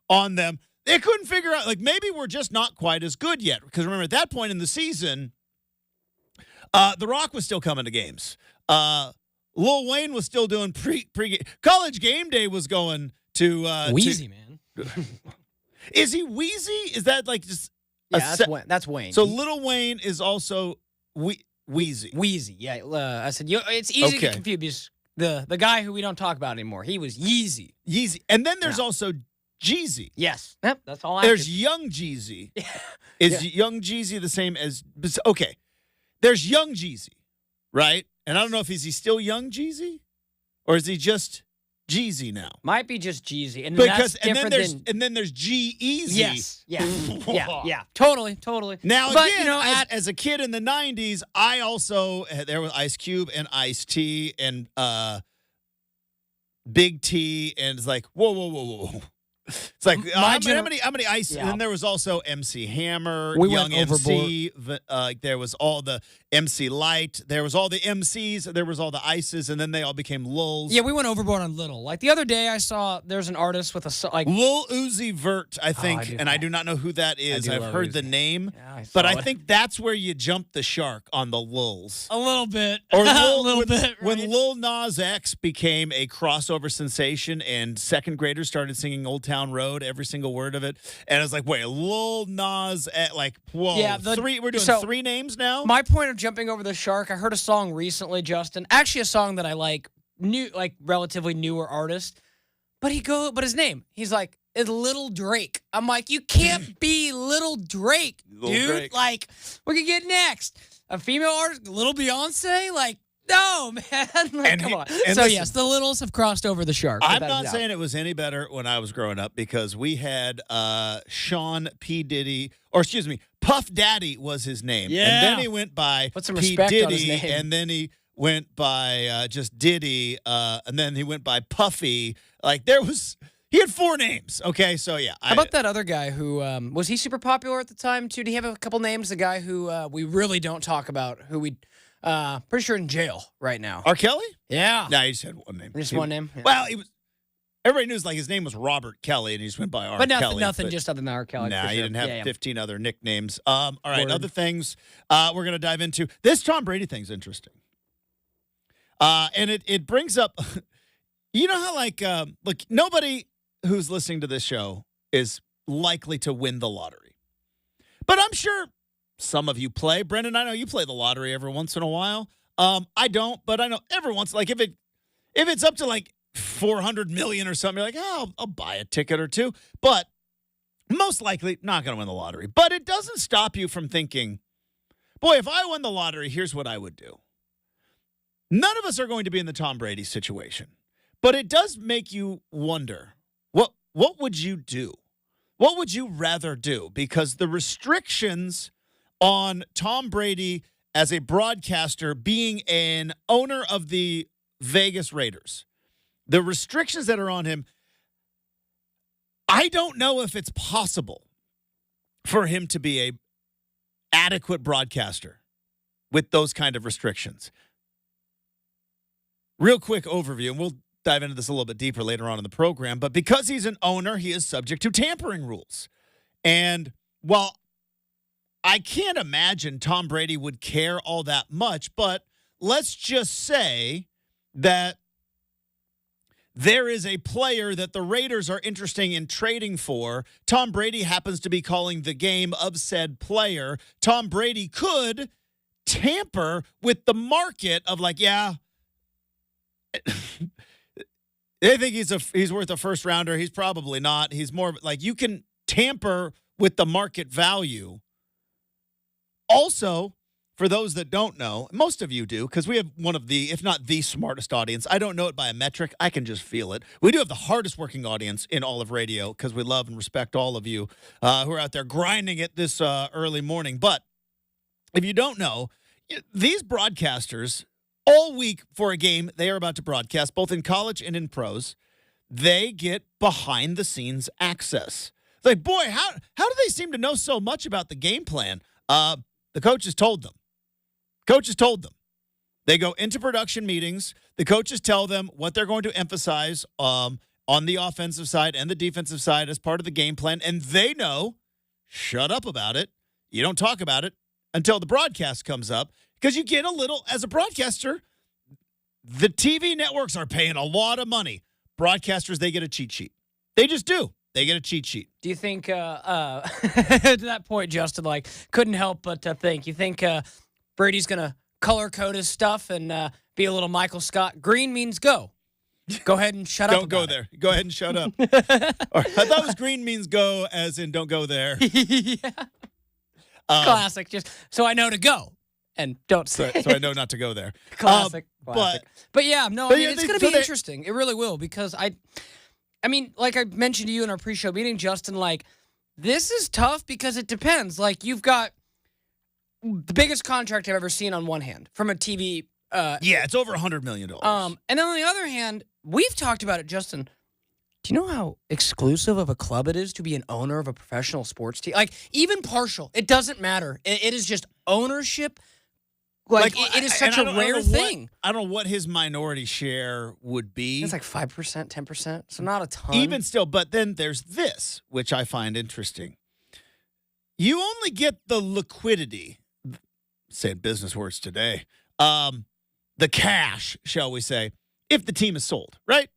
on them. They couldn't figure out, like, maybe we're just not quite as good yet. Because remember, at that point in the season, The Rock was still coming to games. Lil Wayne was still doing pre College Game Day was going to Wheezy, man. Is he Wheezy? Is that like just that's Wayne. So Lil Wayne is also Wheezy. Wheezy, yeah. I said it's easy to get confused. The guy who we don't talk about anymore. He was Yeezy. Yeezy. And then there's also Jeezy. Yes. Yep, that's all I There's Young Jeezy. Is Young Jeezy the same as okay. There's Young Jeezy, right? And I don't know if is he still Young Jeezy? Or is he just Jeezy now? Might be just Jeezy. And then there's G-Eazy. Yes. Yeah. Totally. Now, but, again, as a kid in the 90s, I also, there was Ice Cube and Ice-T and Big T, and it's like, whoa. It's like, how many Ice? Yeah. And then there was also MC Hammer, Young MC. There was all the MC Light. There was all the MCs. There was all the Ices, and then they all became Lils. Yeah, we went overboard on Little. Like the other day, I saw there's an artist with Lil Uzi Vert, I think, I do not know who that is. I've heard the name, but I think that's where you jump the shark on the Lils. A little bit. Or a little bit. Right? When Lil Nas X became a crossover sensation and second graders started singing Old Town Road, every single word of it, and I was like, wait, Lil Nas X, like, whoa. Yeah, we're doing three names now? My point of jumping over the shark, I heard a song recently, Justin, actually a song that I relatively newer artist, but his name, he's like, is Little Drake. I'm like, you can't be Little Drake, dude. Like, what can you get next? A female artist, Little Beyonce? Like, no, man. Like, come on. So, yes, the Littles have crossed over the shark. I'm not saying it was any better when I was growing up because we had Sean P. Diddy, or excuse me, Puff Daddy was his name. Yeah. And then he went by Put some P. respect Diddy, on his name. and then he went by just Diddy, and then he went by Puffy. Like, he had four names. Okay, so yeah. How about that other guy who, was he super popular at the time, too? Do you have a couple names? The guy who we really don't talk about, who we... pretty sure in jail right now. R. Kelly? Yeah. No, he just had one name. Just one name? Yeah. Well, everybody knew his name was Robert Kelly, and he just went by R. But Kelly. Nothing just other than R. Kelly. Nah, sure. he didn't have 15 other nicknames. All right, Word. other things we're going to dive into. This Tom Brady thing's interesting. And it brings up, you know how, look, nobody who's listening to this show is likely to win the lottery. But I'm sure some of you play. Brendan, I know you play the lottery every once in a while. I don't, but I know every once, like if it's up to like 400 million or something, you're like, I'll buy a ticket or two. But most likely not going to win the lottery. But it doesn't stop you from thinking, boy, if I won the lottery, here's what I would do. None of us are going to be in the Tom Brady situation. But it does make you wonder, what would you do? What would you rather do? Because the restrictions on Tom Brady as a broadcaster being an owner of the Vegas Raiders, the restrictions that are on him, I don't know if it's possible for him to be a adequate broadcaster with those kind of restrictions. Real quick overview, and we'll dive into this a little bit deeper later on in the program, but because he's an owner, he is subject to tampering rules. And while I can't imagine Tom Brady would care all that much, but let's just say that there is a player that the Raiders are interested in trading for. Tom Brady happens to be calling the game of said player. Tom Brady could tamper with the market of like, yeah, they think he's worth a first rounder. He's probably not. He's more like you can tamper with the market value. Also, for those that don't know, most of you do, because we have one of the, if not the smartest audience. I don't know it by a metric. I can just feel it. We do have the hardest working audience in all of radio because we love and respect all of you who are out there grinding it this early morning. But if you don't know, these broadcasters, all week for a game they are about to broadcast, both in college and in pros, they get behind-the-scenes access. It's like, boy, how do they seem to know so much about the game plan? The coaches told them. They go into production meetings. The coaches tell them what they're going to emphasize on on the offensive side and the defensive side as part of the game plan, and they know, shut up about it. You don't talk about it until the broadcast comes up, because you get a little, as a broadcaster, the TV networks are paying a lot of money. Broadcasters, they get a cheat sheet. They just do. They get a cheat sheet. Do you think, to that point, Justin, like, couldn't help but to think, you think Brady's going to color code his stuff and be a little Michael Scott? Green means go. Go ahead and shut up. Don't go there. Go ahead and shut up. Or, I thought it was green means go, as in don't go there. Yeah. Classic. Just so I know to go and don't say. So I know not to go there. Classic. But yeah, no, it's going to be interesting. It really will, because I mean, like I mentioned to you in our pre-show meeting, Justin, like, this is tough because it depends. Like, you've got the biggest contract I've ever seen on one hand from a TV. Yeah, it's over $100 million. And then on the other hand, we've talked about it, Justin. Do you know how exclusive of a club it is to be an owner of a professional sports team? Like, even partial, it doesn't matter. It is just ownership. Like it is such a rare thing. I don't know what his minority share would be. It's like 5%, 10%, so not a ton. Even still, but then there's this, which I find interesting. You only get the liquidity, saying business words today, the cash, shall we say, if the team is sold, right?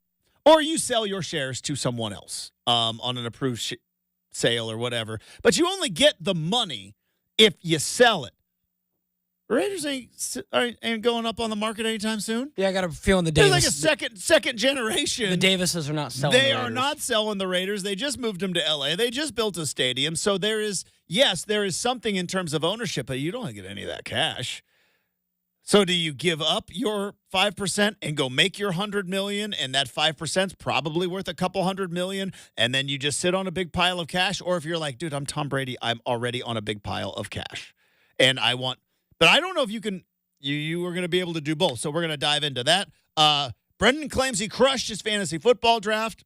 Or you sell your shares to someone else on an approved sale or whatever. But you only get the money if you sell it. Raiders ain't going up on the market anytime soon. Yeah, I got a feeling the They're Davis. like a second generation. The Davises are not selling. They are not selling the Raiders. They just moved them to L.A. They just built a stadium. So there is something in terms of ownership, but you don't get any of that cash. So do you give up your 5% and go make your $100 million, and that 5% is probably worth a couple $100 million, and then you just sit on a big pile of cash? Or if you're like, dude, I'm Tom Brady, I'm already on a big pile of cash, and I want. But I don't know if you can. You are going to be able to do both. So we're going to dive into that. Brendan claims he crushed his fantasy football draft.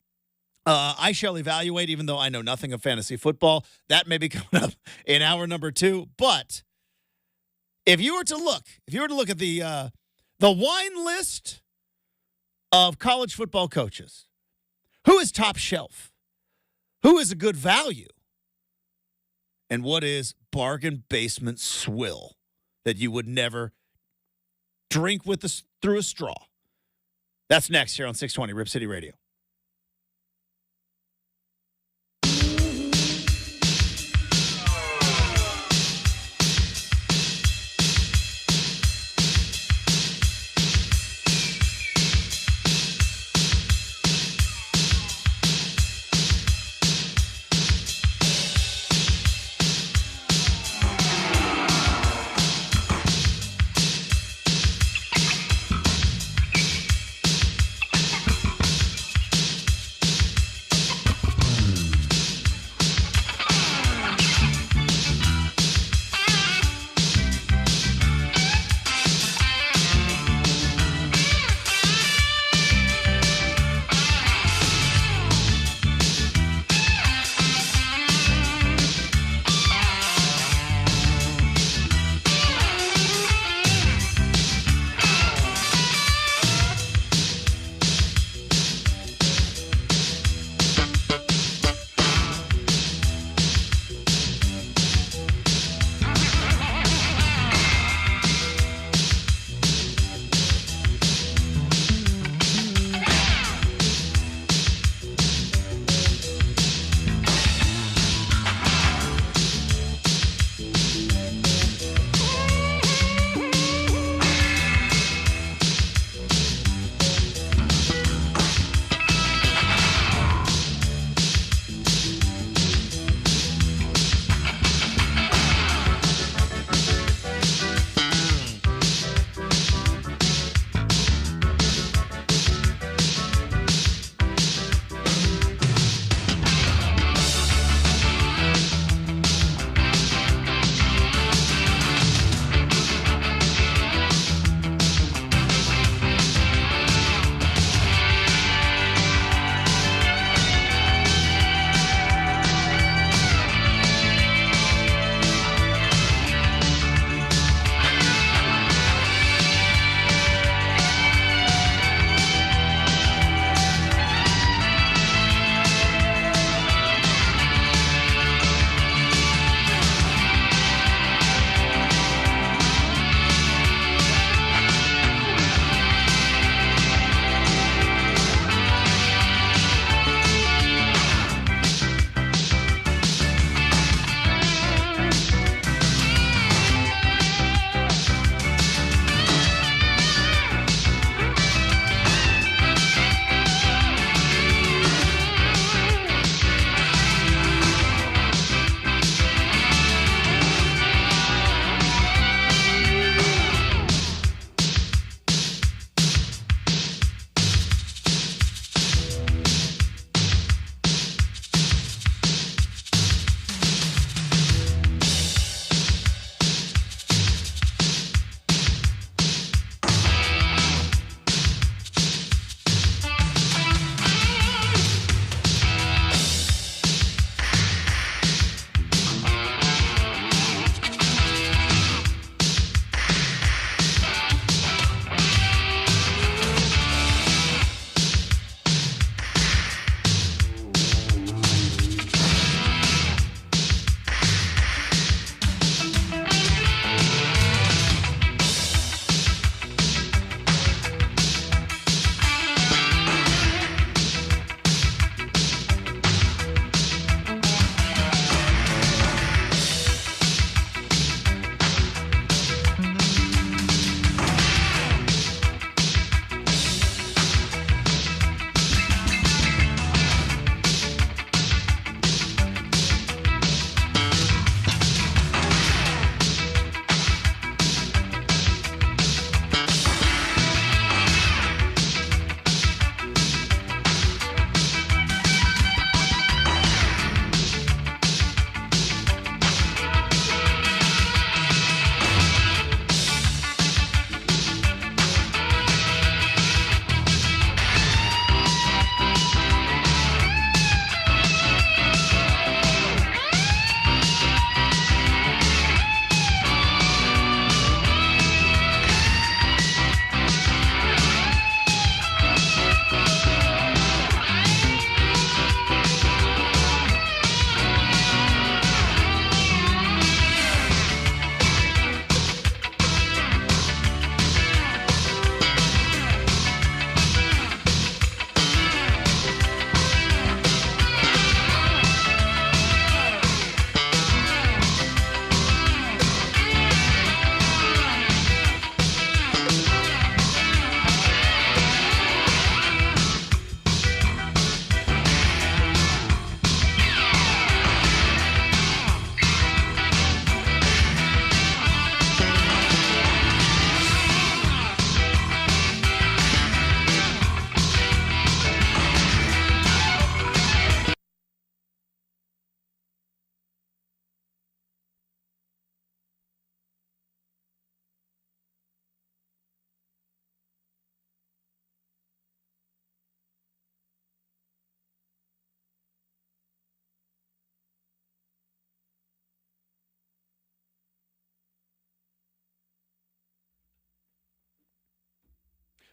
I shall evaluate, even though I know nothing of fantasy football. That may be coming up in hour number 2. But if you were to look at the wine list of college football coaches, who is top shelf? Who is a good value? And what is bargain basement swill that you would never drink through a straw? That's next here on 620 Rip City Radio.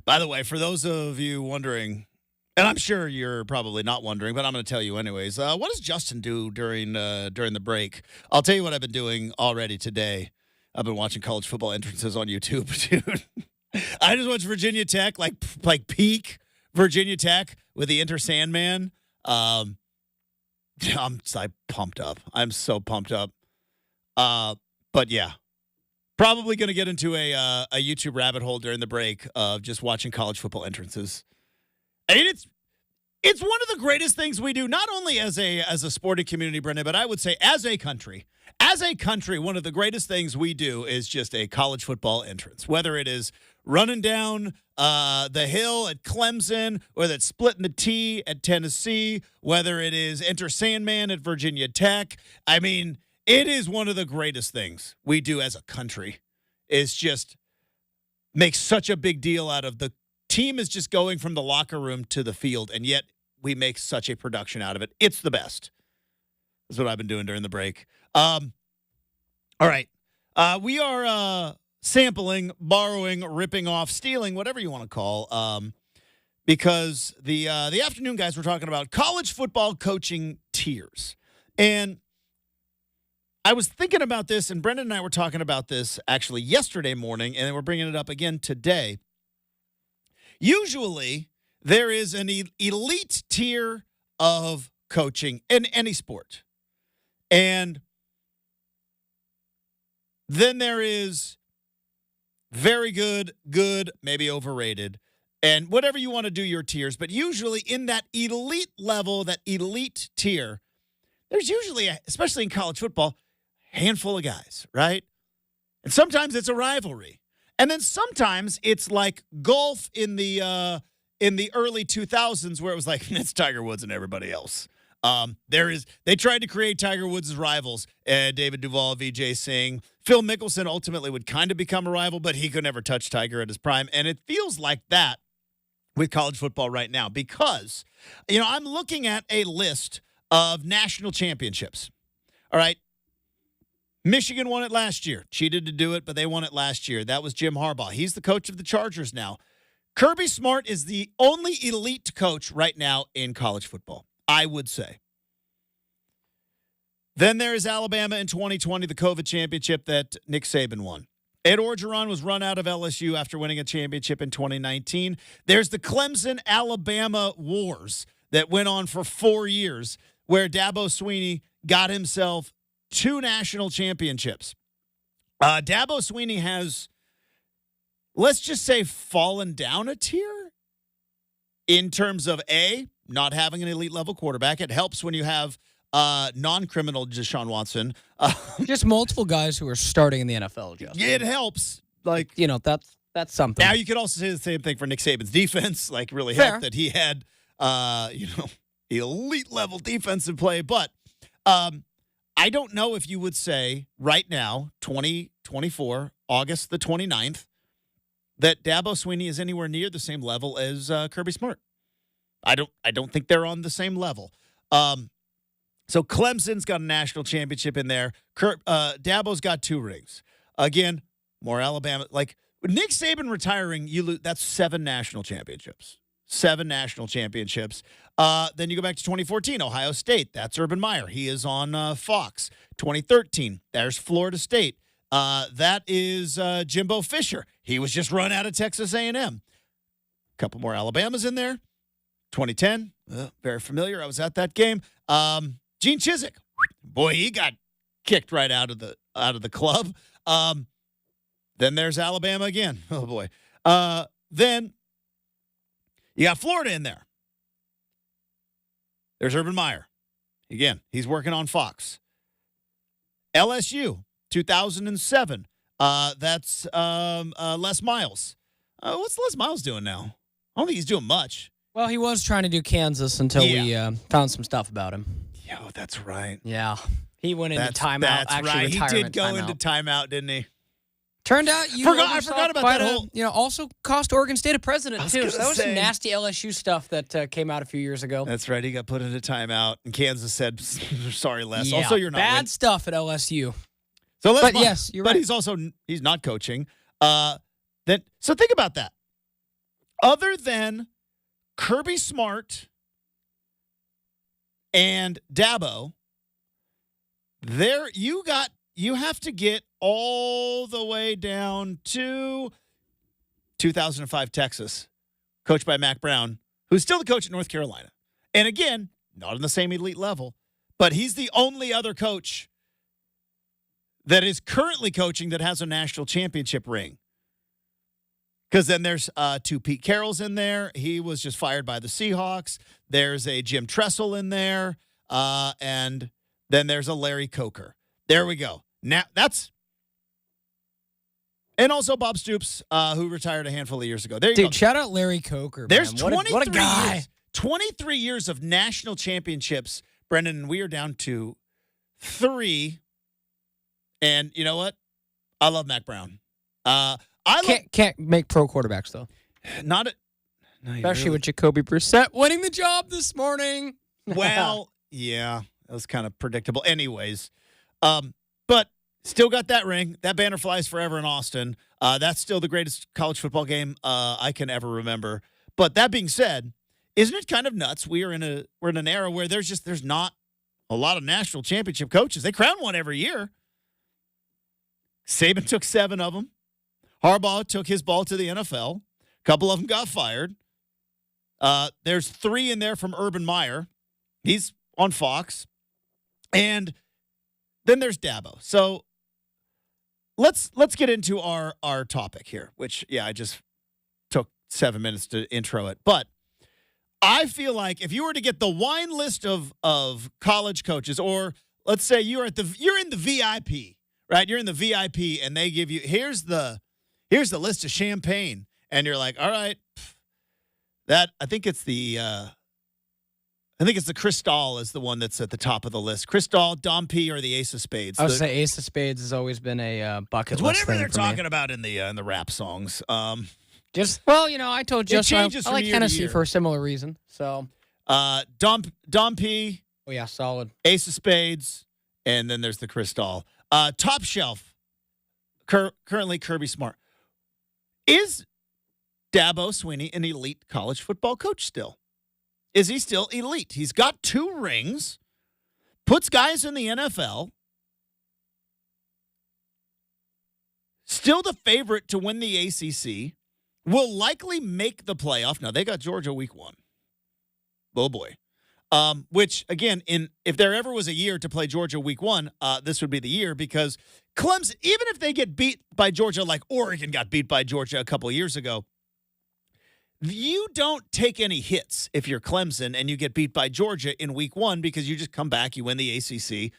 By the way, for those of you wondering, and I'm sure you're probably not wondering, but I'm going to tell you anyways. What does Justin do during the break? I'll tell you what I've been doing already today. I've been watching college football entrances on YouTube, dude. I just watched Virginia Tech, like peak Virginia Tech with the Enter Sandman. I'm pumped up. I'm so pumped up. But yeah, probably going to get into a YouTube rabbit hole during the break of just watching college football entrances. I mean, it's one of the greatest things we do, not only as a sporting community, Brendan, but I would say as a country. As a country, one of the greatest things we do is just a college football entrance, whether it is running down the hill at Clemson, or that's splitting the T at Tennessee, whether it is Enter Sandman at Virginia Tech. I mean, it is one of the greatest things we do as a country, is just make such a big deal out of the team is just going from the locker room to the field, and yet we make such a production out of it. It's the best. That's what I've been doing during the break. All right. We are sampling, borrowing, ripping off, stealing, whatever you want to call, because the afternoon guys were talking about college football coaching tiers. And I was thinking about this, and Brendan and I were talking about this actually yesterday morning, and then we're bringing it up again today. Usually, there is an elite tier of coaching in any sport. And then there is very good, maybe overrated, and whatever you want to do your tiers. But usually in that elite level, that elite tier, there's usually, especially in college football, a handful of guys, right? And sometimes it's a rivalry. And then sometimes it's like golf in the early 2000s, where it was like, it's Tiger Woods and everybody else. They tried to create Tiger Woods' rivals, David Duval, Vijay Singh. Phil Mickelson ultimately would kind of become a rival, but he could never touch Tiger at his prime. And it feels like that with college football right now, because, I'm looking at a list of national championships. All right. Michigan won it last year. Cheated to do it, but they won it last year. That was Jim Harbaugh. He's the coach of the Chargers now. Kirby Smart is the only elite coach right now in college football, I would say. Then there is Alabama in 2020, the COVID championship that Nick Saban won. Ed Orgeron was run out of LSU after winning a championship in 2019. There's the Clemson-Alabama wars that went on for 4 years, where Dabo Swinney got himself 2 national championships. Dabo Swinney has, let's just say, fallen down a tier in terms of not having an elite level quarterback. It helps when you have non-criminal Deshaun Watson. Just multiple guys who are starting in the NFL, Justin. It helps. Like, that's something. Now you could also say the same thing for Nick Saban's defense. Like, really Fair. helped that he had, elite level defensive play. But I don't know if you would say right now, 2024, August the 29th, that Dabo Swinney is anywhere near the same level as Kirby Smart. I don't think they're on the same level. So Clemson's got a national championship in there. Dabo's got 2 rings. Again, more Alabama. Like, Nick Saban retiring, that's 7 national championships. 7 national championships. Then you go back to 2014, Ohio State. That's Urban Meyer. He is on Fox. 2013, there's Florida State. That is Jimbo Fisher. He was just run out of Texas A&M. A couple more Alabamas in there. 2010, very familiar. I was at that game. Gene Chizik, boy, he got kicked right out of the club. Then there's Alabama again. Oh boy. Then you got Florida in there. There's Urban Meyer. Again, he's working on Fox. LSU, 2007. That's Les Miles. What's Les Miles doing now? I don't think he's doing much. Well, he was trying to do Kansas until we found some stuff about him. Yo, that's right. Yeah. He went into timeout. That's right. He did go into timeout, didn't he? Turned out I forgot about that whole. Also cost Oregon State a president too. So that was say, some nasty LSU stuff that came out a few years ago. That's right. He got put into timeout, and Kansas said, "Sorry, Les." Yeah, also, you're not bad stuff at LSU. So but yes, you're right. But he's not coaching. So think about that. other than Kirby Smart and Dabo, you have to get all the way down to 2005 Texas, coached by Mac Brown, who's still the coach at North Carolina. And again, not on the same elite level, but he's the only other coach that is currently coaching that has a national championship ring. Because then there's two Pete Carrolls in there. He was just fired by the Seahawks. There's a Jim Tressel in there. And then there's a Larry Coker. There we go. Now and also Bob Stoops, who retired a handful of years ago. There you go. Dude, shout out Larry Coker. There's man. 23 what a guy. Years, 23 years of national championships, Brendan, and we are down to 3. And you know what? I love Mac Brown. Can't make pro quarterbacks though. No, Especially with Jacoby Brissett winning the job this morning. Well, yeah, that was kind of predictable. Anyways, but still got that ring. That banner flies forever in Austin. That's still the greatest college football game I can ever remember. But that being said, isn't it kind of nuts? We're in an era where there's not a lot of national championship coaches. They crown one every year. Saban took 7 of them. Harbaugh took his ball to the NFL. A couple of them got fired. There's 3 in there from Urban Meyer. He's on Fox. And then there's Dabo. So let's get into our topic here, which, yeah, I just took 7 minutes to intro it. But I feel like if you were to get the wine list of college coaches, or let's say you're in the VIP, right? You're in the VIP and they give you, here's the list of champagne. And you're like, all right, I think it's the Cristal is the one that's at the top of the list. Cristal, Dom P, or the Ace of Spades. I would say Ace of Spades has always been a bucket list whatever thing they're for me. talking about in the rap songs. I told Justin changes I from like year to Hennessy year. for a similar reason. So, Dom P, oh yeah, solid. Ace of Spades, and then there's the Cristal. Top shelf, currently Kirby Smart. Is Dabo Swinney an elite college football coach still? Is he still elite? He's got 2 rings, puts guys in the NFL, still the favorite to win the ACC, will likely make the playoff. Now, they got Georgia week 1. Oh, boy. Which, again, if there ever was a year to play Georgia week 1, this would be the year, because Clemson, even if they get beat by Georgia like Oregon got beat by Georgia a couple years ago, you don't take any hits if you're Clemson and you get beat by Georgia in week 1, because you just come back, you win the ACC.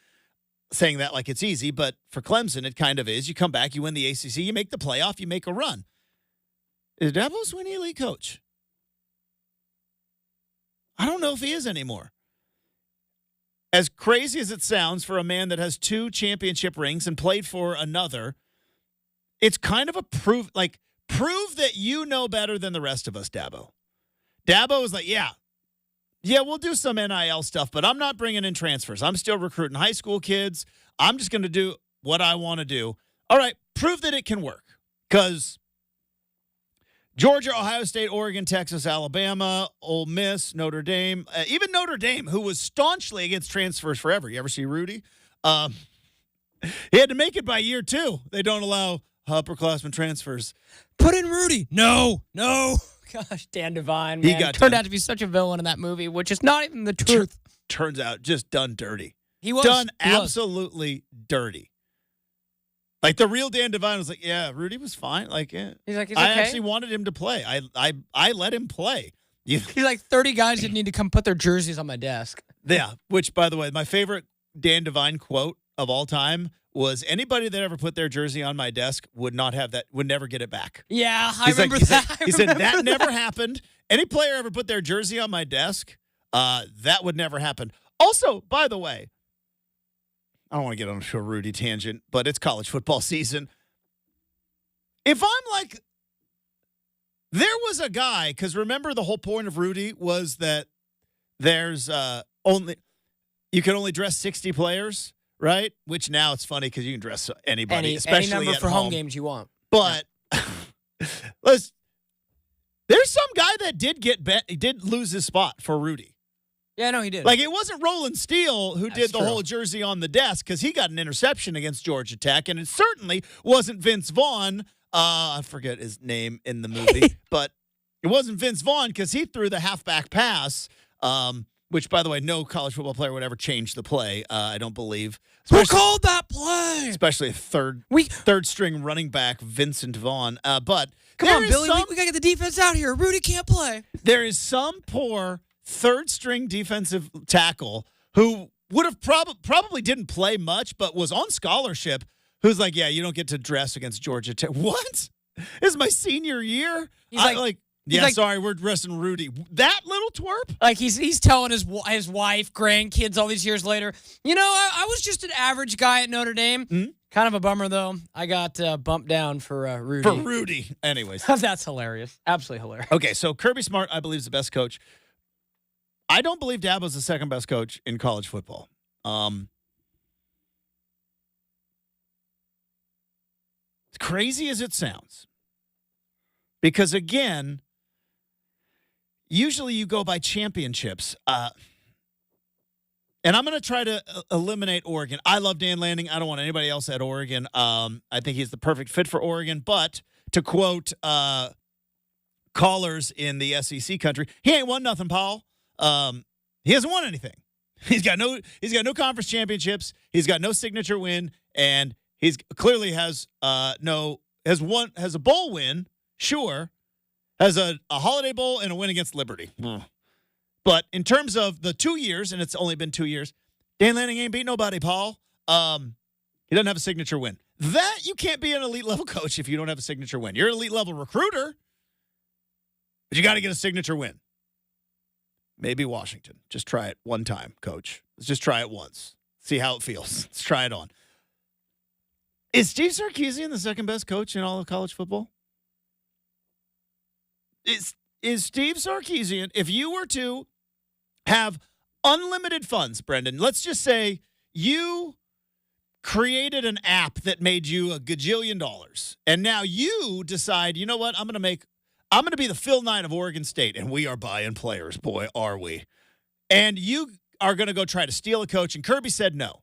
Saying that like it's easy, but for Clemson, it kind of is. You come back, you win the ACC, you make the playoff, you make a run. Is Dabo Swinney elite coach? I don't know if he is anymore. As crazy as it sounds for a man that has 2 championship rings and played for another, it's kind of a prove that you know better than the rest of us, Dabo. Dabo was like, yeah, we'll do some NIL stuff, but I'm not bringing in transfers. I'm still recruiting high school kids. I'm just going to do what I want to do. All right, prove that it can work. Because Georgia, Ohio State, Oregon, Texas, Alabama, Ole Miss, Notre Dame, even Notre Dame, who was staunchly against transfers forever. You ever see Rudy? He had to make it by year 2. They don't allow upperclassmen transfers. Put in Rudy. No. Gosh, Dan Devine, man. He turned out to be such a villain in that movie, which is not even the truth. Turns out just done dirty. He was. Done absolutely dirty. Like, the real Dan Devine was like, yeah, Rudy was fine. Like, yeah. He's okay. I actually wanted him to play. I let him play. He's like, 30 guys didn't need to come put their jerseys on my desk. Yeah, which, by the way, my favorite Dan Devine quote of all time was, anybody that ever put their jersey on my desk would never get it back. Yeah, I remember that. He said, that never happened. Any player ever put their jersey on my desk, that would never happen. Also, by the way, I don't want to get onto a Rudy tangent, but it's college football season. If I'm like, there was a guy, because remember the whole point of Rudy was that there's you can only dress 60 players, right? Which now it's funny because you can dress anybody, especially any number at for home games you want. But There's some guy that did lose his spot for Rudy. Yeah, no, he did. Like, it wasn't Roland Steele who did the true. whole jersey on the desk because he got an interception against Georgia Tech, and it certainly wasn't Vince Vaughn. I forget his name in the movie, but it wasn't Vince Vaughn because he threw the halfback pass, which, by the way, no college football player would ever change the play, I don't believe. Who called that play? Especially a third-string running back, Vincent Vaughn. But Come on, Billy, we got to get the defense out here. Rudy can't play. There is some poor third-string defensive tackle who would have probably didn't play much but was on scholarship who's like, yeah, you don't get to dress against Georgia Tech. What? This is my senior year? Sorry, we're dressing Rudy. That little twerp? Like, he's telling his wife, grandkids all these years later, I was just an average guy at Notre Dame. Mm-hmm. Kind of a bummer, though. I got bumped down for Rudy. For Rudy. Anyways. That's hilarious. Absolutely hilarious. Okay, so Kirby Smart, I believe, is the best coach. I don't believe Dabo's the second best coach in college football. As crazy as it sounds. Because, again, usually you go by championships. And I'm going to try to eliminate Oregon. I love Dan Lanning. I don't want anybody else at Oregon. I think he's the perfect fit for Oregon. But to quote callers in the SEC country, he ain't won nothing, Paul. He hasn't won anything. He's got no conference championships. He's got no signature win, and he's clearly has a bowl win. Sure, has a Holiday Bowl and a win against Liberty. But in terms of the 2 years, and it's only been 2 years, Dan Lanning ain't beat nobody, Paul. He doesn't have a signature win. That you can't be an elite level coach if you don't have a signature win. You're an elite level recruiter, but you got to get a signature win. Maybe Washington. Just try it one time, coach. Let's just try it once. See how it feels. Let's try it on. Is Steve Sarkisian the second best coach in all of college football? Is Steve Sarkisian, if you were to have unlimited funds, Brendan, let's just say you created an app that made you $1 gajillion, and now you decide, you know what, I'm going to be the Phil Knight of Oregon State, and we are buying players, boy, are we. And you are going to go try to steal a coach, and Kirby said no.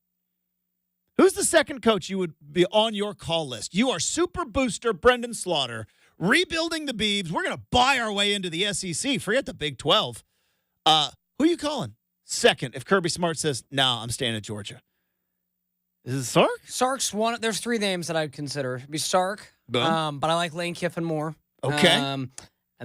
Who's the second coach you would be on your call list? You are super booster Brendan Slaughter, rebuilding the Beavs. We're going to buy our way into the SEC. Forget the Big 12. Who are you calling second if Kirby Smart says, no, I'm staying at Georgia? Is it Sark? Sark's one. There's three names that I'd consider. It'd be Sark, but I like Lane Kiffin more. Okay. And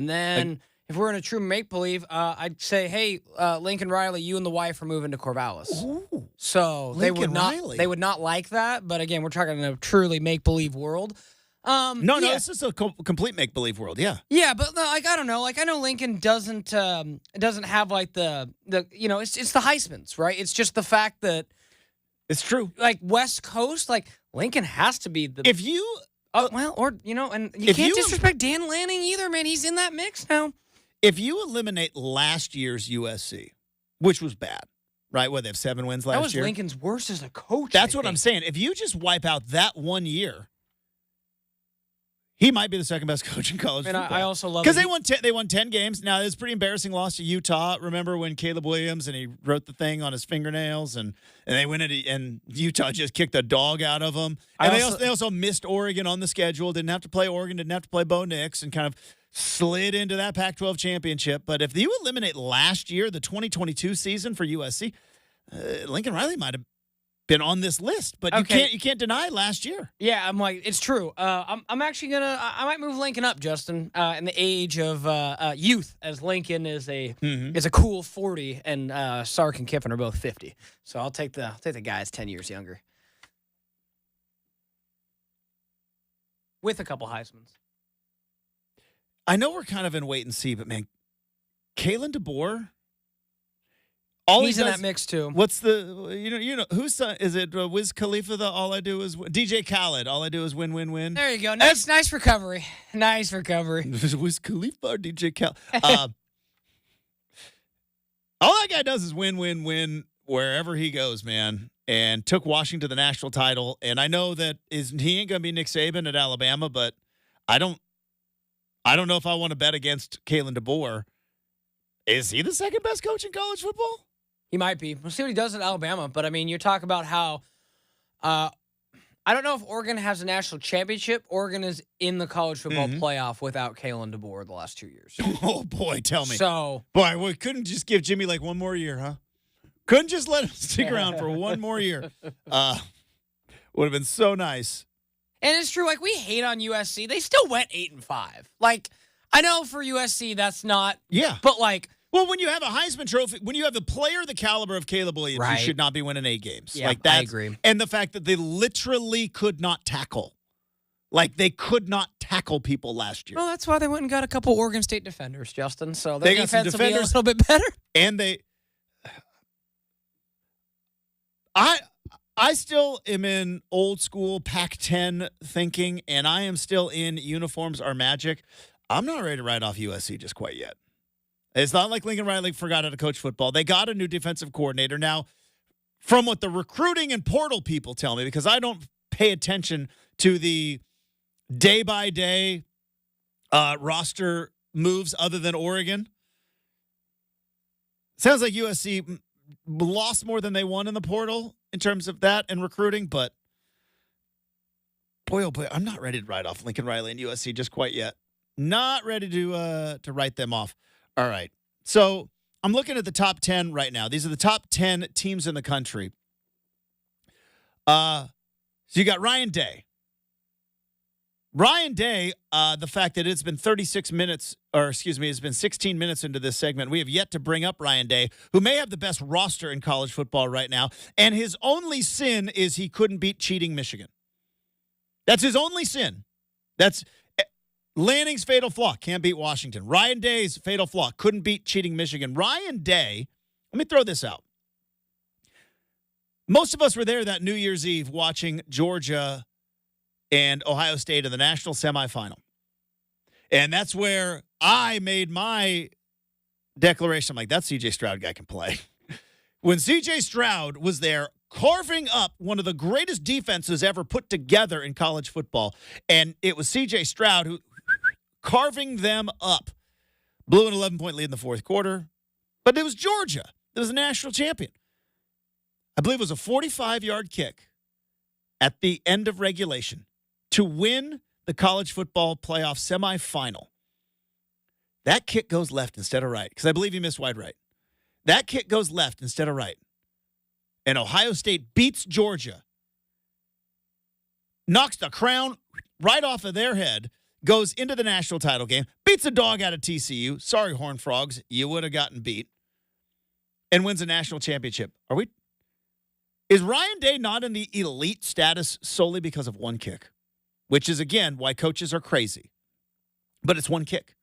then if we're in a true make-believe, I'd say, hey, Lincoln Riley, you and the wife are moving to Corvallis. Ooh, so they would not like that. But again, we're talking in a truly make-believe world. No, this is a complete make-believe world, yeah. Yeah, but I don't know. I know Lincoln doesn't have like the it's the Heismans, right? It's just the fact that it's true. Like West Coast, like Lincoln has to be the if you and you can't disrespect Dan Lanning either, man. He's in that mix now. If you eliminate last year's USC, which was bad, right? They have 7 wins last year. That was Lincoln's worst as a coach. That's what I'm saying. If you just wipe out that 1 year, he might be the second best coach in college football. I also love because they won 10 games. Now it's a pretty embarrassing loss to Utah. Remember when Caleb Williams and he wrote the thing on his fingernails and they went and Utah just kicked the dog out of them. And they also missed Oregon on the schedule. Didn't have to play Oregon. Didn't have to play Bo Nix and kind of slid into that Pac-12 championship. But if you eliminate last year, the 2022 season for USC, Lincoln Riley might have been on this list, but you can't deny last year. Yeah, I'm like, it's true. I'm actually I might move Lincoln up, Justin, in the age of youth, as Lincoln is a cool 40, and Sark and Kiffin are both 50. So I'll take the guys 10 years younger, with a couple Heismans. I know we're kind of in wait and see, but man, Kalen DeBoer. He's in that mix too. What's the who's is it Wiz Khalifa? All I do is DJ Khaled. All I do is win, win, win. There you go. Nice recovery. Nice recovery. Wiz Khalifa or DJ Khaled? All that guy does is win, win, win wherever he goes, man. And took Washington to the national title. And I know that he ain't gonna be Nick Saban at Alabama, but I don't I don't know if I want to bet against Kalen DeBoer. Is he the second best coach in college football? He might be. We'll see what he does at Alabama. But, I mean, you talk about how I don't know if Oregon has a national championship. Oregon is in the college football playoff without Kalen DeBoer the last 2 years. Oh, boy, tell me. So, boy, we couldn't just give Jimmy like one more year, huh? Couldn't just let him stick around for one more year. Would have been so nice. And it's true, like, we hate on USC. They still went 8-5. Like, I know for USC that's not. Yeah. But, like. Well, when you have a Heisman Trophy, when you have a player the caliber of Caleb Williams, right. You should not be winning 8 games. Yeah, like that. I agree. And the fact that they literally could not tackle. Like, they could not tackle people last year. Well, that's why they went and got a couple Oregon State defenders, Justin. So their they got some defense will be a defenders, little bit better. And I still am in old school Pac-10 thinking, and I am still in uniforms are magic. I'm not ready to write off USC just quite yet. It's not like Lincoln Riley forgot how to coach football. They got a new defensive coordinator. Now, from what the recruiting and portal people tell me, because I don't pay attention to the day-by-day roster moves other than Oregon, sounds like USC lost more than they won in the portal in terms of that and recruiting, but boy, oh boy, I'm not ready to write off Lincoln Riley and USC just quite yet. Not ready to write them off. All right. So I'm looking at the top 10 right now. These are the top 10 teams in the country. So you got Ryan Day. Ryan Day, the fact that it's been 36 minutes, or excuse me, it's been 16 minutes into this segment. We have yet to bring up Ryan Day, who may have the best roster in college football right now. And his only sin is he couldn't beat cheating Michigan. That's his only sin. That's Lanning's fatal flaw, can't beat Washington. Ryan Day's fatal flaw, couldn't beat cheating Michigan. Ryan Day, let me throw this out. Most of us were there that New Year's Eve watching Georgia and Ohio State in the national semifinal. And that's where I made my declaration. I'm like, that C.J. Stroud guy can play. When C.J. Stroud was there carving up one of the greatest defenses ever put together in college football, and it was C.J. Stroud who carving them up. Blew an 11-point lead in the fourth quarter. But it was Georgia. It was a national champion. I believe it was a 45-yard kick at the end of regulation to win the college football playoff semifinal. That kick goes left instead of right, because I believe he missed wide right. That kick goes left instead of right. And Ohio State beats Georgia, knocks the crown right off of their head, goes into the national title game, beats the dog out of TCU. Sorry, Horned Frogs, you would have gotten beat, and wins a national championship. Is Ryan Day not in the elite status solely because of one kick? Which is, again, why coaches are crazy. But it's one kick.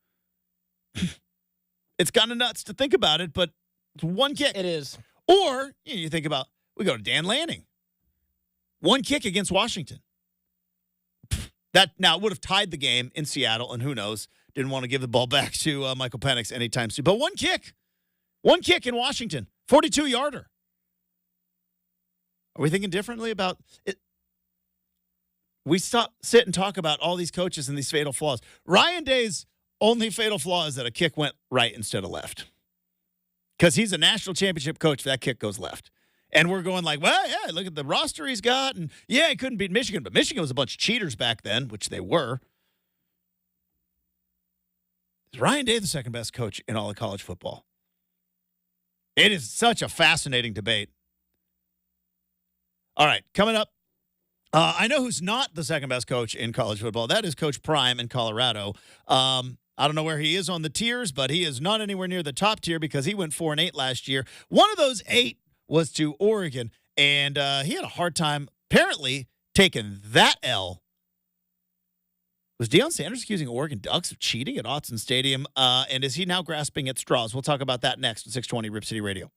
It's kind of nuts to think about it, but it's one kick. It is. Or you think about, we go to Dan Lanning. One kick against Washington. That now would have tied the game in Seattle, and who knows, didn't want to give the ball back to Michael Penix anytime soon. But one kick in Washington, 42-yarder. Are we thinking differently about it? We sit and talk about all these coaches and these fatal flaws. Ryan Day's only fatal flaw is that a kick went right instead of left. Because he's a national championship coach, that kick goes left. And we're going like, well, yeah, look at the roster he's got. And, yeah, he couldn't beat Michigan. But Michigan was a bunch of cheaters back then, which they were. Is Ryan Day the second best coach in all of college football? It is such a fascinating debate. All right, coming up. I know who's not the second best coach in college football. That is Coach Prime in Colorado. I don't know where he is on the tiers, but he is not anywhere near the top tier because he went 4-8 last year. One of those 8 was to Oregon, and he had a hard time apparently taking that L. Was Deion Sanders accusing Oregon Ducks of cheating at Autzen Stadium? And is he now grasping at straws? We'll talk about that next on 620 Rip City Radio.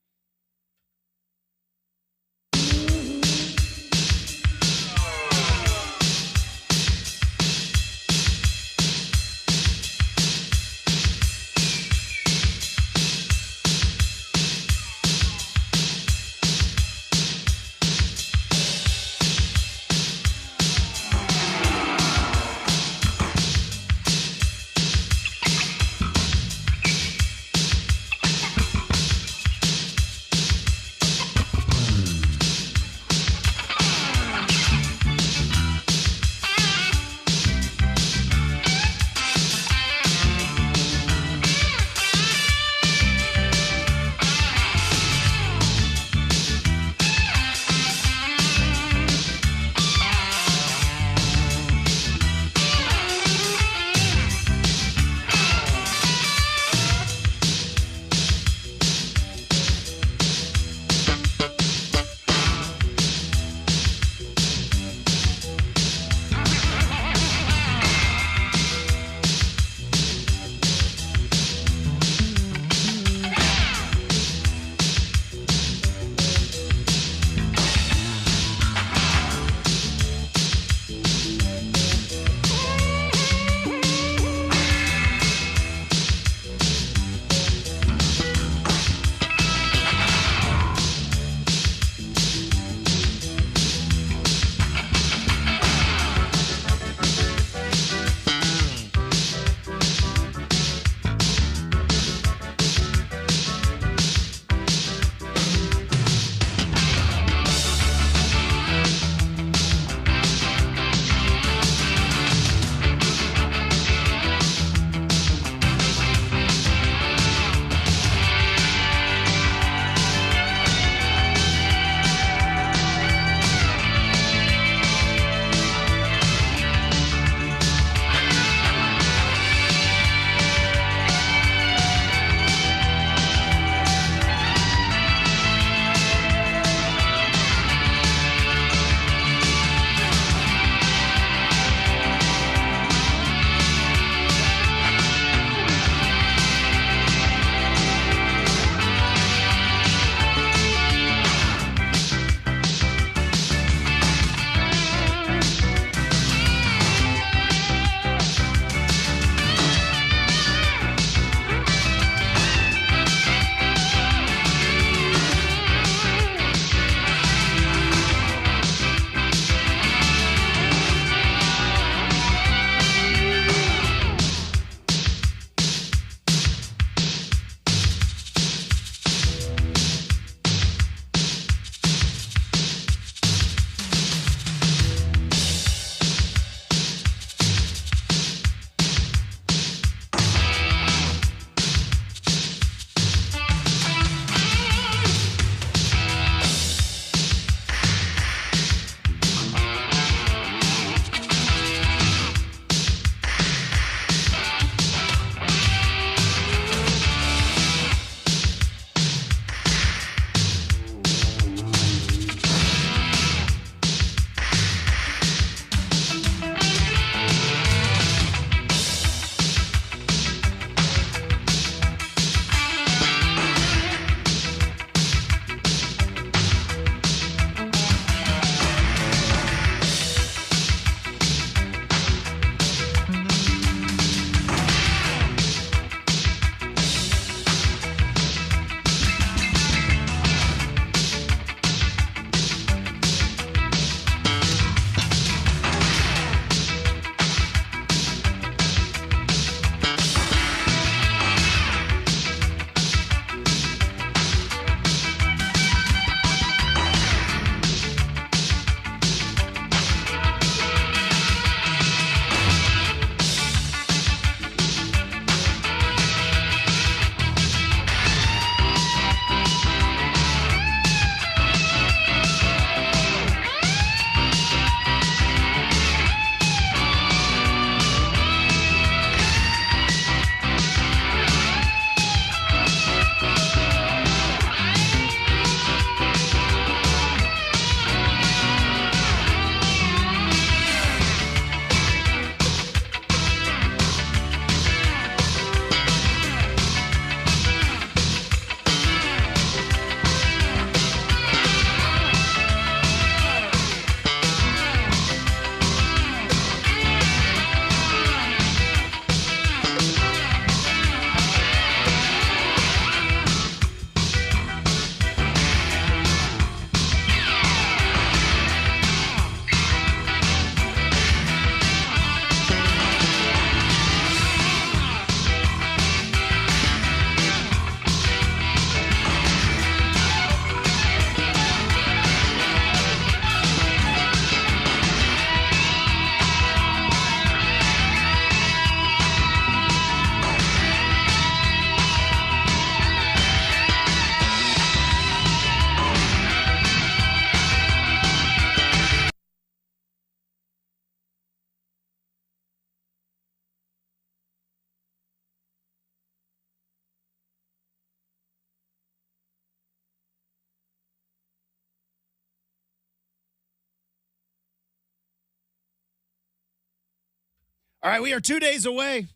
All right, we are 2 days away.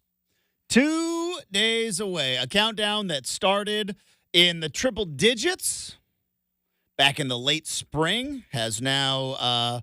2 days away. A countdown that started in the triple digits back in the late spring has now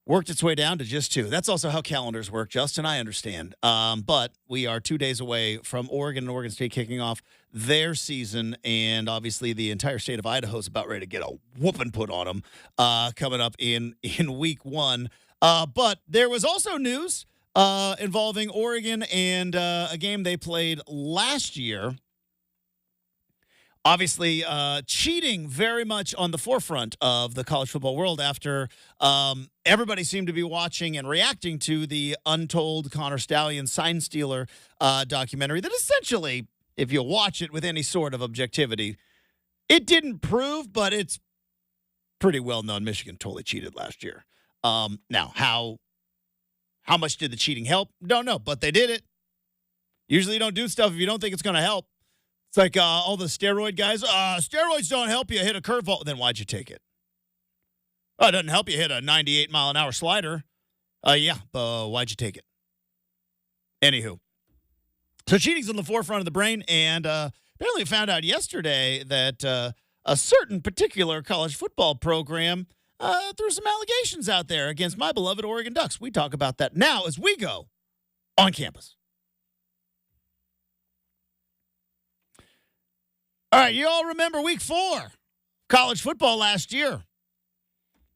worked its way down to just 2. That's also how calendars work, Justin. I understand. But we are 2 days away from Oregon and Oregon State kicking off their season. And obviously the entire state of Idaho is about ready to get a whooping put on them coming up in week 1. But there was also news involving Oregon and a game they played last year. Obviously, cheating very much on the forefront of the college football world after everybody seemed to be watching and reacting to the Untold Connor Stallion Sign Stealer documentary that essentially, if you watch it with any sort of objectivity, it didn't prove, but it's pretty well known Michigan totally cheated last year. Now, how much did the cheating help? Don't know, but they did it. Usually you don't do stuff if you don't think it's going to help. It's like all the steroid guys. Steroids don't help you hit a curveball. Then why'd you take it? Oh, it doesn't help you hit a 98-mile-an-hour slider. Yeah, but why'd you take it? Anywho. So cheating's on the forefront of the brain, and apparently found out yesterday that a certain particular college football program threw some allegations out there against my beloved Oregon Ducks. We talk about that now as we go on campus. All right, you all remember week 4, college football last year.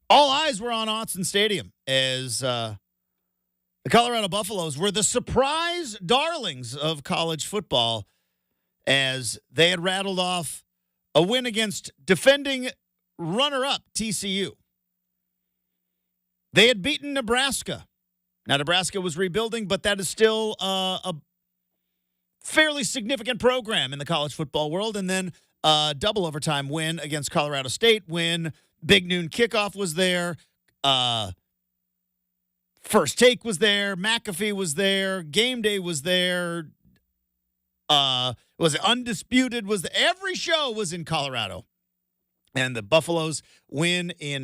All eyes were on Autzen Stadium as the Colorado Buffaloes were the surprise darlings of college football as they had rattled off a win against defending runner-up TCU. They had beaten Nebraska. Now, Nebraska was rebuilding, but that is still a fairly significant program in the college football world. And then double overtime win against Colorado State when Big Noon Kickoff was there. First Take was there. McAfee was there. Game Day was there. Was it Undisputed? Every show was in Colorado. And the Buffaloes win in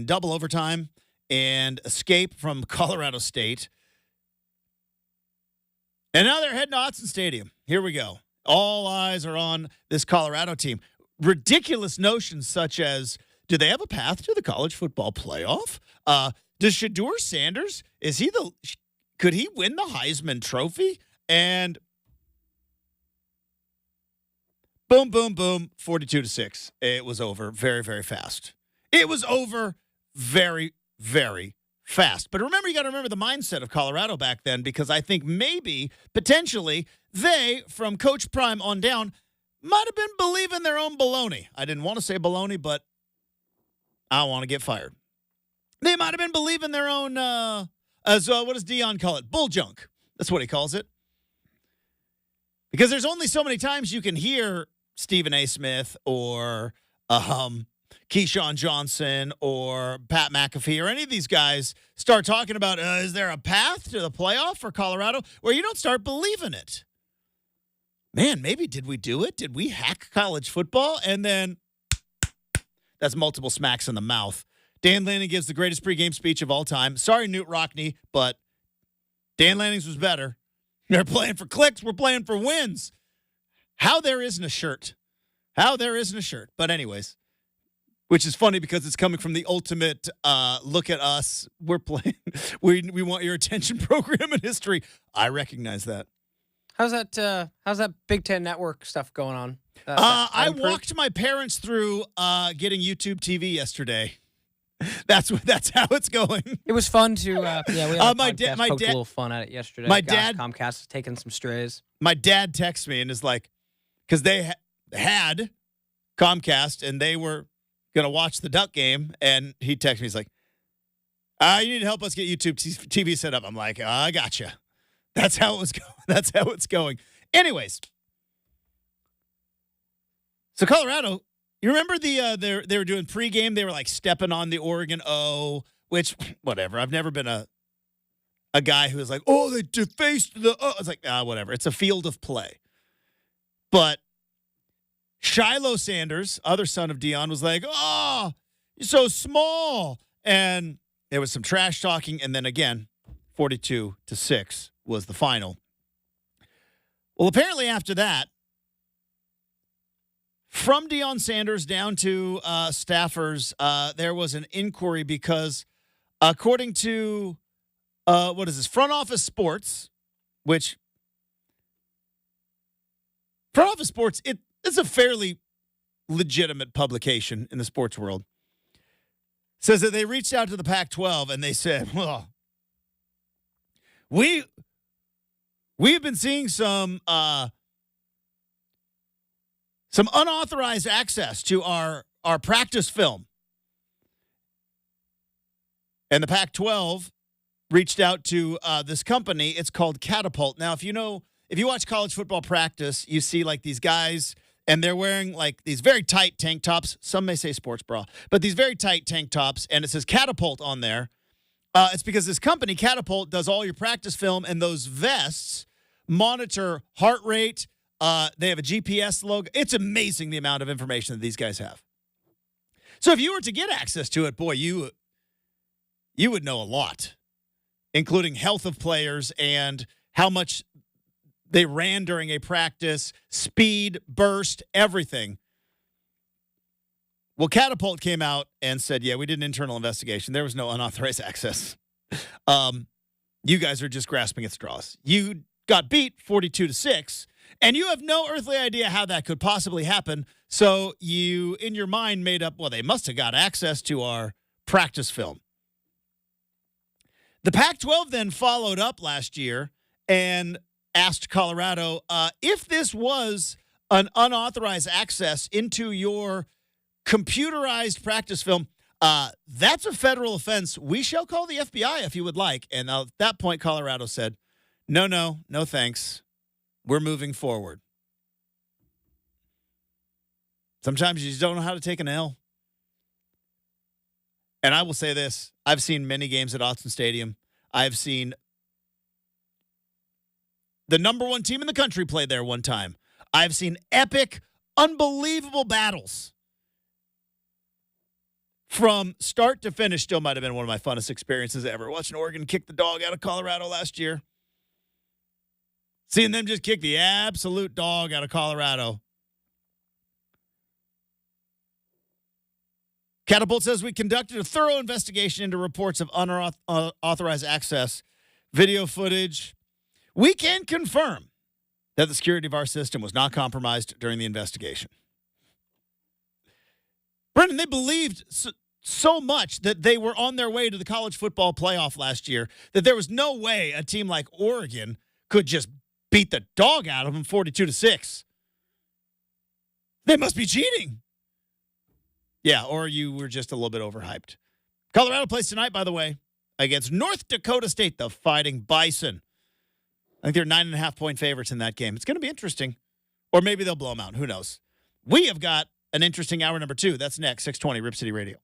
double overtime and escape from Colorado State. And now they're heading to Autzen Stadium. Here we go. All eyes are on this Colorado team. Ridiculous notions such as, do they have a path to the college football playoff? Does Shedeur Sanders, could he win the Heisman Trophy? And boom, boom, boom, 42-6. It was over very, very fast. It was over very, very fast. But remember, you got to remember the mindset of Colorado back then, because I think maybe, potentially, they, from Coach Prime on down, might have been believing their own baloney. I didn't want to say baloney, but I don't want to get fired. They might have been believing their own, what does Dion call it? Bull junk. That's what he calls it. Because there's only so many times you can hear Stephen A. Smith or Keyshawn Johnson or Pat McAfee or any of these guys start talking about, is there a path to the playoff for Colorado, where you don't start believing it? Man, maybe did we do it? Did we hack college football? And then that's multiple smacks in the mouth. Dan Lanning gives the greatest pregame speech of all time. Sorry, Newt Rockne, but Dan Lanning's was better. They're playing for clicks. We're playing for wins. How there isn't a shirt. But anyways, which is funny because it's coming from the ultimate look at us. We're playing. We want your attention program in history. I recognize that. How's that Big Ten Network stuff going on? I walked my parents through getting YouTube TV yesterday. That's how it's going. It was fun to we had my dad poked a little fun at it yesterday. My dad Comcast is taking some strays. My dad texts me and is like, because they had Comcast and they were gonna watch the Duck game, and he texts me, he's like, you need to help us get YouTube TV set up. I'm like, I gotcha. That's how it was going. That's how it's going. Anyways, so Colorado. You remember they were doing pregame? They were like stepping on the Oregon O, which, whatever. I've never been a guy who was like, oh, they defaced the O. It's like, whatever. It's a field of play. But Shiloh Sanders, other son of Dion, was like, oh, you're so small. And There was some trash talking, and then again, 42-6 was the final. Well, apparently after that, from Deion Sanders down to staffers, there was an inquiry because according to, Front Office Sports, which Front Office Sports, it's a fairly legitimate publication in the sports world, says that they reached out to the Pac-12 and they said, well, we've been seeing some unauthorized access to our practice film. And the Pac-12 reached out to this company. It's called Catapult. Now, if you watch college football practice, you see like these guys, and they're wearing like these very tight tank tops. Some may say sports bra, but these very tight tank tops, and it says Catapult on there. It's because this company, Catapult, does all your practice film, and those vests monitor heart rate. They have a GPS logo. It's amazing the amount of information that these guys have. So if you were to get access to it, boy, you would know a lot, including health of players and how much they ran during a practice, speed, burst, everything. Well, Catapult came out and said, yeah, we did an internal investigation. There was no unauthorized access. You guys are just grasping at straws. You got beat 42-6, and you have no earthly idea how that could possibly happen. So you, in your mind, made up, well, they must have got access to our practice film. The Pac-12 then followed up last year and asked Colorado, if this was an unauthorized access into your computerized practice film, that's a federal offense. We shall call the FBI if you would like. And at that point, Colorado said, no thanks. We're moving forward. Sometimes you just don't know how to take an L. And I will say this. I've seen many games at Autzen Stadium. I've seen the number one team in the country play there one time. I've seen epic, unbelievable battles. From start to finish, still might have been one of my funnest experiences ever. Watching Oregon kick the dog out of Colorado last year. Seeing them just kick the absolute dog out of Colorado. Catapult says we conducted a thorough investigation into reports of unauthorized access, video footage. We can confirm that the security of our system was not compromised during the investigation. Brendan, they believed so much that they were on their way to the college football playoff last year that there was no way a team like Oregon could just beat the dog out of them 42-6. They must be cheating. Yeah, or you were just a little bit overhyped. Colorado plays tonight, by the way, against North Dakota State, the Fighting Bison. I think they're 9.5-point favorites in that game. It's going to be interesting. Or maybe they'll blow them out. Who knows? We have got an interesting hour number 2. That's next, 620 Rip City Radio.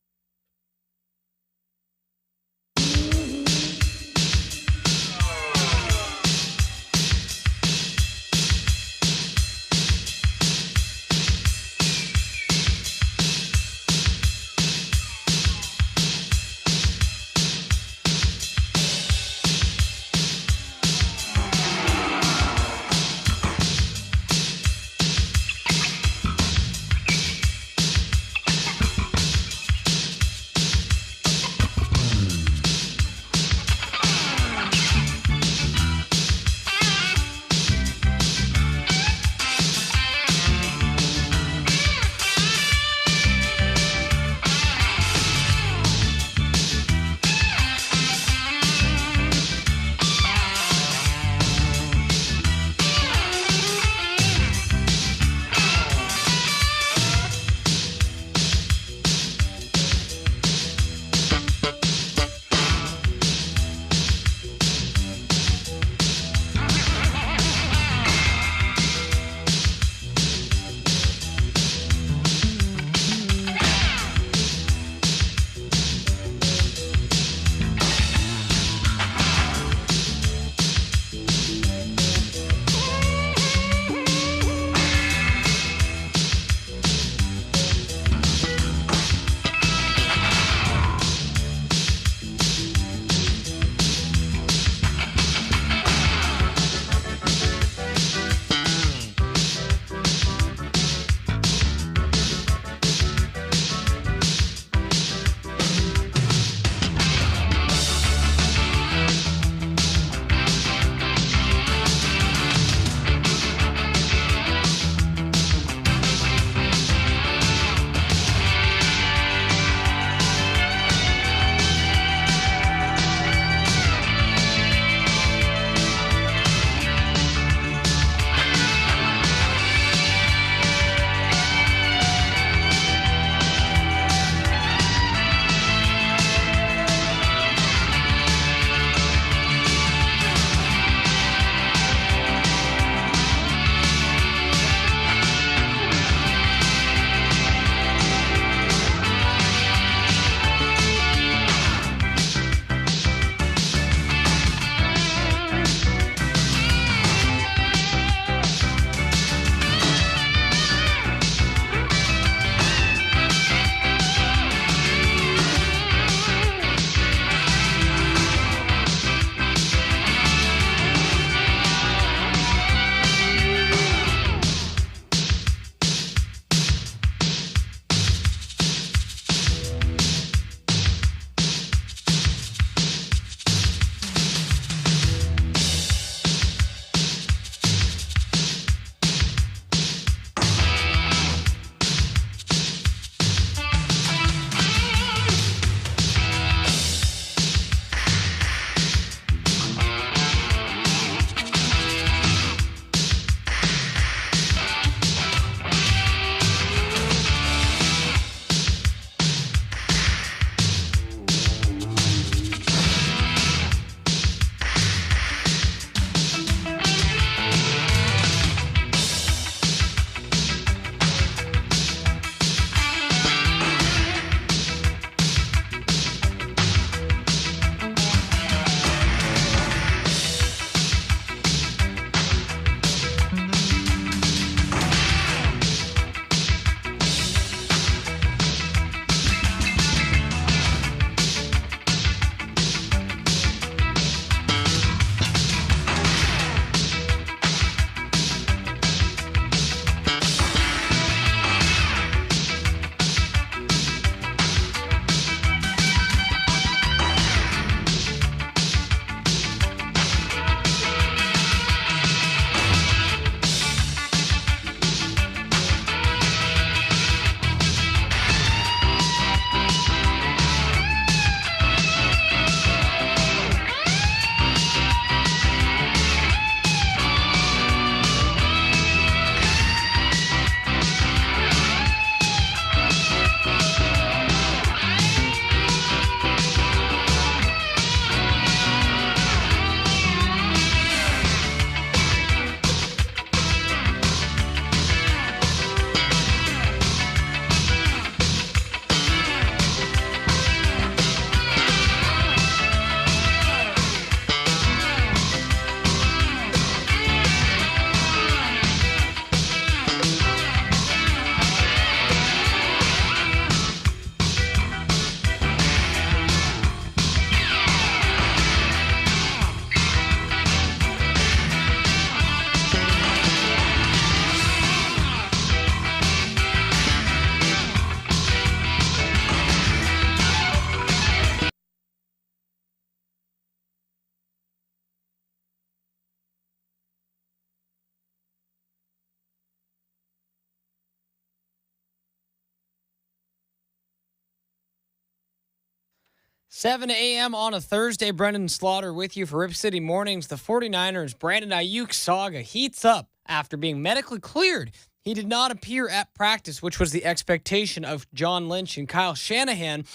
7 a.m. on a Thursday. Brendan Slaughter with you for Rip City Mornings. The 49ers Brandon Ayuk saga heats up after being medically cleared. He did not appear at practice, which was the expectation of John Lynch and Kyle Shanahan.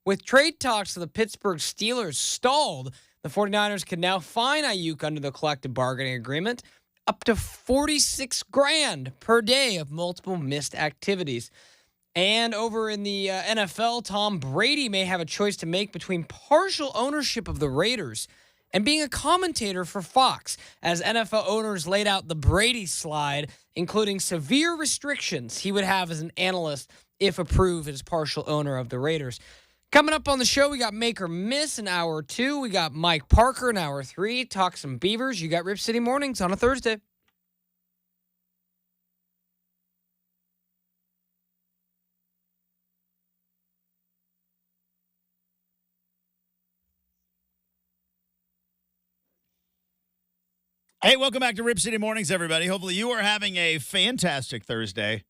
With trade talks to the Pittsburgh Steelers stalled, the 49ers can now fine Ayuk under the collective bargaining agreement up to $46,000 per day of multiple missed activities. And over in the NFL, Tom Brady may have a choice to make between partial ownership of the Raiders and being a commentator for Fox, as NFL owners laid out the Brady slide, including severe restrictions he would have as an analyst if approved as partial owner of the Raiders. Coming up on the show, we got Make or Miss in hour 2. We got Mike Parker in hour 3. Talk some Beavers. You got Rip City Mornings on a Thursday. Hey, welcome back to Rip City Mornings, everybody. Hopefully you are having a fantastic Thursday.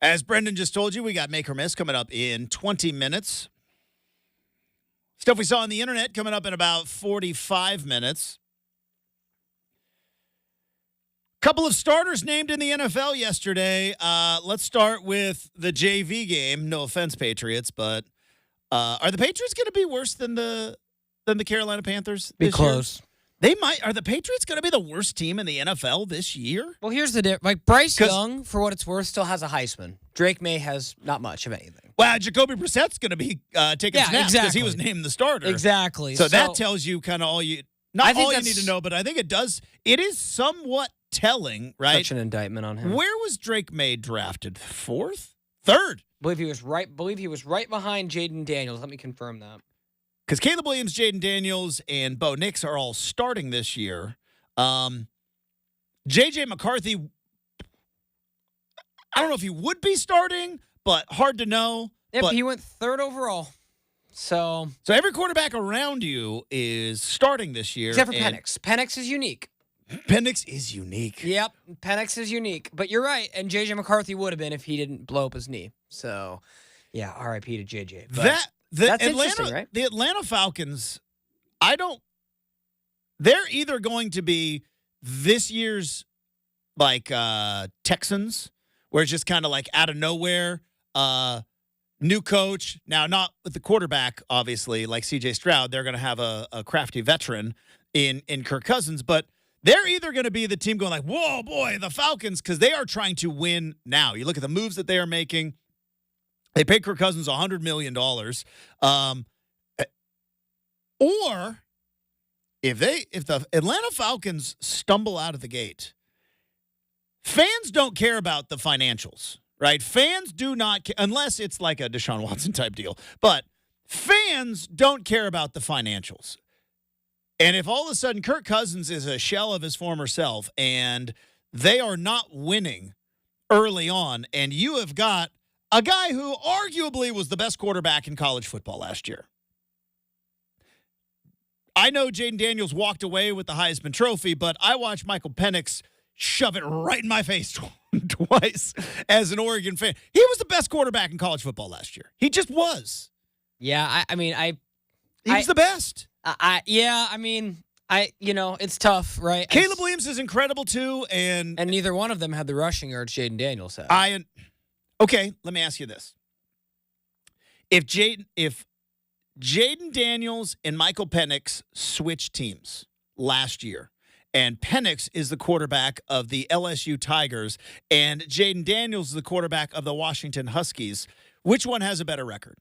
As Brendan just told you, we got Make or Miss coming up in 20 minutes. Stuff we saw on the internet coming up in about 45 minutes. Couple of starters named in the NFL yesterday. Let's start with the JV game. No offense, Patriots, but are the Patriots going to be worse than the Carolina Panthers Be this close. year? They might. Are the Patriots going to be the worst team in the NFL this year? Well, here's the difference. Like, Bryce Young, for what it's worth, still has a Heisman. Drake May has not much of anything. Well, Jacoby Brissett's going to be taking snaps because he was named the starter. Exactly. So that tells you kind of all you need to know, but I think it does. It is somewhat telling, right? Such an indictment on him. Where was Drake May drafted? 4th? 3rd? Believe he was right behind Jaden Daniels. Let me confirm that. Because Caleb Williams, Jaden Daniels, and Bo Nix are all starting this year. J.J. McCarthy, I don't know if he would be starting, but hard to know. Yep, but he went 3rd overall. So every quarterback around you is starting this year. Except for Penix. Penix is unique. Penix is unique. Yep, Penix is unique. But you're right, and J.J. McCarthy would have been if he didn't blow up his knee. So, yeah, R.I.P. to J.J. But that's interesting, right? The Atlanta Falcons, they're either going to be this year's like Texans, where it's just kind of like out of nowhere, new coach. Now, not with the quarterback, obviously, like C.J. Stroud. They're going to have a crafty veteran in Kirk Cousins, but they're either going to be the team going like, whoa, boy, the Falcons, because they are trying to win now. You look at the moves that they are making. They paid Kirk Cousins $100 million. Or if the Atlanta Falcons stumble out of the gate, fans don't care about the financials, right? Fans do not care, unless it's like a Deshaun Watson type deal. But fans don't care about the financials. And if all of a sudden Kirk Cousins is a shell of his former self and they are not winning early on, and you have got a guy who arguably was the best quarterback in college football last year. I know Jaden Daniels walked away with the Heisman Trophy, but I watched Michael Penix shove it right in my face twice as an Oregon fan. He was the best quarterback in college football last year. He just was. Yeah, He was the best. It's tough, right? Caleb Williams is incredible too, and neither one of them had the rushing yards Jaden Daniels had. Okay, let me ask you this. If Jaden Daniels and Michael Penix switched teams last year, and Penix is the quarterback of the LSU Tigers, and Jaden Daniels is the quarterback of the Washington Huskies, which one has a better record?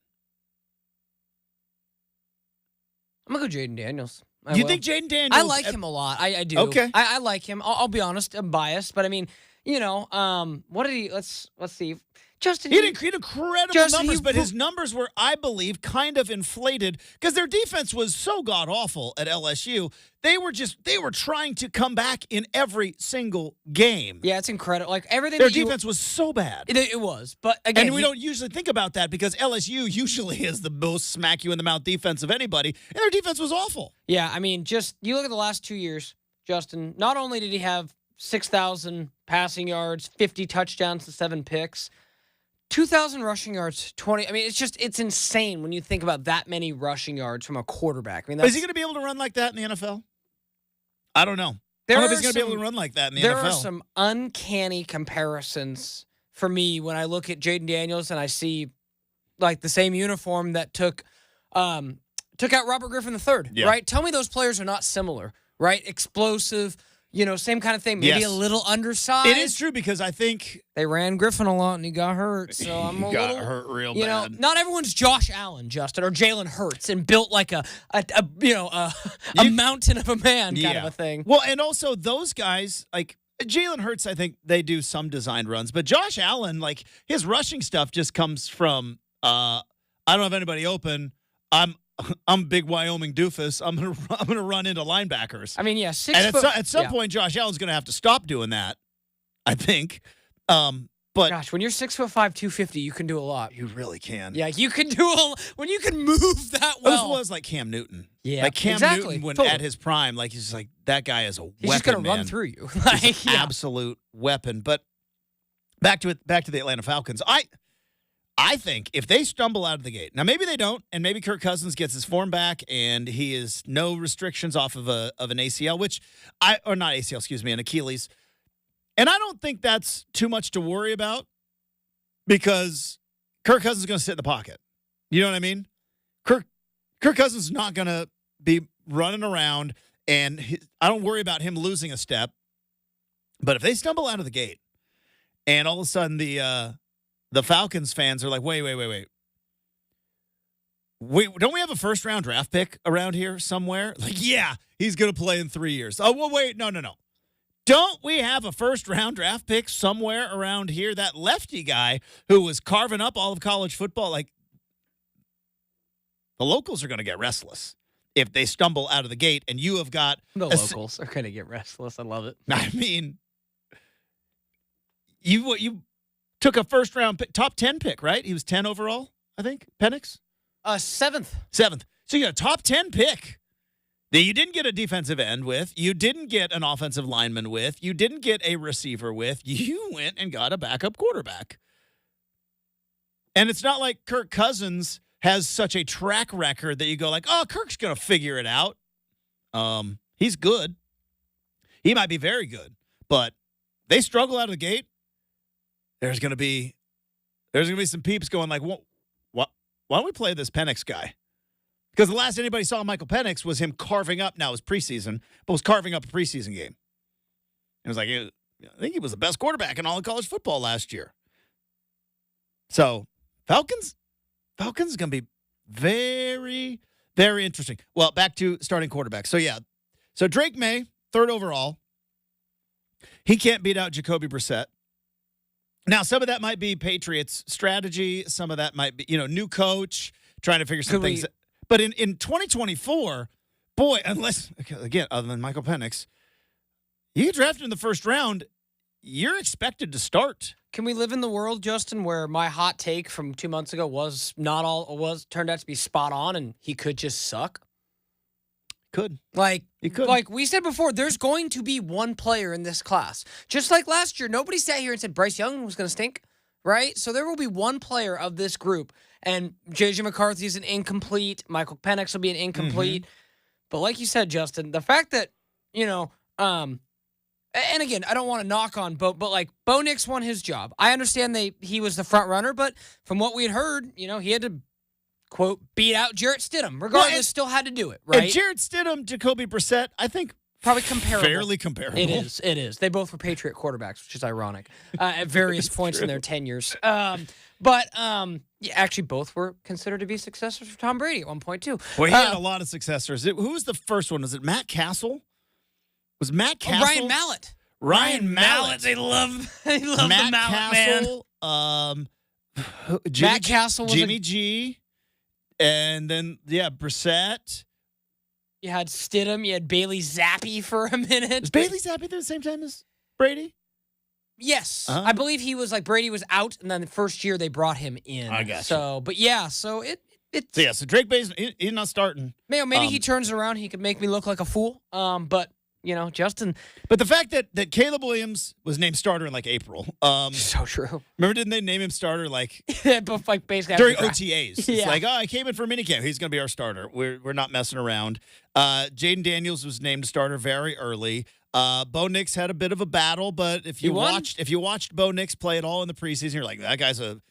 I'm going to go Jaden Daniels. You think Jaden Daniels? I like him a lot. I do. Okay. I like him. I'll be honest. I'm biased, but I mean, what did he? Let's see. Justin, he had incredible numbers, but his numbers were, I believe, kind of inflated because their defense was so god-awful at LSU. They were trying to come back in every single game. Yeah, it's incredible. Like everything. Their defense was so bad. It was, but again, and we don't usually think about that because LSU usually is the most smack you in the mouth defense of anybody, and their defense was awful. Yeah, I mean, just you look at the last 2 years, Justin. Not only did he have 6,000 passing yards, 50 touchdowns to 7 picks. 2,000 rushing yards, 20. I mean, it's insane when you think about that many rushing yards from a quarterback. I mean, is he going to be able to run like that in the NFL? I don't know. I don't know if he's going to be able to run like that in the NFL. There are some uncanny comparisons for me when I look at Jaden Daniels and I see like the same uniform that took out Robert Griffin III, right? Tell me those players are not similar, right? Explosive, same kind of thing. Maybe a little undersized. It is true because I think they ran Griffin a lot and he got hurt. So I'm a got little hurt real bad. Not everyone's Josh Allen, Justin, or Jalen Hurts and built like a mountain of a man kind of a thing. Well, and also those guys like Jalen Hurts, I think they do some designed runs, but Josh Allen, like his rushing stuff just comes from I don't have anybody open. I'm big Wyoming doofus. I'm gonna run into linebackers. I mean, yeah, 6 and foot. At some point, Josh Allen's gonna have to stop doing that. I think. But gosh, when you're 6'5", 250, you can do a lot. You really can. Yeah, you can do when you can move that well. Those was like Cam Newton. Yeah, like Cam Newton when at his prime, like he's like that guy is a weapon. He's just gonna run through you. Like, he's an absolute weapon. But back to the Atlanta Falcons. I think if they stumble out of the gate, now maybe they don't, and maybe Kirk Cousins gets his form back, and he is no restrictions off of an ACL, an Achilles, and I don't think that's too much to worry about because Kirk Cousins is going to sit in the pocket. You know what I mean? Kirk Cousins is not going to be running around, and I don't worry about him losing a step. But if they stumble out of the gate, and all of a sudden the Falcons fans are like, wait. Don't we have a first-round draft pick around here somewhere? Like, yeah, he's going to play in 3 years. Oh, well, wait, no. Don't we have a first-round draft pick somewhere around here? That lefty guy who was carving up all of college football, like, the locals are going to get restless if they stumble out of the gate, and you have got... The locals are going to get restless. I love it. I mean, you took a first-round pick, top 10 pick, right? He was 10 overall, I think, Penix? 7th. So you got a top 10 pick that you didn't get a defensive end with, you didn't get an offensive lineman with, you didn't get a receiver with, you went and got a backup quarterback. And it's not like Kirk Cousins has such a track record that you go like, oh, Kirk's going to figure it out. He's good. He might be very good, but they struggle out of the gate. There's going to be some peeps going like, why don't we play this Penix guy? Because the last anybody saw Michael Penix was him carving up, now it was preseason, but was carving up a preseason game. It was like, I think he was the best quarterback in all of college football last year. So Falcons is going to be very, very interesting. Well, back to starting quarterback. So Drake May, 3rd overall. He can't beat out Jacoby Brissett. Now, some of that might be Patriots strategy. Some of that might be, new coach trying to figure some things out. But in 2024, boy, other than Michael Penix, you get drafted in the first round, you're expected to start. Can we live in the world, Justin, where my hot take from 2 months ago turned out to be spot on and he could just suck? He could. Like we said before, there's going to be one player in this class. Just like last year, nobody sat here and said Bryce Young was going to stink, right? So there will be one player of this group, and J.J. McCarthy is an incomplete. Michael Penix will be an incomplete. Mm-hmm. But like you said, Justin, the fact that, and again, I don't want to knock on Bo, but like Bo Nix won his job. I understand he was the front runner, but from what we had heard, he had to, quote, beat out Jarrett Stidham. Regardless, still had to do it, right? And Jarrett Stidham, Jacoby Brissett, I think probably comparable. Fairly comparable. It is. They both were Patriot quarterbacks, which is ironic at various points in their tenures. Actually, both were considered to be successors for Tom Brady at one point, too. Well, he had a lot of successors. Who was the first one? Was it Matt Castle? Was Matt Castle? Ryan Mallett. Ryan Mallett. They love Matt the Mallett Castle, man. Matt Castle was Jimmy G. And then, Brissett. You had Stidham. You had Bailey Zappi for a minute. Was Bailey Zappi there the same time as Brady? Yes. Uh-huh. I believe he was Brady was out, and then the first year they brought him in. I got you. So So Drake Bay's he's not starting. Maybe he turns around. He could make me look like a fool. But Justin. But the fact that Caleb Williams was named starter in like April. So true. Remember, didn't they name him starter like But like basically during after OTAs? It's Yeah. like, I came in for minicamp. He's going to be our starter. We're not messing around. Jaden Daniels was named starter very early. Bo Nix had a bit of a battle, but if you watched Bo Nix play at all in the preseason, you're like, that guy's an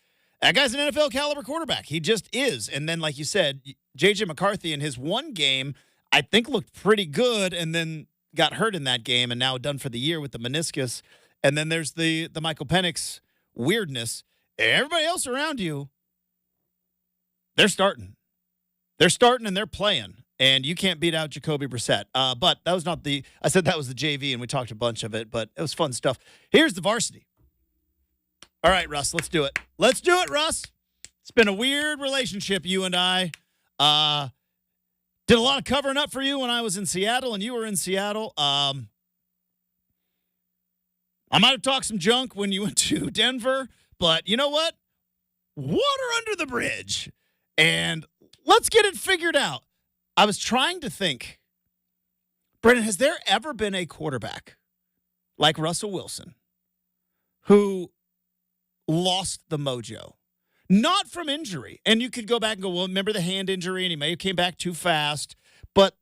NFL caliber quarterback. He just is. And then, like you said, J.J. McCarthy in his one game, I think looked pretty good, and then got hurt in that game, and now done for the year with the meniscus. And then there's the Michael Penix weirdness. Everybody else around you, they're starting. They're starting and they're playing. And you can't beat out Jacoby Brissett. But that was not I said that was the JV, and we talked a bunch of it, but it was fun stuff. Here's the varsity. All right, Russ, let's do it. Let's do it, Russ. It's been a weird relationship, you and I. Did a lot of covering up for you when I was in Seattle, and you were in Seattle. I might have talked some junk when you went to Denver, but you know what? Water under the bridge. And let's get it figured out. I was trying to think, Brendan, has there ever been a quarterback like Russell Wilson who lost the mojo? Not from injury. And you could go back and go, well, remember the hand injury, and he may have came back too fast. But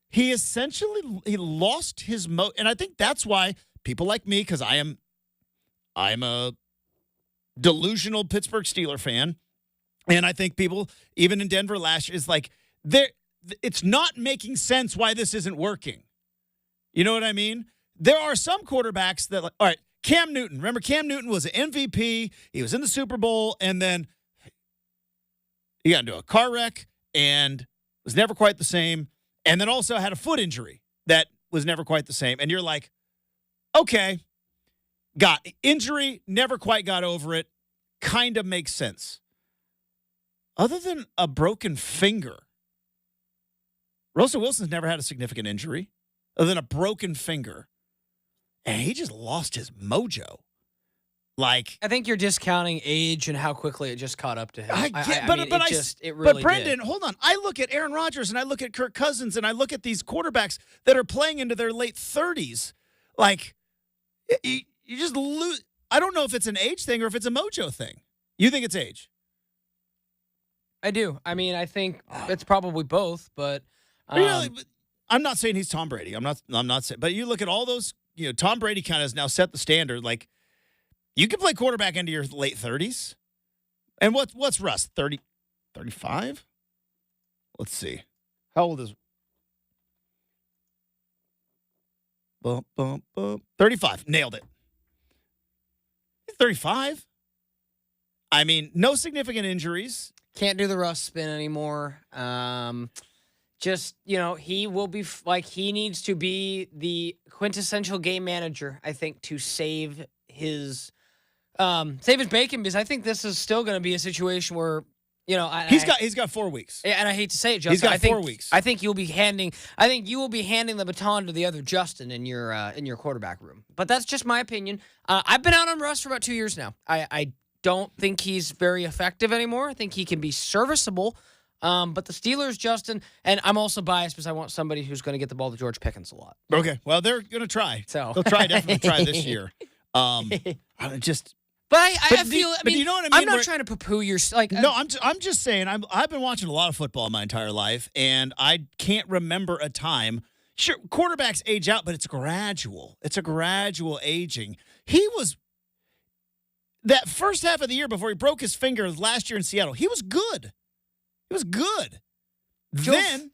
he lost his mojo. And I think that's why people like me, because I'm a delusional Pittsburgh Steeler fan. And I think people, even in Denver last year, is like, it's not making sense why this isn't working. You know what I mean? There are some quarterbacks that, all right, Cam Newton. Remember, Cam Newton was an MVP. He was in the Super Bowl, and then he got into a car wreck and was never quite the same, and then also had a foot injury that was never quite the same. And you're like, okay, got injury, never quite got over it, kind of makes sense. Other than a broken finger, Russell Wilson's never had a significant injury other than a broken finger. And he just lost his mojo. Like, I think you're discounting age and how quickly it just caught up to him. It really But Brendan, hold on. I look at Aaron Rodgers and I look at Kirk Cousins and I look at these quarterbacks that are playing into their late 30s. Like, you just lose. I don't know if it's an age thing or if it's a mojo thing. You think it's age? I do. I mean, I think it's probably both, but really, I'm not saying he's Tom Brady. I'm not saying, but you look at all those, Tom Brady kind of has now set the standard. Like, you can play quarterback into your late 30s. And what's Russ? 30, 35? Let's see. How old is 35. Nailed it. 35. I mean, no significant injuries. Can't do the Russ spin anymore. He will be he needs to be the quintessential game manager, I think, to save his bacon, because I think this is still going to be a situation where, he's got 4 weeks. And I hate to say it, Justin. He's got 4 weeks. I think you will be handing the baton to the other Justin in your quarterback room. But that's just my opinion. I've been out on Russ for about 2 years now. I don't think he's very effective anymore. I think he can be serviceable. But the Steelers, Justin, and I'm also biased because I want somebody who's going to get the ball to George Pickens a lot. Okay, well, they're going to try. So they'll definitely try this year. But I feel. I mean, you know what I mean? I'm not trying to poo-poo your No, I'm just saying. I've been watching a lot of football my entire life, and I can't remember a time. Sure, quarterbacks age out, but it's gradual. It's a gradual aging. He was that first half of the year before he broke his finger last year in Seattle. He was good. He was good. Then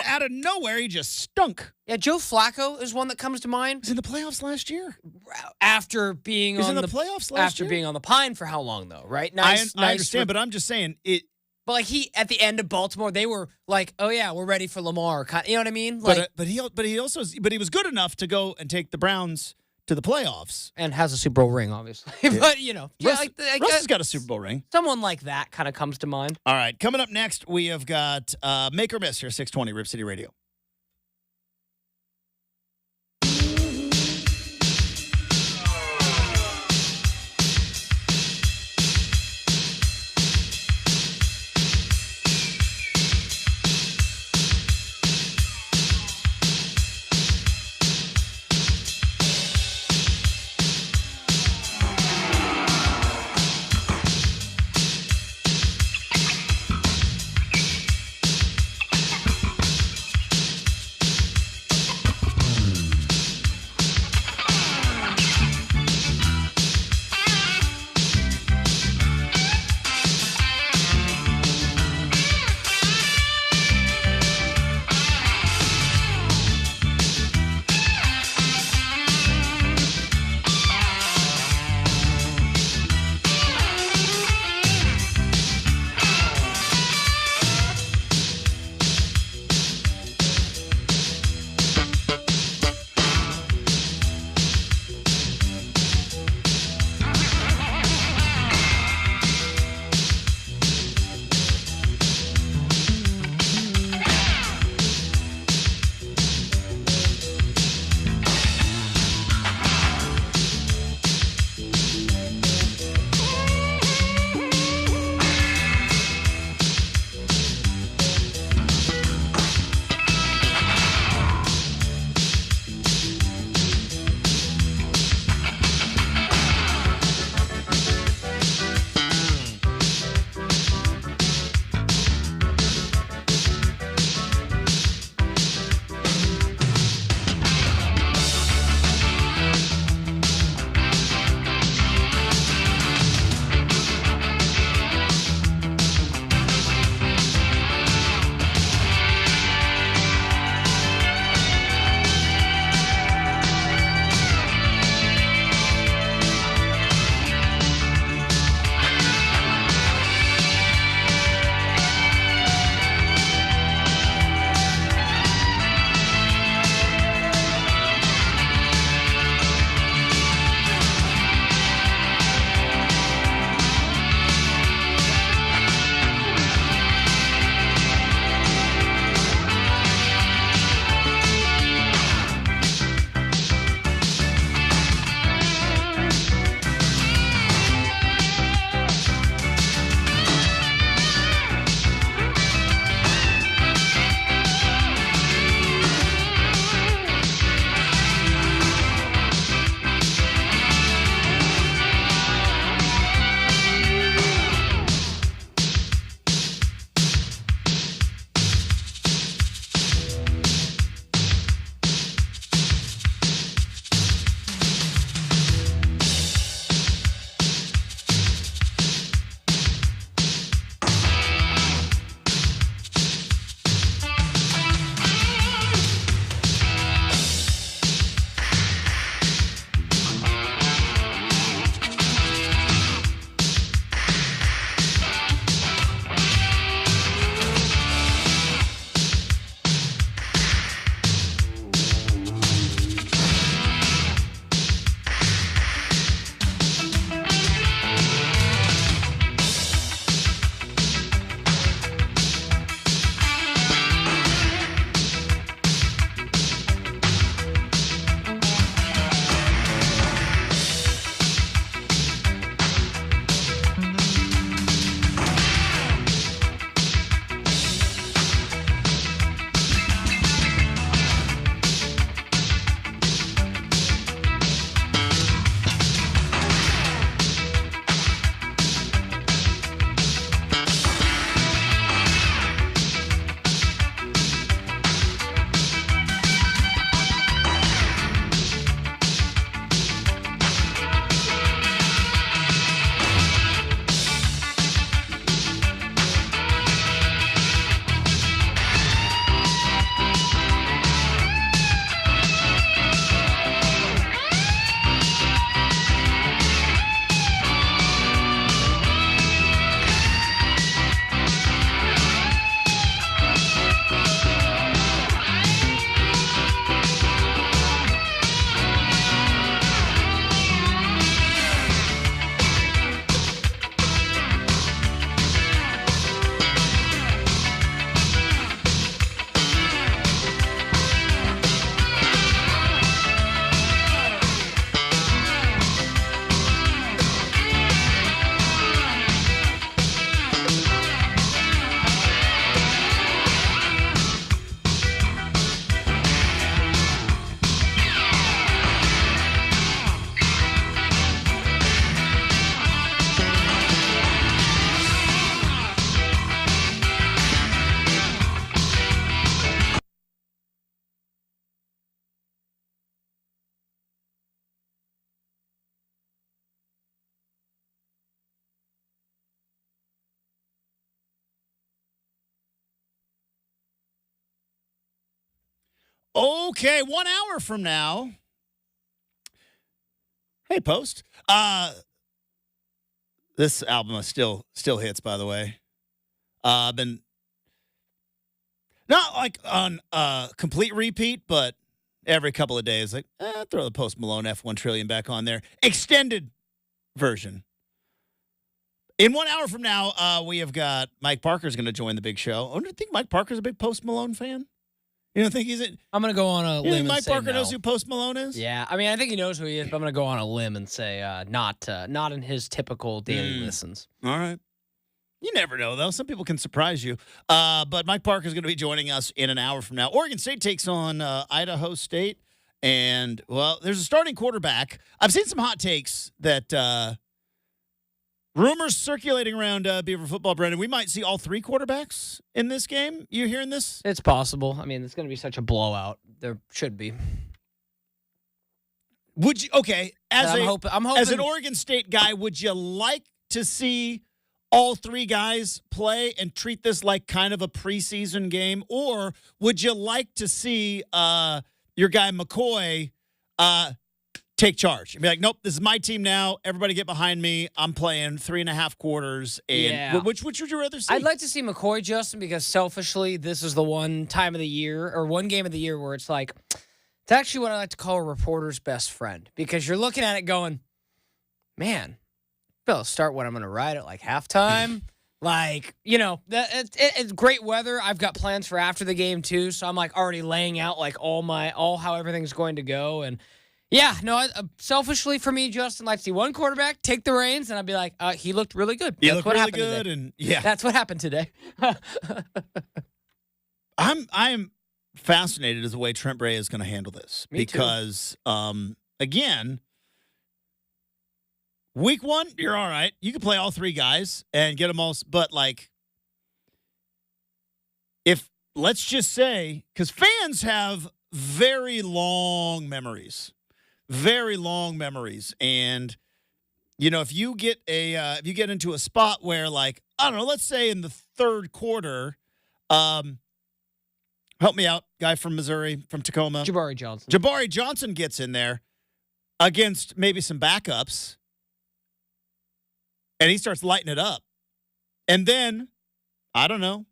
out of nowhere, he just stunk. Yeah, Joe Flacco is one that comes to mind. He was in the playoffs last year. After being on the playoffs last year. After being on the pine for how long, though, right? I understand, but I'm just saying it. But at the end of Baltimore, they were like, "Oh yeah, we're ready for Lamar." You know what I mean? But he was good enough to go and take the Browns to the playoffs and has a Super Bowl ring, obviously. Yeah. But Russ has got a Super Bowl ring. Someone like that kind of comes to mind. All right, coming up next, we have got Make or Miss here, 620 Rip City Radio. Okay, 1 hour from now. Hey, Post. This album still hits, by the way. I've been not like on complete repeat, but every couple of days, like throw the Post Malone F1 Trillion back on there. Extended version. In 1 hour from now, we have got Mike Parker's going to join the big show. I don't think Mike Parker's a big Post Malone fan. You don't think he's a... I'm going to go on a limb and Mike say Parker no. knows who Post Malone is? Yeah, I mean, I think he knows who he is, but I'm going to go on a limb and say not in his typical daily listens. All right. You never know, though. Some people can surprise you. But Mike Parker is going to be joining us in an hour from now. Oregon State takes on Idaho State. And, well, there's a starting quarterback. I've seen some hot takes that rumors circulating around Beaver football, Brendan. We might see all three quarterbacks in this game. You hearing this? It's possible. I mean, it's going to be such a blowout. There should be. Would you, okay, I'm hoping, as an Oregon State guy, would you like to see all three guys play and treat this like kind of a preseason game? Or would you like to see your guy McCoy take charge and be like, nope, this is my team now. Everybody get behind me. I'm playing 3.5 quarters. And yeah. Which would you rather see? I'd like to see McCoy, Justin, because selfishly, this is the one time of the year or one game of the year where it's like, it's actually what I like to call a reporter's best friend, because you're looking at it going, man, I'll start when I'm going to ride at like halftime. Like, you know, it's great weather. I've got plans for after the game too. So I'm like already laying out like all how everything's going to go. And yeah, no, selfishly for me, Justin, like to see one quarterback take the reins, and I'd be like, he looked really good. He That's looked what really happened good, today. and yeah, that's what happened today. I'm fascinated as the way Trent Bray is going to handle this. Me too. Because again, week one, you're all right. You can play all three guys and get them all, but like, if let's just say, because fans have very long memories. And, you know, if you get into a spot where, like, I don't know, let's say in the third quarter, help me out, guy from Missouri, from Tacoma. Jabari Johnson gets in there against maybe some backups, and he starts lighting it up. And then, I don't know,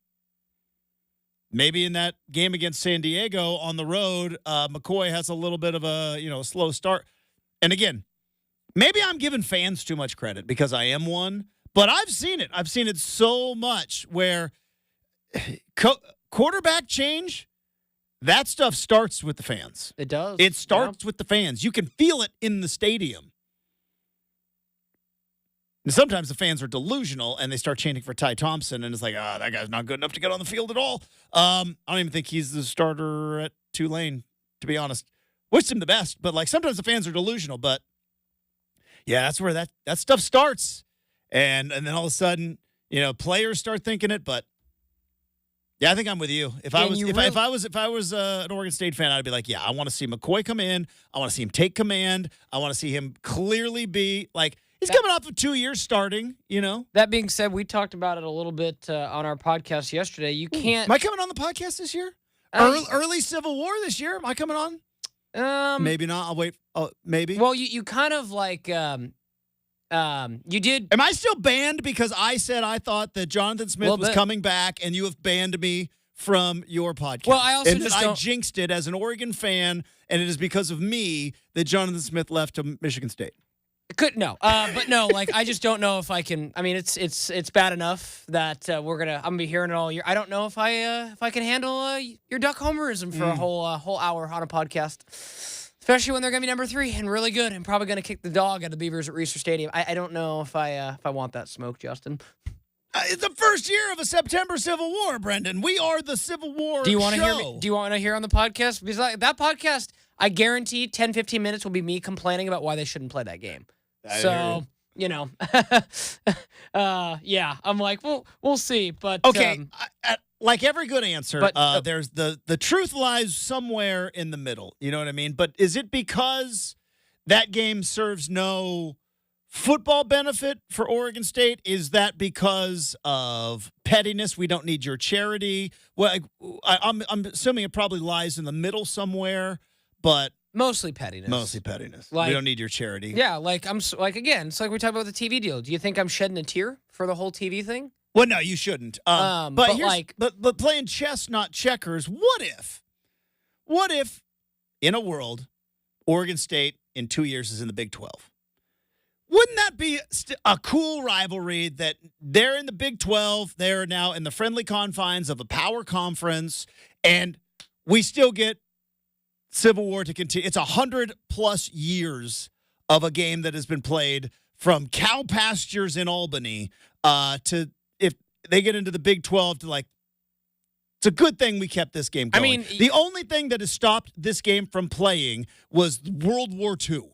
maybe in that game against San Diego on the road, McCoy has a little bit of a, slow start. And again, maybe I'm giving fans too much credit because I am one, but I've seen it. I've seen it so much where quarterback change, that stuff starts with the fans. It does. It starts with the fans. You can feel it in the stadium. And sometimes the fans are delusional and they start chanting for Ty Thompson, and it's like, that guy's not good enough to get on the field at all. I don't even think he's the starter at Tulane, to be honest. Wish him the best, but like sometimes the fans are delusional. But yeah, that's where that stuff starts, and then all of a sudden, players start thinking it. But yeah, I think I'm with you. If I was an Oregon State fan, I'd be like, yeah, I want to see McCoy come in. I want to see him take command. I want to see him clearly be like. He's coming off of 2 years starting, That being said, we talked about it a little bit on our podcast yesterday. You can't. Am I coming on the podcast this year? Early Civil War this year? Am I coming on? Maybe not. I'll wait. Maybe. Well, you kind of like you did. Am I still banned because I said I thought that Jonathan Smith was coming back, and you have banned me from your podcast? Well, I also I jinxed it as an Oregon fan, and it is because of me that Jonathan Smith left to Michigan State. But no, like I just don't know if I can. I mean, it's bad enough that I'm gonna be hearing it all year. I don't know if I can handle your Duck homerism for a whole hour on a podcast, especially when they're gonna be number 3 and really good and probably gonna kick the dog out of the Beavers at Reser Stadium. I don't know if I want that smoke, Justin. It's the first year of a September Civil War, Brendan. We are the Civil War. Do you want to hear me? Do you want to hear on the podcast? Because that podcast, I guarantee 10, 15 minutes will be me complaining about why they shouldn't play that game. So, yeah, I'm like, we'll see. But okay, like every good answer, there's the truth lies somewhere in the middle. You know what I mean? But is it because that game serves no football benefit for Oregon State? Is that because of pettiness? We don't need your charity. Well, I'm assuming it probably lies in the middle somewhere, but Mostly pettiness. We don't need your charity. Yeah, again, it's like we talked about the TV deal. Do you think I'm shedding a tear for the whole TV thing? Well, no, you shouldn't. But playing chess, not checkers. What if in a world, Oregon State in 2 years is in the Big 12? Wouldn't that be a cool rivalry that they're in the Big 12, they're now in the friendly confines of a power conference, and we still get Civil War to continue? It's 100+ years of a game that has been played from cow pastures in Albany to if they get into the Big 12 to it's a good thing we kept this game going. I mean, the only thing that has stopped this game from playing was World War II.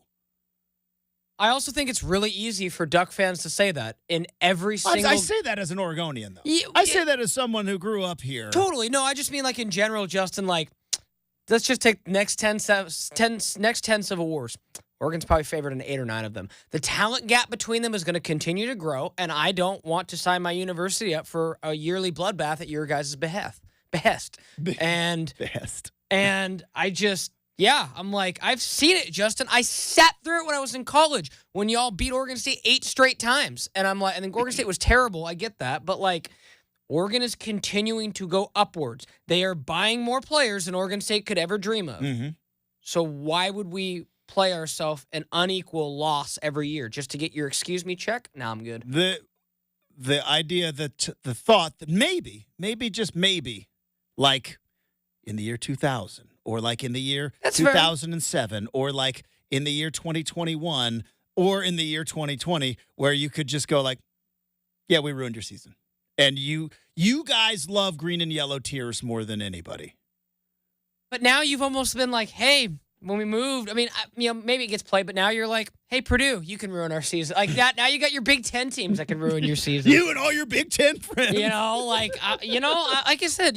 I also think it's really easy for Duck fans to say that in every single... I say that as an Oregonian, though. I say that as someone who grew up here. Totally. No, I just mean in general, Justin, let's just take next 10 Civil Wars. Oregon's probably favored in 8 or 9 of them. The talent gap between them is going to continue to grow, and I don't want to sign my university up for a yearly bloodbath at your guys' behest. And I just... Yeah, I'm I've seen it, Justin. I sat through it when I was in college when y'all beat Oregon State 8 straight times. And and then Oregon State was terrible. I get that. But, Oregon is continuing to go upwards. They are buying more players than Oregon State could ever dream of. Mm-hmm. So why would we play ourselves an unequal loss every year just to get your excuse me check? Nah, I'm good. The idea that the thought that maybe, just maybe, in the year 2000, or in the year 2007, or in the year 2021, or in the year 2020, where you could just go yeah, we ruined your season. And you guys love green and yellow tears more than anybody. But now you've almost been hey, when we moved, maybe it gets played, but now you're hey, Purdue, you can ruin our season. That, now you got your Big Ten teams that can ruin your season. You and all your Big Ten friends. Like I said,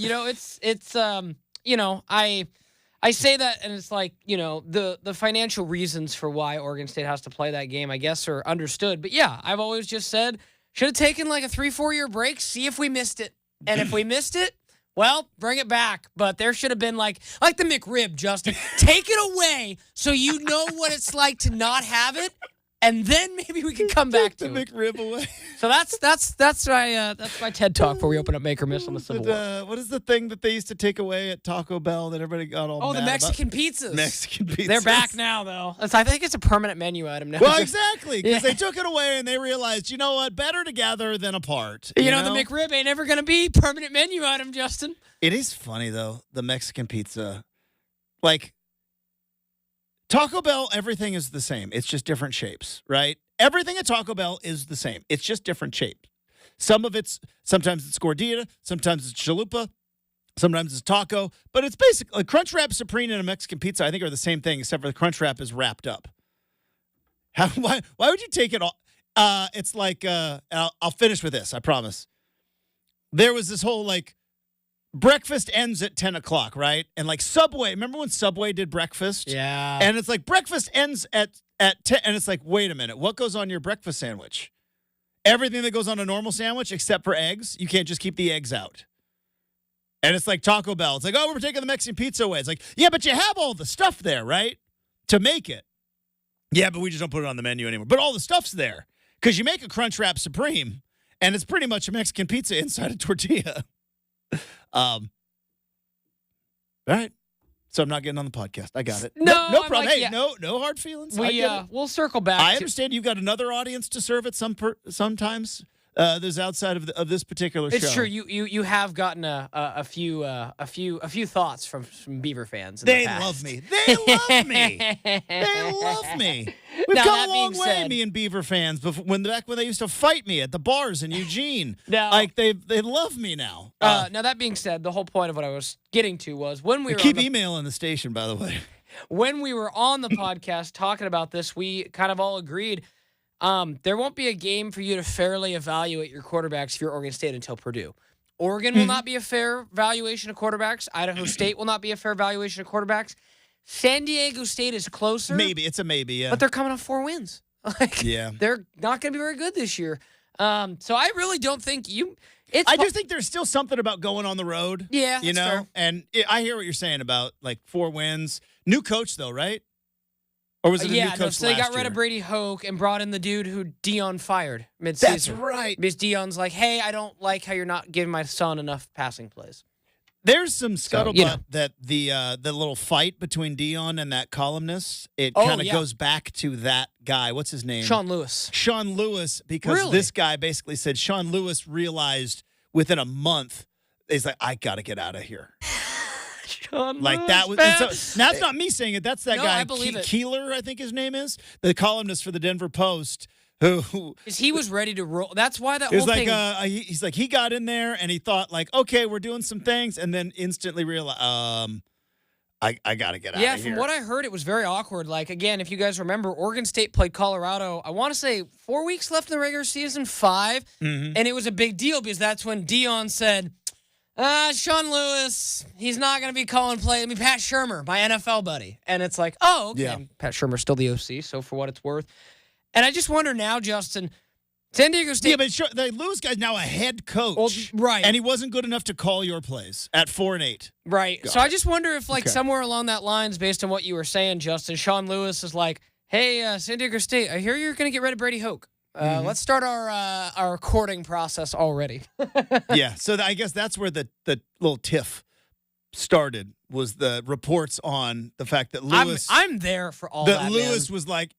I say that, and it's the financial reasons for why Oregon State has to play that game, I guess, are understood. But yeah, I've always just said, should have taken a 3-4 year break, see if we missed it. And if we missed it, well, bring it back. But there should have been like the McRib, Justin. Take it away so you know what it's like to not have it. And then maybe we can come back to the McRib away. So that's my TED Talk before we open up Make or Miss on the Civil War. What is the thing that they used to take away at Taco Bell that everybody got all mad about? Oh, the Mexican pizzas. Mexican pizzas. They're back now, though. I think it's a permanent menu item now. Well, exactly, because they took it away and they realized, you know what, better together than apart. You know, the McRib ain't ever going to be permanent menu item, Justin. It is funny, though, the Mexican pizza. Taco Bell, everything is the same. It's just different shapes, right? Everything at Taco Bell is the same. It's just different shapes. Sometimes it's gordita, sometimes it's chalupa, sometimes it's taco, but it's basically Crunchwrap Supreme and a Mexican pizza, I think, are the same thing, except for the Crunchwrap is wrapped up. Why would you take it all? It's I'll finish with this, I promise. There was this whole, breakfast ends at 10 o'clock, right? And Subway, remember when Subway did breakfast? Yeah. And it's breakfast ends at 10, and it's wait a minute, what goes on your breakfast sandwich? Everything that goes on a normal sandwich except for eggs. You can't just keep the eggs out. And it's Taco Bell. It's we're taking the Mexican pizza away. It's yeah, but you have all the stuff there, right? To make it. Yeah, but we just don't put it on the menu anymore. But all the stuff's there. Because you make a Crunchwrap Supreme, and it's pretty much a Mexican pizza inside a tortilla. All right. So I'm not getting on the podcast. I got it. No problem. Hey, no hard feelings. We'll circle back. I understand you've got another audience to serve at sometimes. There's outside of this particular show. It's true. You have gotten a few thoughts from Beaver fans. They love me. They love me. They love me. We've come a long way, me and Beaver fans. Back when they used to fight me at the bars in Eugene. They love me now. Now that being said, the whole point of what I was getting to was when we were keep emailing the station, by the way. When we were on the podcast talking about this, we kind of all agreed. There won't be a game for you to fairly evaluate your quarterbacks if you're Oregon State until Purdue. Oregon will not be a fair valuation of quarterbacks. Idaho State will not be a fair valuation of quarterbacks. San Diego State is closer. Maybe. It's a maybe, yeah. But they're coming off 4 wins. Like, Yeah. they're not going to be very good this year. So I really don't think you. I just think there's still something about going on the road. Yeah, you that's know, fair. and I hear what you're saying about like 4 wins. New coach though, right? Or was it a new coach so they got last rid of year? Brady Hoke and brought in the dude who Dion fired midseason. That's right. Because Dion's like, hey, I don't like how you're not giving my son enough passing plays. There's some scuttlebutt you know. that the little fight between Dion and that columnist, it Oh, kind of yeah. goes back to that guy. What's his name? Sean Lewis. Sean Lewis, because Really? this guy basically said Sean Lewis realized within a month, he's like, I got to get out of here. Sean Like Lewis, that was. man. And so, now, that's not me saying it. That's that No, guy, I believe it. Keeler, I think his name is, the columnist for the Denver Post, who 'Cause he was ready to roll. That's why that it was whole like, thing. he's like, he got in there and he thought like, okay, we're doing some things, and then instantly realized, I got to get out Yeah, of from here. what I heard, it was very awkward. Like, again, if you guys remember, Oregon State played Colorado, I want to say 4 weeks left in the regular season, 5. Mhm. And it was a big deal because that's when Dion said, Sean Lewis, he's not going to be calling play. I mean, Pat Shurmur, my NFL buddy. And it's like, oh, okay. Yeah. Pat Shurmur's still the OC, so for what it's worth. And I just wonder now, Justin, San Diego State. Yeah, but the Lewis guy's now a head coach. Well, right. And he wasn't good enough to call your plays at 4-8. Right. Got So it. I just wonder if, like, Okay. somewhere along that lines, based on what you were saying, Justin, Sean Lewis is like, hey, San Diego State, I hear you're going to get rid of Brady Hoke. Let's start our courting process already. Yeah, so I guess that's where the little tiff started, was the reports on the fact that Lewis I'm there for all that, Lewis man. was like,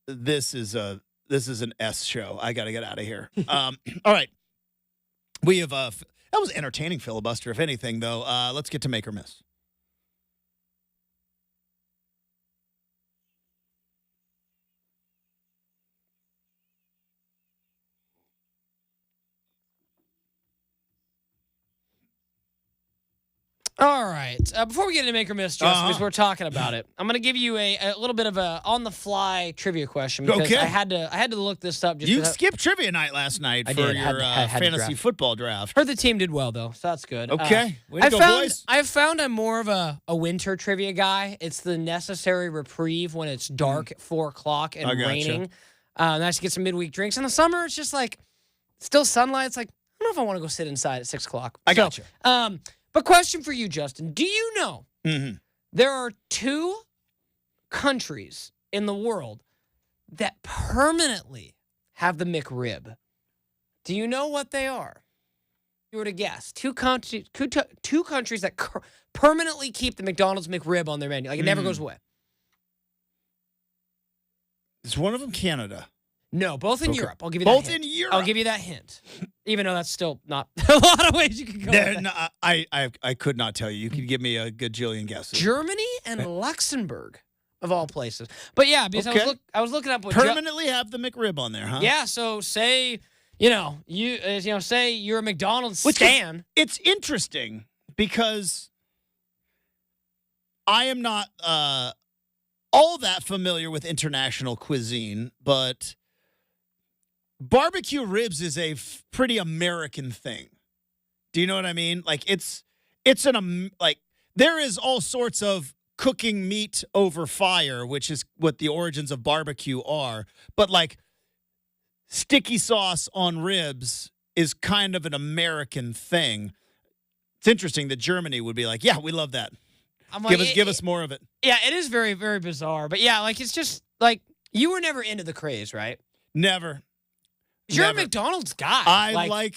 this is an S show. I got to get out of here. All right. We have that was entertaining filibuster, if anything, though. Let's get to make or miss. All right. Before we get into make or miss, Justin, because we're talking about it, I'm going to give you a little bit of a on-the-fly trivia question because Okay. I had to look this up. Just You 'cause skipped trivia night last night I for did. your Had to fantasy draft. football draft. heard the team did well, though, so that's good. Okay. Way to go, boys. I've found I'm more of a winter trivia guy. It's the necessary reprieve when it's dark at 4 o'clock and I gotcha. raining. Nice to get some midweek drinks. In the summer, it's just like still sunlight. It's like, I don't know if I want to go sit inside at 6 o'clock. I gotcha. But question for you, Justin. Do you know Mm-hmm. there are 2 countries in the world that permanently have the McRib? Do you know what they are? If you were to guess, two countries that permanently keep the McDonald's McRib on their menu. Like, it never goes away. Is one of them Canada? No, both in Okay. Europe. I'll give you that Both hint. in Europe. I'll give you that hint. Even though that's still not a lot of ways you could go. with that. No, I could not tell you. You could give me a gajillion guesses. Germany and Luxembourg, of all places. But yeah, because Okay. I was looking up what Permanently have the McRib on there, huh? yeah. So say say you're a McDonald's Which is- stan. It's interesting because I am not all that familiar with international cuisine, but barbecue ribs is a pretty American thing. Do you know what I mean? Like there is all sorts of cooking meat over fire, which is what the origins of barbecue are. But like sticky sauce on ribs is kind of an American thing. It's interesting that Germany would be like, yeah, we love that. I'm like, Give us more of it. Yeah, it is very, very bizarre. But yeah, like it's just like you were never into the craze, right? Never. You're Never. a McDonald's guy. I like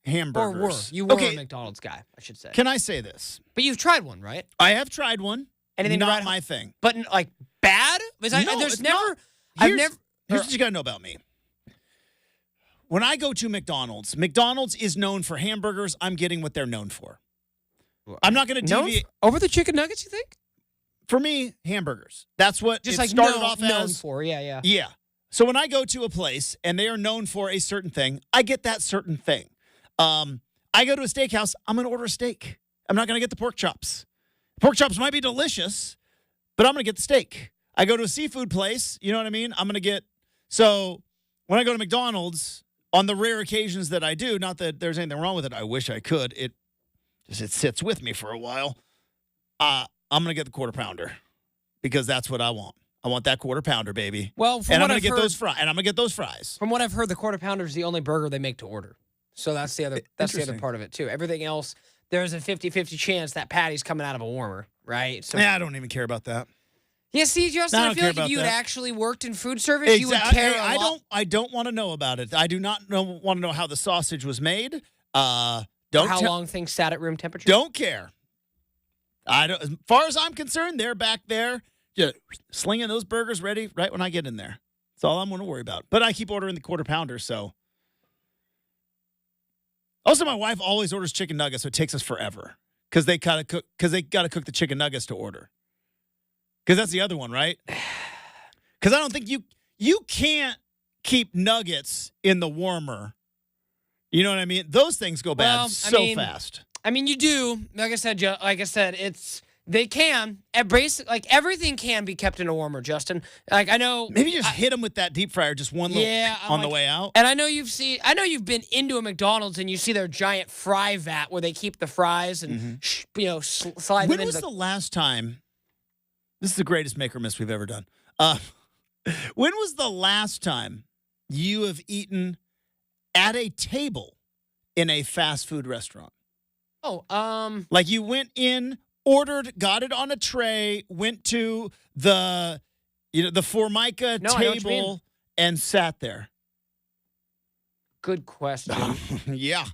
or hamburgers. were. You were okay, a McDonald's guy, I should say. can I say this? But you've tried one, right? I have tried one. Anything to not write my thing. But like bad? Because No, there's it's never. not. I've Here's- never. Here's what you got to know about me. When I go to McDonald's, McDonald's is known for hamburgers. I'm getting what they're known for. I'm not going to deviate. Over the chicken nuggets, you think? For me, hamburgers. That's what Just it like started known, off known as. for, yeah. Yeah. So when I go to a place and they are known for a certain thing, I get that certain thing. I go to a steakhouse, I'm going to order a steak. I'm not going to get the pork chops. Pork chops might be delicious, but I'm going to get the steak. I go to a seafood place, you know what I mean? I'm going to get. So when I go to McDonald's, on the rare occasions that I do, not that there's anything wrong with it, I wish I could. It sits with me for a while. I'm going to get the quarter pounder because that's what I want. I want that quarter pounder, baby. Well, and I'm gonna get those fries. And I'm gonna get those fries. From what I've heard, the quarter pounder is the only burger they make to order. So that's the other part of it too. Everything else, there's a 50-50 chance that patty's coming out of a warmer, right? So yeah, I don't even care about that. Yeah, see, Justin, I feel like if you had actually worked in food service, you would care a lot. I don't want to know about it. I do not want to know how the sausage was made. How long things sat at room temperature. Don't care. As far as I'm concerned, they're back there, just slinging those burgers ready right when I get in there. That's all I'm going to worry about. But I keep ordering the quarter pounder, so. Also, my wife always orders chicken nuggets, so it takes us forever because they got to cook the chicken nuggets to order. Because that's the other one, right? Because I don't think you can't keep nuggets in the warmer. You know what I mean? Those things go bad fast. I mean, you do. Like I said, they can. Everything can be kept in a warmer, Justin. Like I know. Maybe just hit them with that deep fryer, just one little on the way out. And I know you've been into a McDonald's and you see their giant fry vat where they keep the fries and slide them into. When was the last time? This is the greatest make or miss we've ever done. When was the last time you have eaten at a table in a fast food restaurant? Like you went in, ordered, got it on a tray, went to the Formica table and sat there. Good question. Yeah.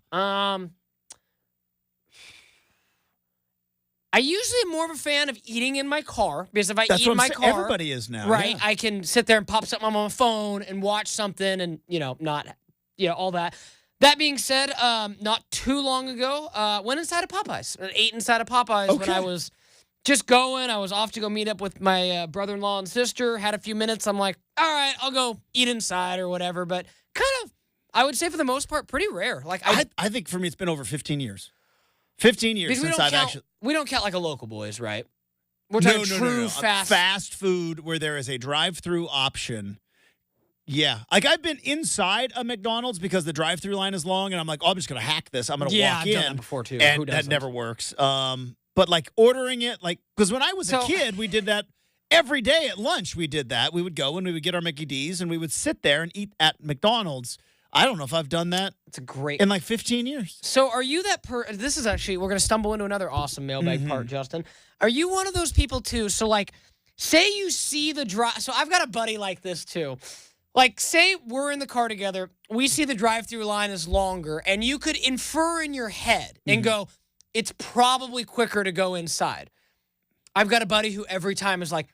I usually am more of a fan of eating in my car because if I eat in my car, everybody is now, right? Yeah. I can sit there and pop something on my phone and watch something and not all that. That being said, not too long ago, went inside of Popeyes. Ate inside of Popeyes when I was just going. I was off to go meet up with my brother-in-law and sister. Had a few minutes. I'm like, all right, I'll go eat inside or whatever. But kind of, I would say for the most part, pretty rare. Like I think for me, it's been over 15 years. 15 years since I've actually. We don't count like a Local Boys, right? We're talking true fast food where there is a drive-through option. Yeah. Like I've been inside a McDonald's because the drive-through line is long and I'm like, I'm just going to hack this. I'm going to walk in. I've done that before too. And that never works. But like ordering it, because when I was a kid, we did that every day at lunch. We did that. We would go and we would get our Mickey D's and we would sit there and eat at McDonald's. I don't know if I've done that. It's a great in like 15 years. So are you that this is actually, we're going to stumble into another awesome mailbag part, Justin. Are you one of those people too? So like, say you see the drive. So I've got a buddy like this too. Like, say we're in the car together. We see the drive-through line is longer, and you could infer in your head and go, it's probably quicker to go inside. I've got a buddy who every time is like,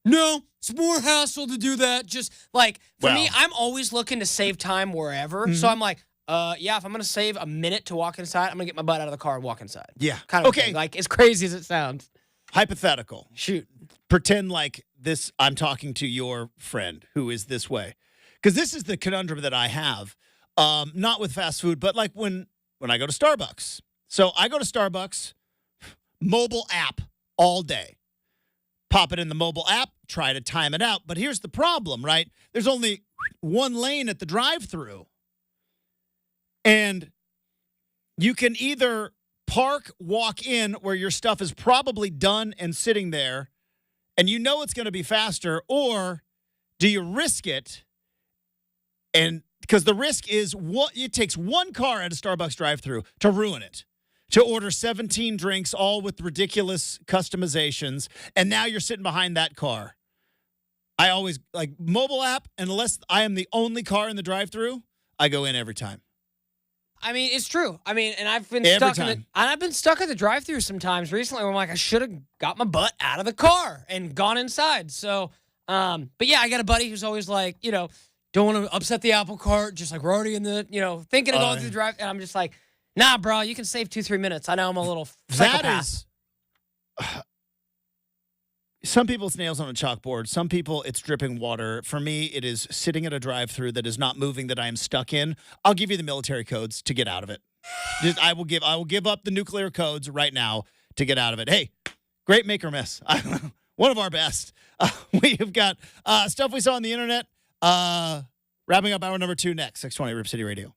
no, it's more hassle to do that. Just like, for me, I'm always looking to save time wherever. So I'm like, if I'm going to save a minute to walk inside, I'm going to get my butt out of the car and walk inside. Yeah. Kind of okay. Like, as crazy as it sounds. Hypothetical. Shoot. Pretend like this, I'm talking to your friend who is this way. Because this is the conundrum that I have. Not with fast food, but like when I go to Starbucks. So I go to Starbucks, mobile app all day. Pop it in the mobile app, try to time it out. But here's the problem, right? There's only one lane at the drive-thru. And you can either park, walk in where your stuff is probably done and sitting there, and you know it's going to be faster, or do you risk it? And because the risk is it takes one car at a Starbucks drive-thru to ruin it. To order 17 drinks, all with ridiculous customizations, and now you're sitting behind that car. I always, like, mobile app, unless I am the only car in the drive-thru, I go in every time. I mean, it's true. I mean, and I've been stuck at the drive-thru sometimes recently where I'm like, I should have got my butt out of the car and gone inside. So, but yeah, I got a buddy who's always like, don't want to upset the apple cart, just like we're already in the, thinking of going through the drive, and I'm just like, nah, bro, you can save 2-3 minutes. I know I'm a little psychopath. Some people it's nails on a chalkboard. Some people it's dripping water. For me, it is sitting at a drive-thru that is not moving, that I am stuck in. I'll give you the military codes to get out of it. I will give up the nuclear codes right now to get out of it. Hey, great make or miss. One of our best. We have got stuff we saw on the internet. Wrapping up hour number 2 next. 620 Rip City Radio.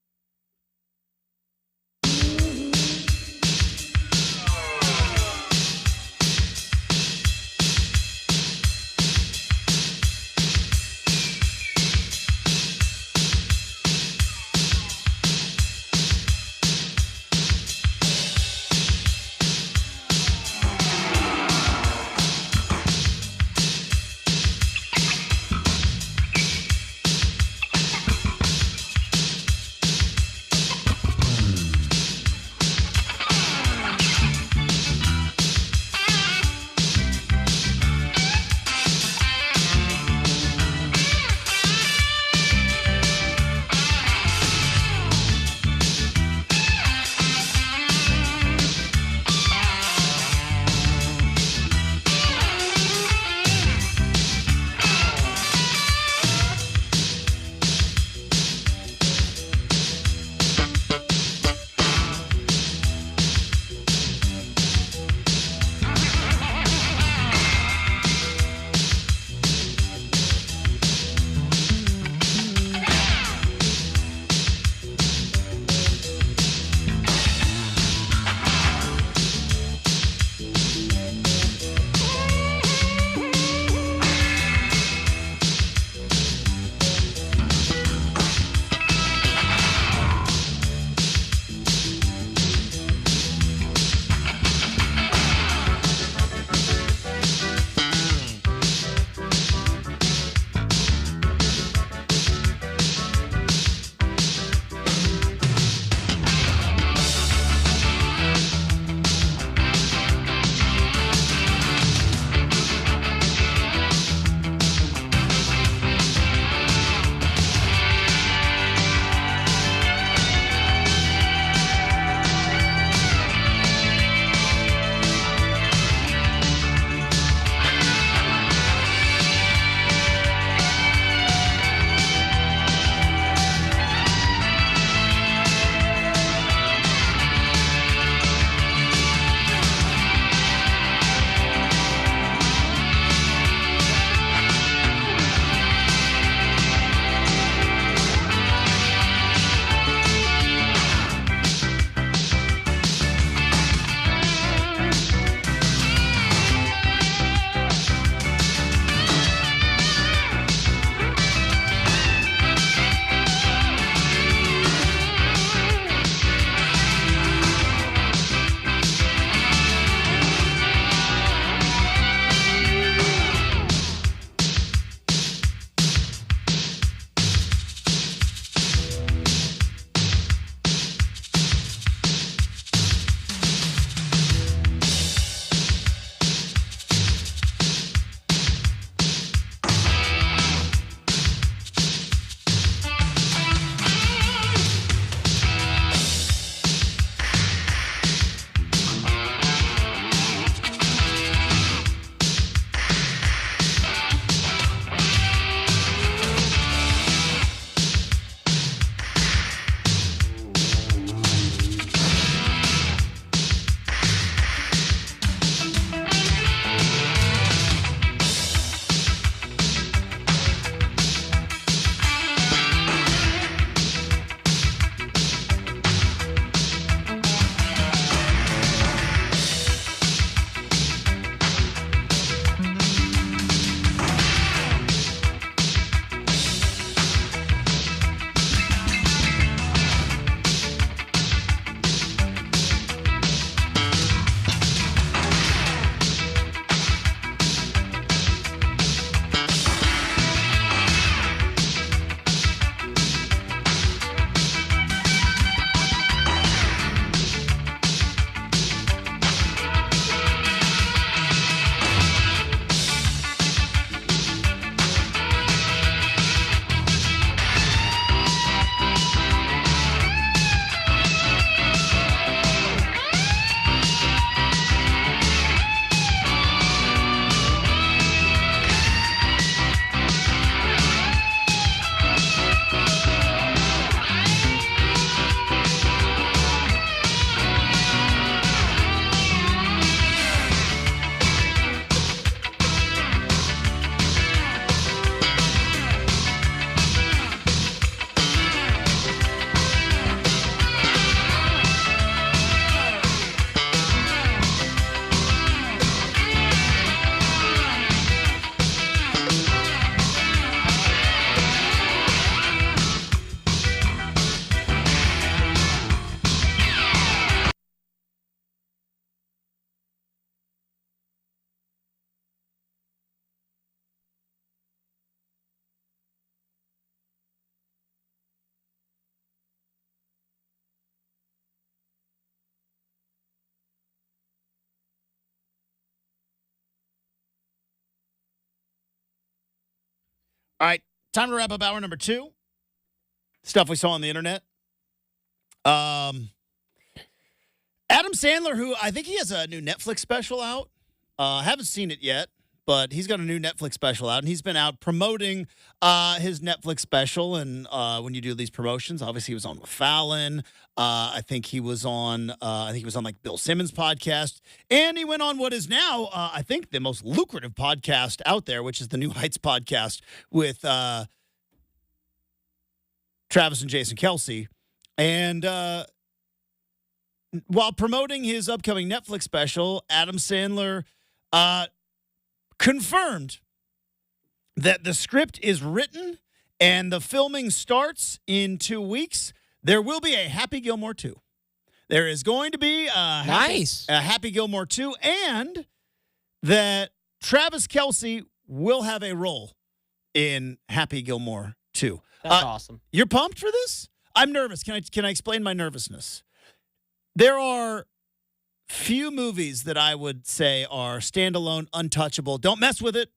All right, time to wrap up hour number 2. Stuff we saw on the internet. Adam Sandler, who I think he has a new Netflix special out. Haven't seen it yet, but he's got a new Netflix special out, and he's been out promoting his Netflix special. And when you do these promotions, obviously he was on with Fallon. I think he was on. Like Bill Simmons' podcast, and he went on what is now, I think, the most lucrative podcast out there, which is the New Heights podcast with Travis and Jason Kelce. And while promoting his upcoming Netflix special, Adam Sandler confirmed that the script is written and the filming starts in 2 weeks. There will be a Happy Gilmore 2. There is going to be a Happy Gilmore 2, and that Travis Kelce will have a role in Happy Gilmore 2. That's awesome. You're pumped for this? I'm nervous. Can I explain my nervousness? There are few movies that I would say are standalone, untouchable. Don't mess with it.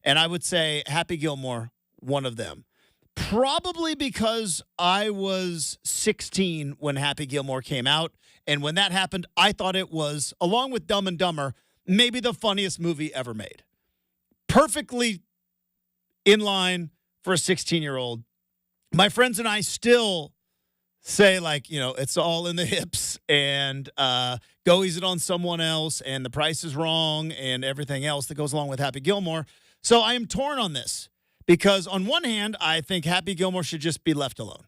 And I would say Happy Gilmore, one of them. Probably because I was 16 when Happy Gilmore came out. And when that happened, I thought it was, along with Dumb and Dumber, maybe the funniest movie ever made. Perfectly in line for a 16-year-old. My friends and I still say, like, it's all in the hips and go easy on someone else and The Price is Wrong and everything else that goes along with Happy Gilmore. So I am torn on this because on one hand, I think Happy Gilmore should just be left alone.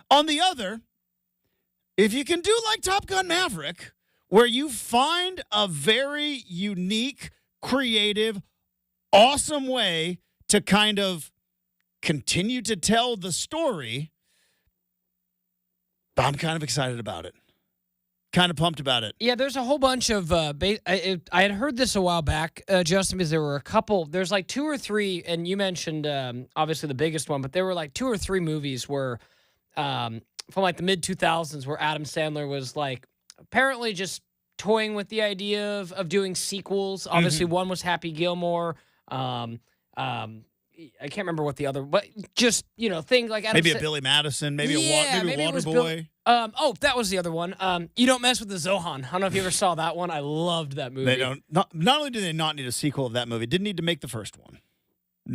On the other, if you can do like Top Gun Maverick, where you find a very unique, creative, awesome way to kind of continue to tell the story, I'm kind of excited about it. Kind of pumped about it. Yeah, there's a whole bunch of I had heard this a while back, Justin, because there were a couple. There's like 2 or 3, and you mentioned obviously the biggest one, but there were like 2 or 3 movies where from like the mid 2000s where Adam Sandler was like apparently just toying with the idea of doing sequels. Obviously, one was Happy Gilmore. I can't remember what the other, but just, things like Adam maybe a Billy Madison, maybe a Waterboy. That was the other one. You Don't Mess with the Zohan. I don't know if you ever saw that one. I loved that movie. They don't. Not only do they not need a sequel of that movie, didn't need to make the first one.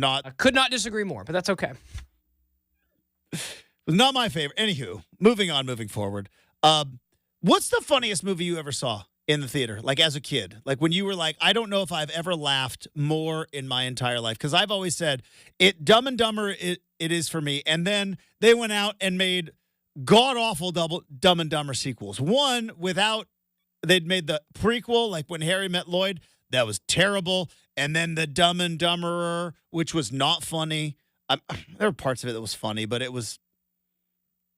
I could not disagree more, but that's okay. Not my favorite. Anywho, moving forward. What's the funniest movie you ever saw in the theater, like as a kid? Like when you were like, I don't know if I've ever laughed more in my entire life. Because I've always said, Dumb and Dumber, it is for me. And then they went out and made god-awful Dumb and Dumber sequels. One, they'd made the prequel, like When Harry Met Lloyd. That was terrible. And then the Dumb and Dumberer, which was not funny. There were parts of it that was funny, but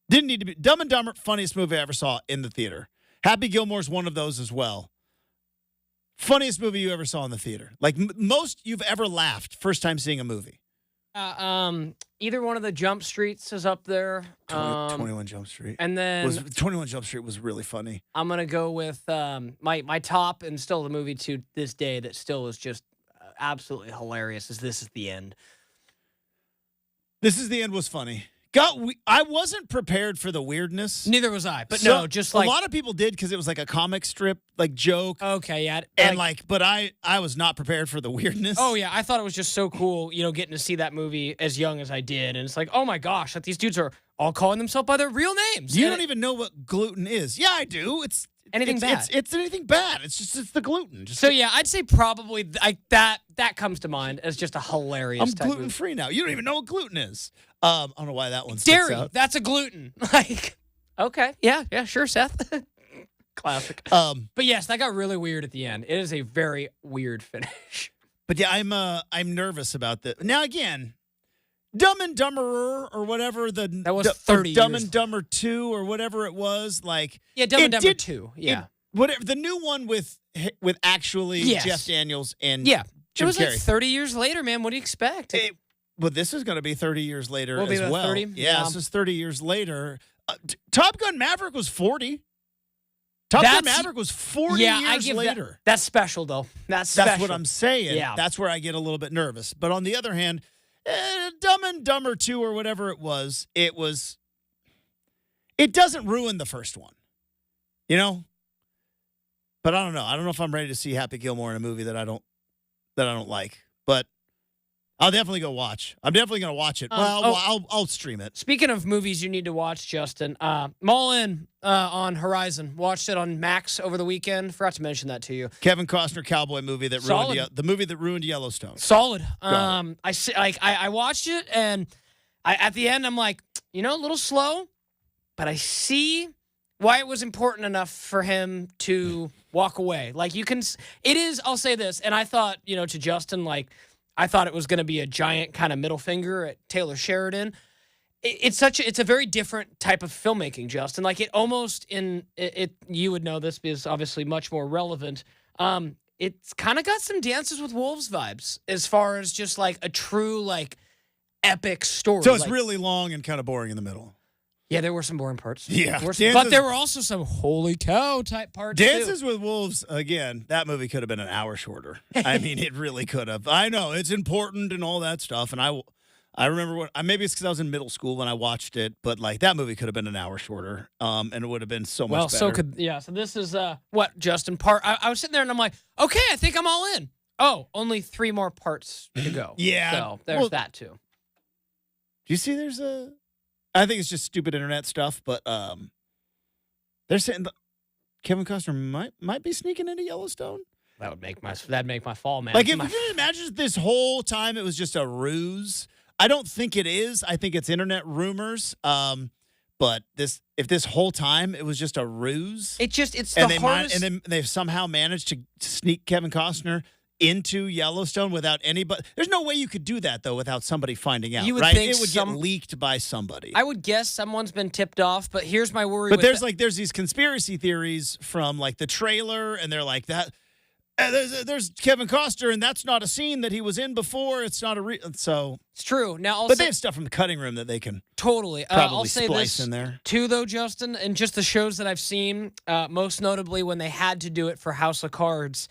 didn't need to be. Dumb and Dumber, funniest movie I ever saw in the theater. Happy Gilmore's one of those as well. Funniest movie you ever saw in the theater. Like most you've ever laughed first time seeing a movie. Either one of the Jump Streets is up there. 21 Jump Street. And then 21 Jump Street was really funny. I'm going to go with my top and still the movie to this day that still is just absolutely hilarious is This Is the End. This Is the End was funny. I wasn't prepared for the weirdness. Neither was I. But so, no, just like a lot of people did because it was like a comic strip, like joke. Okay, yeah. And but I was not prepared for the weirdness. Oh yeah, I thought it was just so cool, getting to see that movie as young as I did, and it's like, oh my gosh, that these dudes are all calling themselves by their real names. You don't even know what gluten is. Yeah, I do. It's anything bad. It's anything bad. It's the gluten. Yeah, I'd say probably that comes to mind as just a hilarious. I'm gluten free now. You don't even know what gluten is. I don't know why that one sticks dairy. out. That's a gluten. Like, okay, yeah, sure, Seth. Classic. But yes, that got really weird at the end. It is a very weird finish. But yeah, I'm nervous about this. Now again, Dumb and Dumberer or whatever that was 30 Dumb years and Dumber 2 or whatever it was, like Dumb and Dumber 2. Yeah, whatever the new one with actually Jeff Daniels and Jim it was Carrey. Like 30 years later, man. What do you expect? But this is going to be 30 years later as well. 30? Yeah, this is 30 years later. Top Gun Maverick was 40. Top Gun Maverick was 40 years later. That's special, though. That's what I'm saying. Yeah. That's where I get a little bit nervous. But on the other hand, Dumb and Dumber 2 or whatever it doesn't ruin the first one, you know? But I don't know. I don't know if I'm ready to see Happy Gilmore in a movie that I don't like. But I'll definitely go watch. I'm definitely going to watch it. I'll stream it. Speaking of movies you need to watch, Justin, Mall In on Horizon. Watched it on Max over the weekend. Forgot to mention that to you. Kevin Costner cowboy movie that ruined the movie that ruined Yellowstone. Solid. I watched it, and at the end I'm like, a little slow, but I see why it was important enough for him to walk away. Like it is. I'll say this, and I thought to Justin like. I thought it was going to be a giant kind of middle finger at Taylor Sheridan. It's a very different type of filmmaking, Justin. Like it almost you would know this because obviously much more relevant. It's kind of got some Dances with Wolves vibes as far as just like a true like epic story. So it's really long and kind of boring in the middle. Yeah, there were some boring parts. Yeah. But there were also some holy cow type parts, Dances with Wolves, again, that movie could have been an hour shorter. I mean, it really could have. I know, it's important and all that stuff. And I remember maybe it's because I was in middle school when I watched it, but like that movie could have been an hour shorter. And it would have been so much better. So this is what, Justin? I was sitting there and I'm like, okay, I think I'm all in. Oh, only 3 more parts to go. Yeah. So there's that too. Do you see I think it's just stupid internet stuff, but they're saying Kevin Costner might be sneaking into Yellowstone. That'd make my fall, man. Like if you imagine this whole time it was just a ruse. I don't think it is. I think it's internet rumors. But if this whole time it was just a ruse, it's the hardest. And then they've somehow managed to sneak Kevin Costner into Yellowstone without anybody. There's no way you could do that, though, without somebody finding out, you would right? think it would get leaked by somebody. I would guess someone's been tipped off, but here's my worry. But there's these conspiracy theories from, like, the trailer, and they're like, that. There's Kevin Costner, and that's not a scene that he was in before. It's not so. It's true. Now, but they have stuff from the cutting room that they can probably I'll say splice this in there too, though, Justin, and just the shows that I've seen, most notably when they had to do it for House of Cards.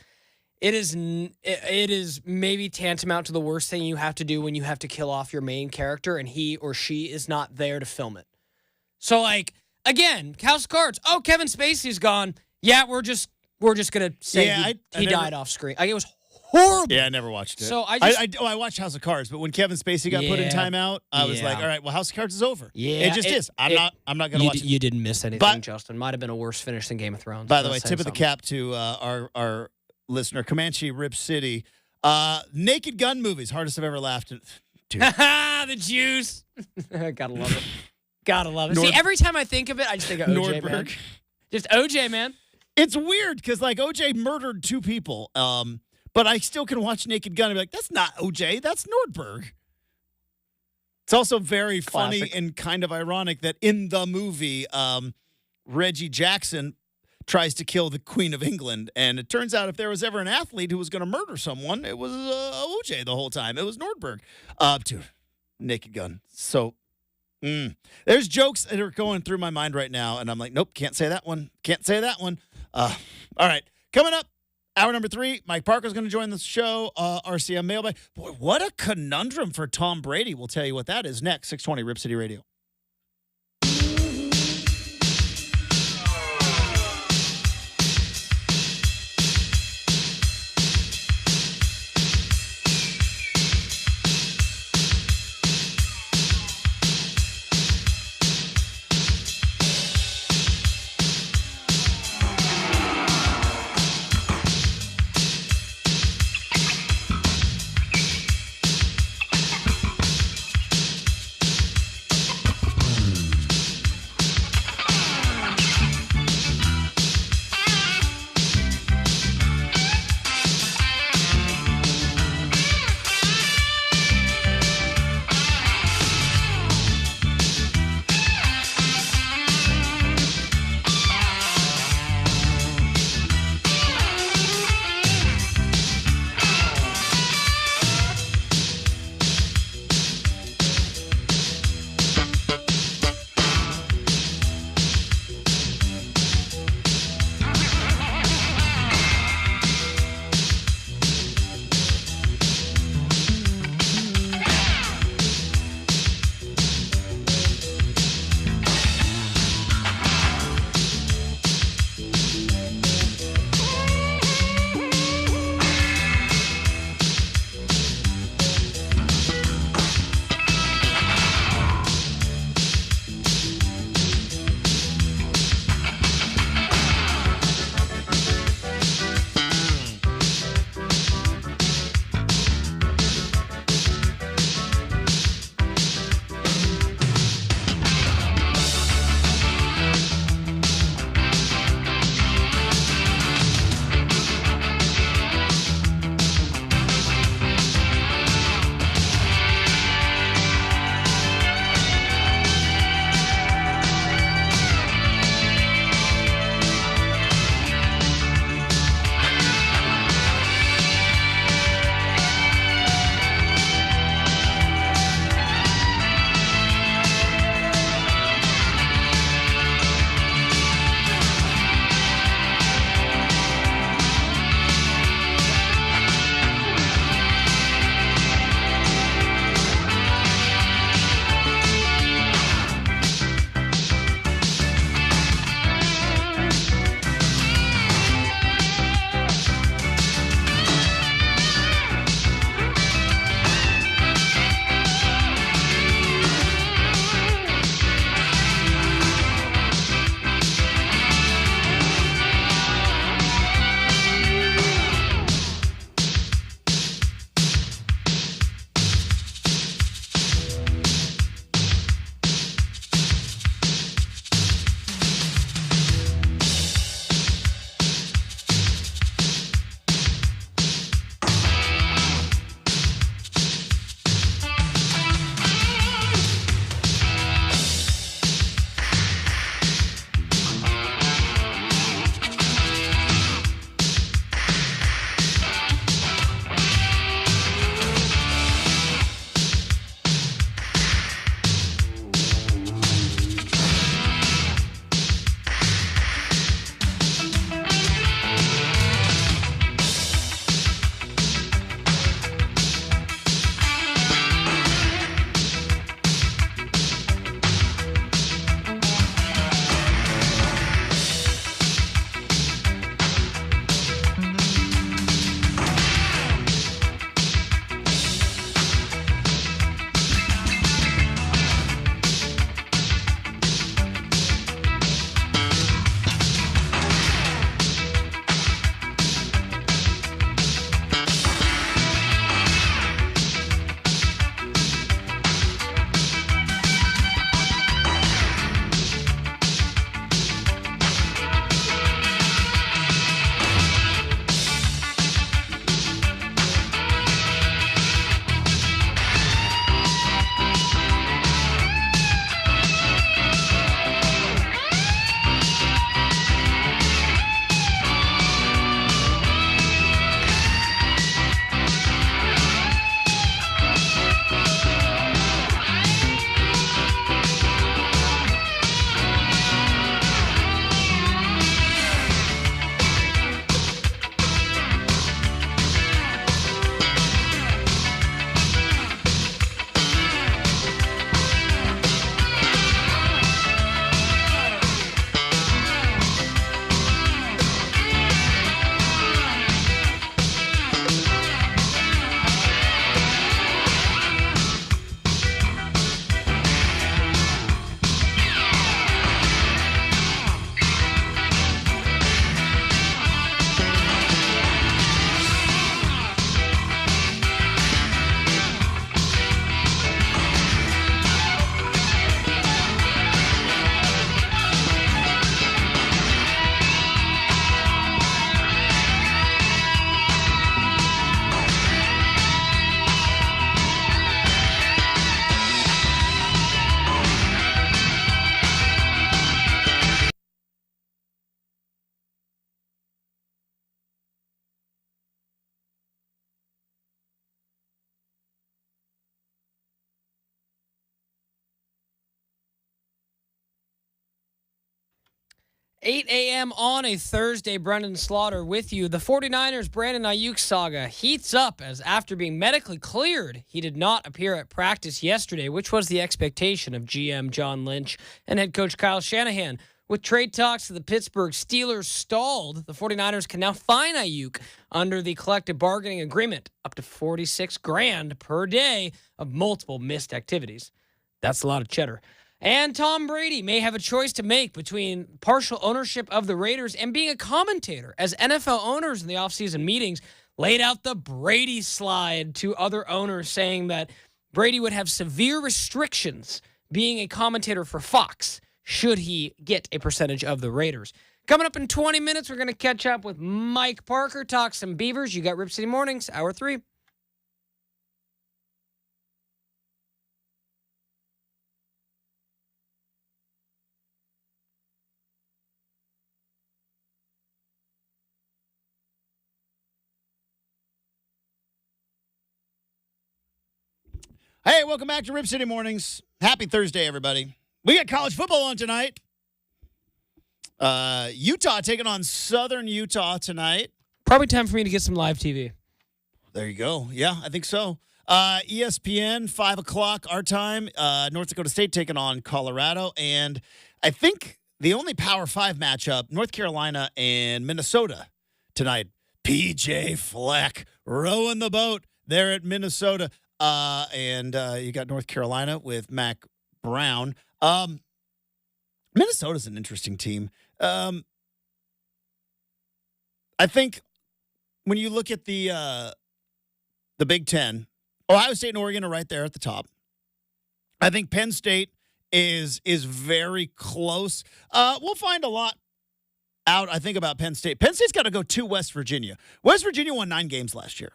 It is maybe tantamount to the worst thing you have to do when you have to kill off your main character and he or she is not there to film it. So, like, again, House of Cards. Oh, Kevin Spacey's gone. Yeah, we're just gonna say he died off screen. It was horrible. Yeah, I never watched it. So I watched House of Cards, but when Kevin Spacey got put in timeout, I was like, all right, well, House of Cards is over. Yeah, it just is. I'm not gonna watch it. You didn't miss anything, Justin. Might have been a worse finish than Game of Thrones. By the way, tip of the cap to our listener, Comanche Rip City. Naked Gun movies, hardest I've ever laughed at. Dude. The juice. Gotta love it. Gotta love it. See, every time I think of it, I just think of OJ, man. Just OJ, man. It's weird because, like, OJ murdered 2 people, but I still can watch Naked Gun and be like, that's not OJ, that's Nordberg. It's also very funny and kind of ironic that in the movie, Reggie Jackson tries to kill the Queen of England. And it turns out if there was ever an athlete who was going to murder someone, it was OJ the whole time. It was Nordberg. Dude, Naked Gun. So, there's jokes that are going through my mind right now, and I'm like, nope, can't say that one. Can't say that one. All right, coming up, hour number 3, Mike Parker's going to join the show, RCM Mailbag. Boy, what a conundrum for Tom Brady. We'll tell you what that is next, 620 Rip City Radio. 8 a.m. on a Thursday, Brendan Slaughter with you. The 49ers Brandon Ayuk saga heats up as after being medically cleared, he did not appear at practice yesterday, which was the expectation of GM John Lynch and head coach Kyle Shanahan. With trade talks to the Pittsburgh Steelers stalled, the 49ers can now fine Ayuk under the collective bargaining agreement up to $46,000 per day of multiple missed activities. That's a lot of cheddar. And Tom Brady may have a choice to make between partial ownership of the Raiders and being a commentator, as NFL owners in the offseason meetings laid out the Brady slide to other owners, saying that Brady would have severe restrictions being a commentator for Fox should he get a percentage of the Raiders. Coming up in 20 minutes, we're going to catch up with Mike Parker, talk some Beavers. You got Rip City Mornings, Hour 3. Hey, welcome back to Rip City Mornings. Happy Thursday, everybody. We got college football on tonight. Utah taking on Southern Utah tonight. Probably time for me to get some live TV. There you go. Yeah, I think so. ESPN, 5 o'clock our time. North Dakota State taking on Colorado. And I think the only Power 5 matchup, North Carolina and Minnesota tonight. PJ Fleck rowing the boat there at Minnesota. And you got North Carolina with Mac Brown. Minnesota's an interesting team. I think when you look at the Big Ten, Ohio State and Oregon are right there at the top. I think Penn State is very close. We'll find a lot out, I think, about Penn State. Penn State's got to go to West Virginia. West Virginia won 9 games last year.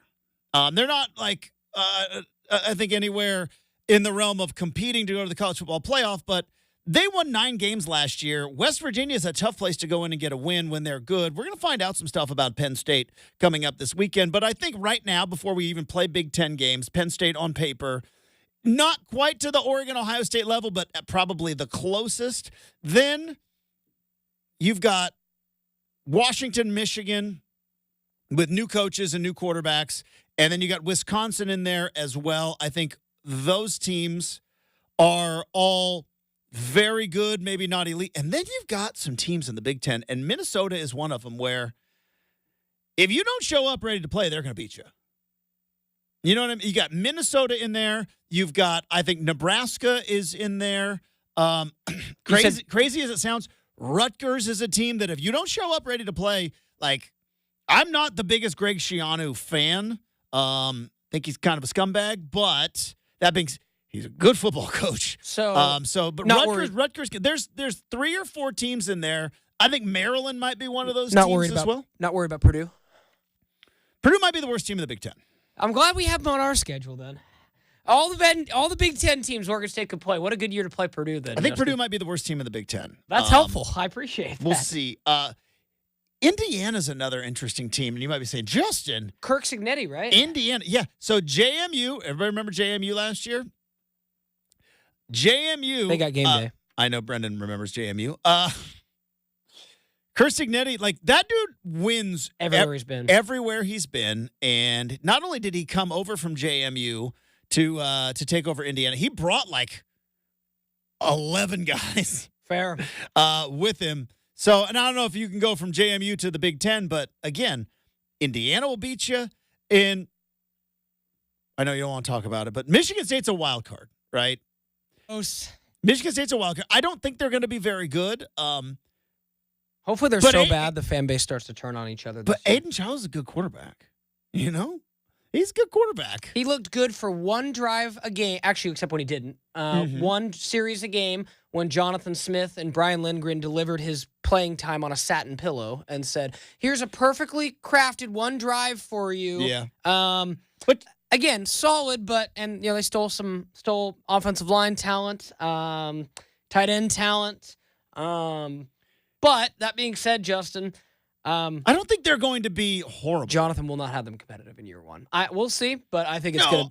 They're not like I think anywhere in the realm of competing to go to the college football playoff, but they won 9 games last year. West Virginia is a tough place to go in and get a win when they're good. We're going to find out some stuff about Penn State coming up this weekend, but I think right now, before we even play Big Ten games, Penn State on paper, not quite to the Oregon-Ohio State level, but probably the closest. Then you've got Washington, Michigan, with new coaches and new quarterbacks. And then you got Wisconsin in there as well. I think those teams are all very good, maybe not elite. And then you've got some teams in the Big Ten, and Minnesota is one of them where if you don't show up ready to play, they're going to beat you. You know what I mean? You got Minnesota in there. You've got, I think, Nebraska is in there. Crazy as it sounds, Rutgers is a team that if you don't show up ready to play, like, I'm not the biggest Greg Schiano fan. Think he's kind of a scumbag, but that being, he's a good football coach. But Rutgers, there's 3 or 4 teams in there. I think Maryland might be one of those teams as well. Not worried about Purdue. Purdue might be the worst team in the Big Ten. I'm glad we have them on our schedule then. All the Big Ten teams Oregon State could play. What a good year to play Purdue then. I think Purdue might be the worst team in the Big Ten. That's helpful. I appreciate that. We'll see. Indiana's another interesting team, and you might be saying, Justin. Kirk Cignetti, right? Indiana, yeah. So JMU, everybody remember JMU last year? JMU. They got game day. I know Brendan remembers JMU. Kirk Cignetti, like, that dude wins everywhere he's been. And not only did he come over from JMU to take over Indiana, he brought like 11 guys. Fair. With him. So, and I don't know if you can go from JMU to the Big Ten, but again, Indiana will beat you. And I know you don't want to talk about it, but Michigan State's a wild card, right? Michigan State's a wild card. I don't think they're going to be very good. Hopefully they're so bad the fan base starts to turn on each other. But Aiden Childs is a good quarterback. You know? He's a good quarterback. He looked good for one drive a game, actually, except when he didn't. One series a game when Jonathan Smith and Brian Lindgren delivered his playing time on a satin pillow and said, here's a perfectly crafted one drive for you. Yeah. But again, solid, and they stole offensive line talent, tight end talent. But that being said, Justin, I don't think they're going to be horrible. Jonathan will not have them competitive in year one. We'll see, but I think it's good.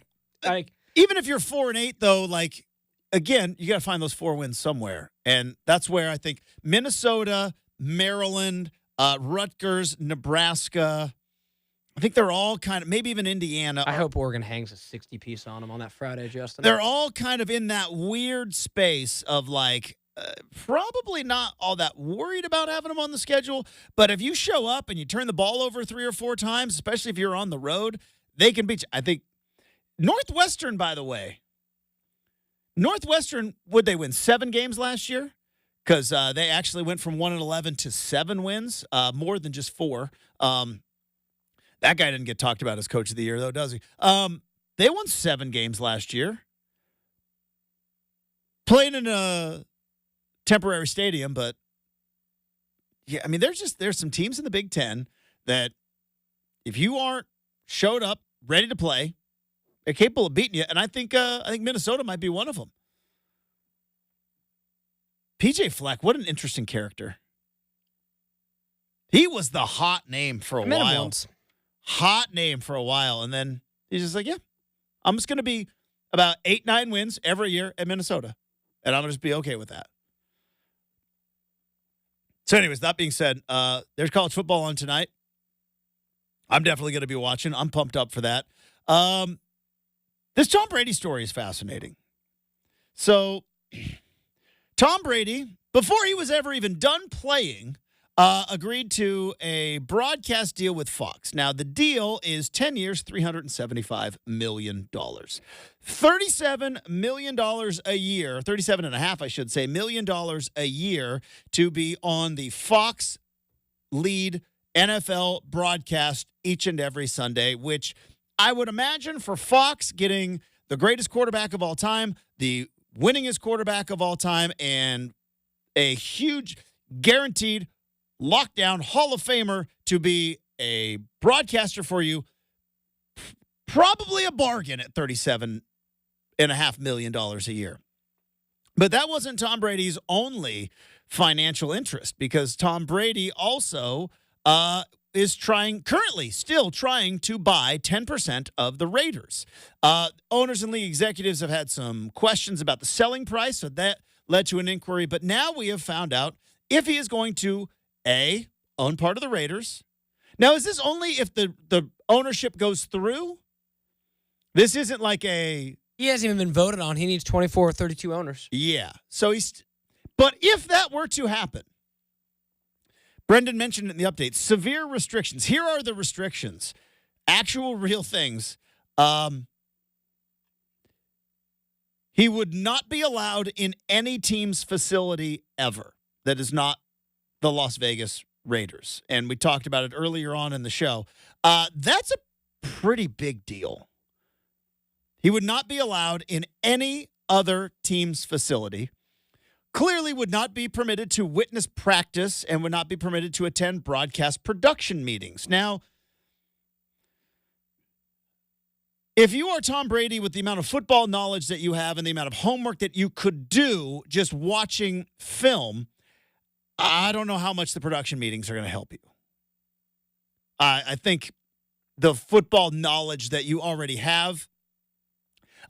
Even if you're 4-8, though, like, again, you got to find those 4 wins somewhere, and that's where I think Minnesota, Maryland, Rutgers, Nebraska. I think they're all kind of, maybe even Indiana. I hope Oregon hangs a 60-piece on them on that Friday, Justin. They're all kind of in that weird space of like, probably not all that worried about having them on the schedule. But if you show up and you turn the ball over 3 or 4 times, especially if you're on the road, they can beat you. I think Northwestern, by the way, would they win 7 games last year? Because they actually went from 1-11 to 7 wins, more than just 4. That guy didn't get talked about as coach of the year, though, does he? They won 7 games last year. Playing in a temporary stadium, but yeah, I mean, there's some teams in the Big Ten that if you aren't showed up, ready to play, they're capable of beating you. And I think Minnesota might be one of them. PJ Fleck, what an interesting character. He was the hot name for a while. Once. Hot name for a while. And then he's just like, yeah, I'm just going to be about 8-9 wins every year at Minnesota. And I'm going to just be okay with that. So anyways, that being said, there's college football on tonight. I'm definitely going to be watching. I'm pumped up for that. This Tom Brady story is fascinating. So Tom Brady, before he was ever even done playing, agreed to a broadcast deal with Fox. Now, the deal is 10 years, $375 million. $37 million a year, 37.5, I should say, $million a year to be on the Fox lead NFL broadcast each and every Sunday, which I would imagine for Fox getting the greatest quarterback of all time, the winningest quarterback of all time, and a huge guaranteed lockdown Hall of Famer to be a broadcaster for you, probably a bargain at $37.5 million a year. But that wasn't Tom Brady's only financial interest, because Tom Brady also is currently still trying to buy 10% of the Raiders. Owners and league executives have had some questions about the selling price, so that led to an inquiry. But now we have found out if he is going to, A, own part of the Raiders. Now, is this only if the ownership goes through? This isn't like a... He hasn't even been voted on. He needs 24 or 32 owners. Yeah. So but if that were to happen, Brendan mentioned in the update, severe restrictions. Here are the restrictions. Actual real things. He would not be allowed in any team's facility ever that is not the Las Vegas Raiders. And we talked about it earlier on in the show. That's a pretty big deal. He would not be allowed in any other team's facility. Clearly would not be permitted to witness practice and would not be permitted to attend broadcast production meetings. Now, if you are Tom Brady with the amount of football knowledge that you have and the amount of homework that you could do just watching film, I don't know how much the production meetings are going to help you. I think the football knowledge that you already have,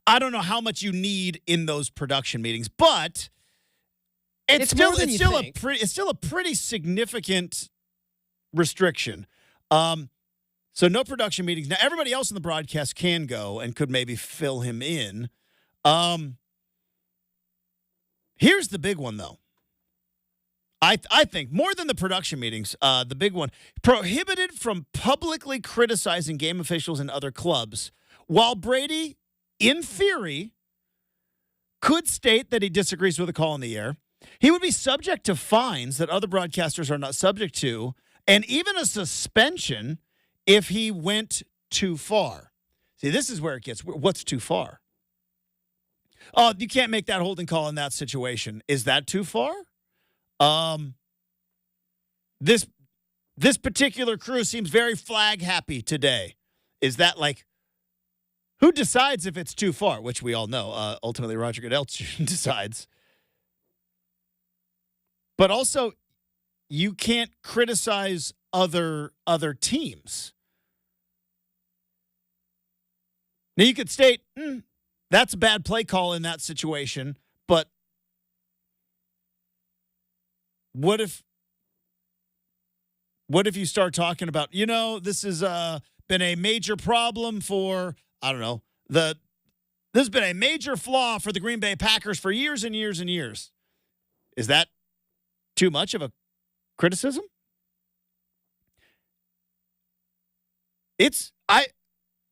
I don't know how much you need in those production meetings, but it's still a pretty significant restriction. So no production meetings. Now, everybody else in the broadcast can go and could maybe fill him in. Here's the big one, though. I think more than the production meetings, the big one, prohibited from publicly criticizing game officials and other clubs, while Brady, in theory, could state that he disagrees with a call in the air. He would be subject to fines that other broadcasters are not subject to, and even a suspension if he went too far. See, this is where it gets, what's too far? Oh, you can't make that holding call in that situation. Is that too far? This particular crew seems very flag happy today. Is that like, who decides if it's too far? Which we all know. Ultimately, Roger Goodell decides. But also, you can't criticize other teams. Now, you could state, that's a bad play call in that situation, but what if what if you start talking about, this has been a major problem for, I don't know, this has been a major flaw for the Green Bay Packers for years and years and years. Is that too much of a criticism?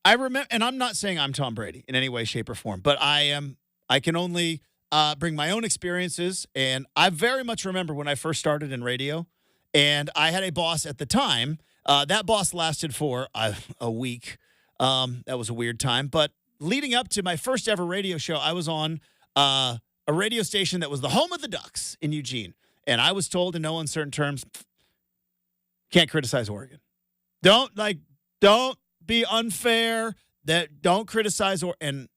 I remember, and I'm not saying I'm Tom Brady in any way, shape, or form, but I can only bring my own experiences, and I very much remember when I first started in radio, and I had a boss at the time. That boss lasted for a week. That was a weird time, but leading up to my first ever radio show, I was on a radio station that was the home of the Ducks in Eugene, and I was told in no uncertain terms, can't criticize Oregon. Don't be unfair. Don't criticize and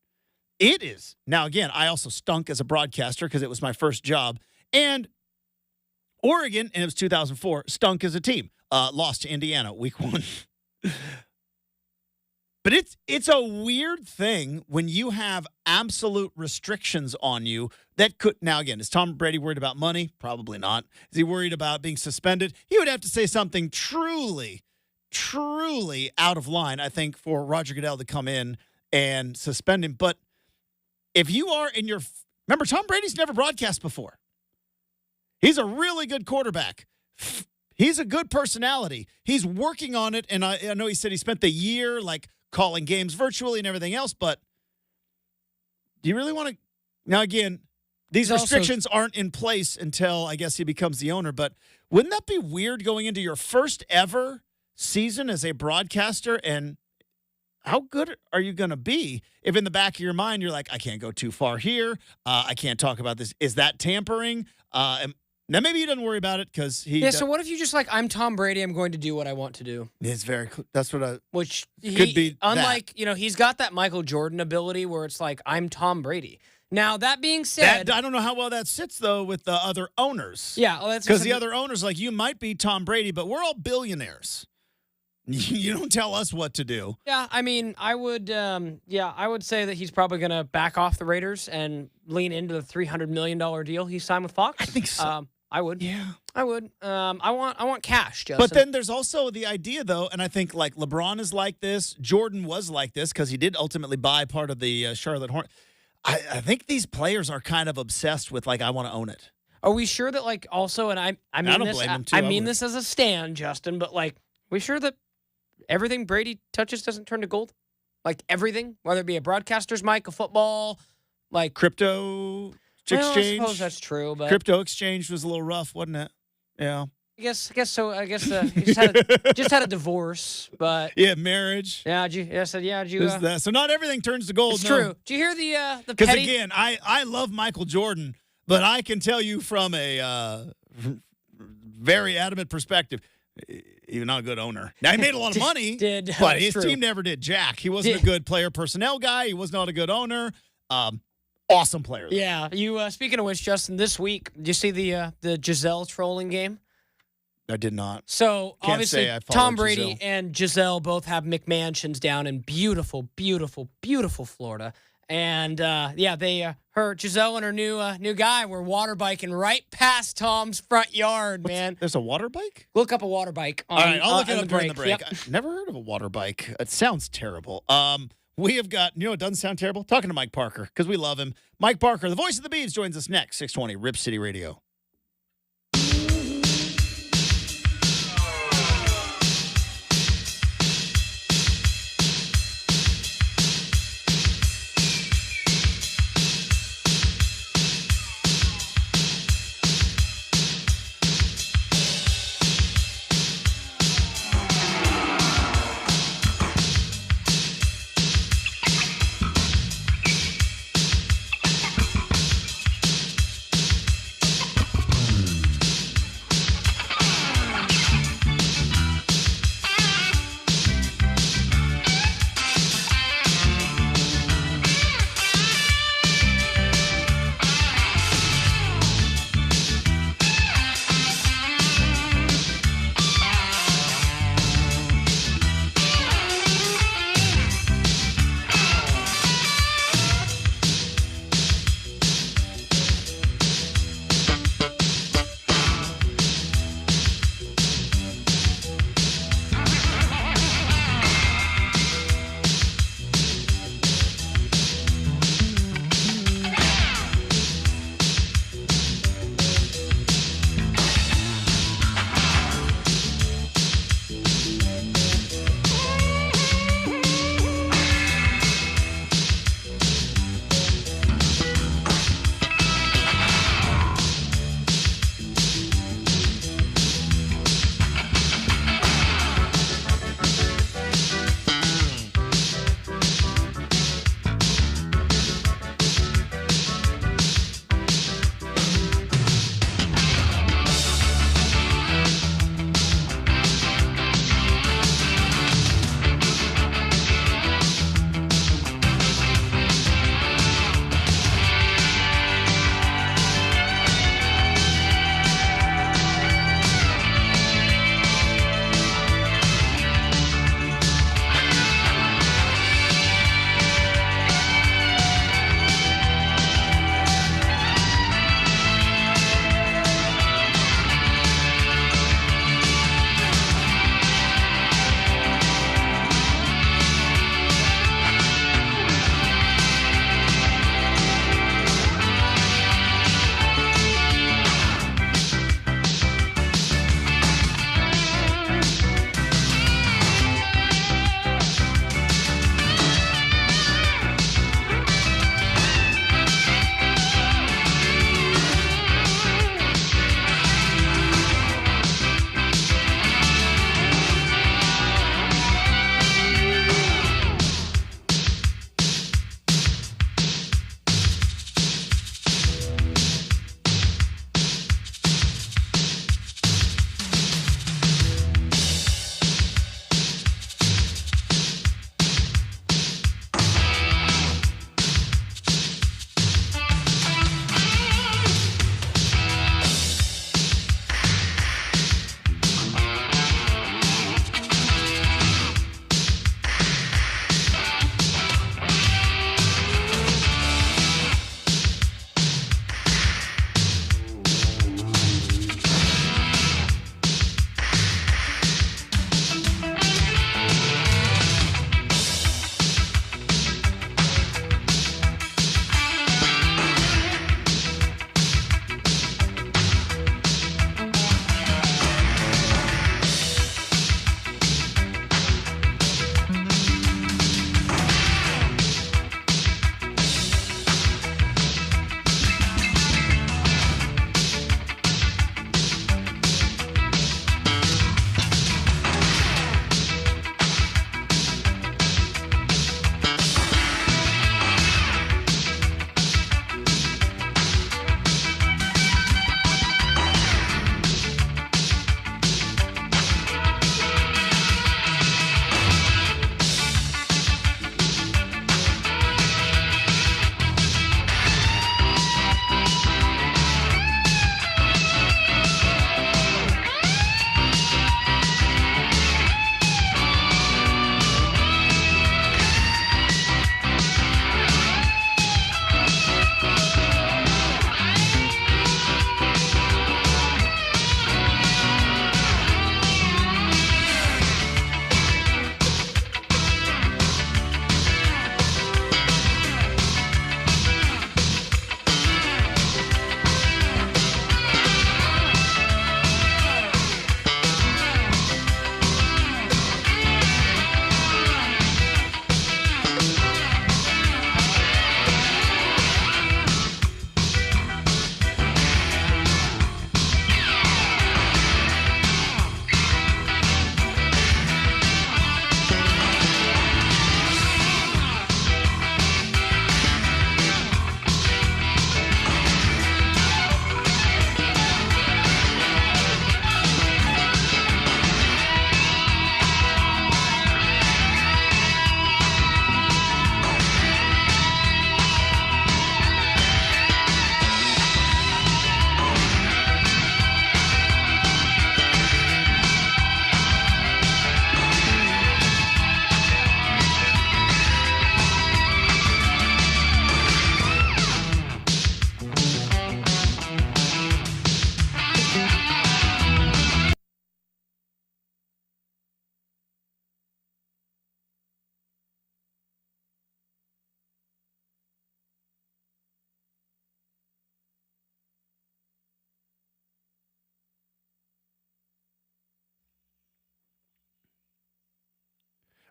it is. Now, again, I also stunk as a broadcaster because it was my first job. And Oregon, and it was 2004, stunk as a team. Lost to Indiana week 1. But it's a weird thing when you have absolute restrictions on you that could. Now, again, is Tom Brady worried about money? Probably not. Is he worried about being suspended? He would have to say something truly out of line, I think, for Roger Goodell to come in and suspend him. But if you are remember, Tom Brady's never broadcast before. He's a really good quarterback. He's a good personality. He's working on it, and I know he said he spent the year calling games virtually and everything else, but do you really want to? Now, again, these restrictions aren't in place until, I guess, he becomes the owner, but wouldn't that be weird going into your first ever season as a broadcaster, and how good are you going to be if in the back of your mind you're like, I can't go too far here, I can't talk about this, is that tampering? Now maybe he doesn't worry about it because he so what if you just I'm Tom Brady, I'm going to do what I want to do? It's that's what which could be unlike he's got that Michael Jordan ability where it's I'm Tom Brady. Now, that being said, I don't know how well that sits, though, with the other owners. Yeah, well, that's because the other owners, you might be Tom Brady, but we're all billionaires. You don't tell us what to do. Yeah, I mean, I would say that he's probably going to back off the Raiders and lean into the $300 million deal he signed with Fox. I think so. I would. Yeah. I would. I want cash, Justin. But then there's also the idea, though, and I think LeBron is like this. Jordan was like this because he did ultimately buy part of the Charlotte Hornets. I think these players are kind of obsessed with I want to own it. Are we sure that also, and I mean don't this, blame him too, I mean this as a stand, Justin, but we sure that everything Brady touches doesn't turn to gold? Everything, whether it be a broadcaster's mic, a football, crypto exchange. I suppose that's true, but crypto exchange was a little rough, wasn't it? Yeah. I guess so. I guess he just had a divorce, but yeah, marriage. Yeah, so not everything turns to gold. It's true. Do you hear the because petty? Again, I love Michael Jordan, but I can tell you from a very adamant perspective, he's not a good owner. Now he made a lot of money, but his team never did jack. He wasn't a good player personnel guy. He was not a good owner. Awesome player, though. Yeah. You speaking of which, Justin, this week, did you see the Giselle trolling game? I did not. So, Can't obviously, say I Tom Brady Giselle. and Giselle both have McMansions down in beautiful, beautiful, beautiful Florida. And, Giselle and her new guy were water biking right past Tom's front yard, man. There's a water bike? Look up a water bike. All right, I'll look it up during the break. Yep. I've never heard of a water bike. It sounds terrible. We have got, it doesn't sound terrible? Talking to Mike Parker, because we love him. Mike Parker, the voice of the Beavs, joins us next, 620 Rip City Radio.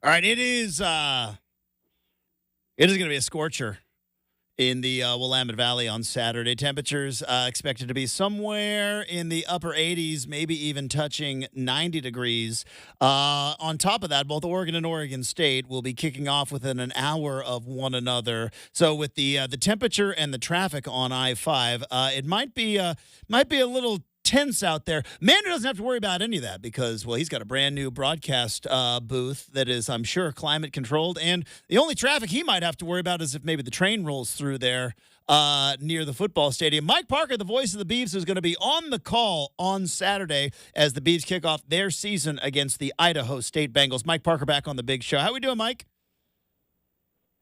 All right, it is going to be a scorcher in the Willamette Valley on Saturday. Temperatures expected to be somewhere in the upper 80s, maybe even touching 90 degrees. On top of that, both Oregon and Oregon State will be kicking off within an hour of one another. So with the temperature and the traffic on I-5, it might be a little tense out there. Manu doesn't have to worry about any of that because, well, he's got a brand new broadcast booth that is, I'm sure, climate controlled. And the only traffic he might have to worry about is if maybe the train rolls through there near the football stadium. Mike Parker, the voice of the Beavs, is going to be on the call on Saturday as the Beavs kick off their season against the Idaho State Bengals. Mike Parker back on the big show. How we doing, Mike?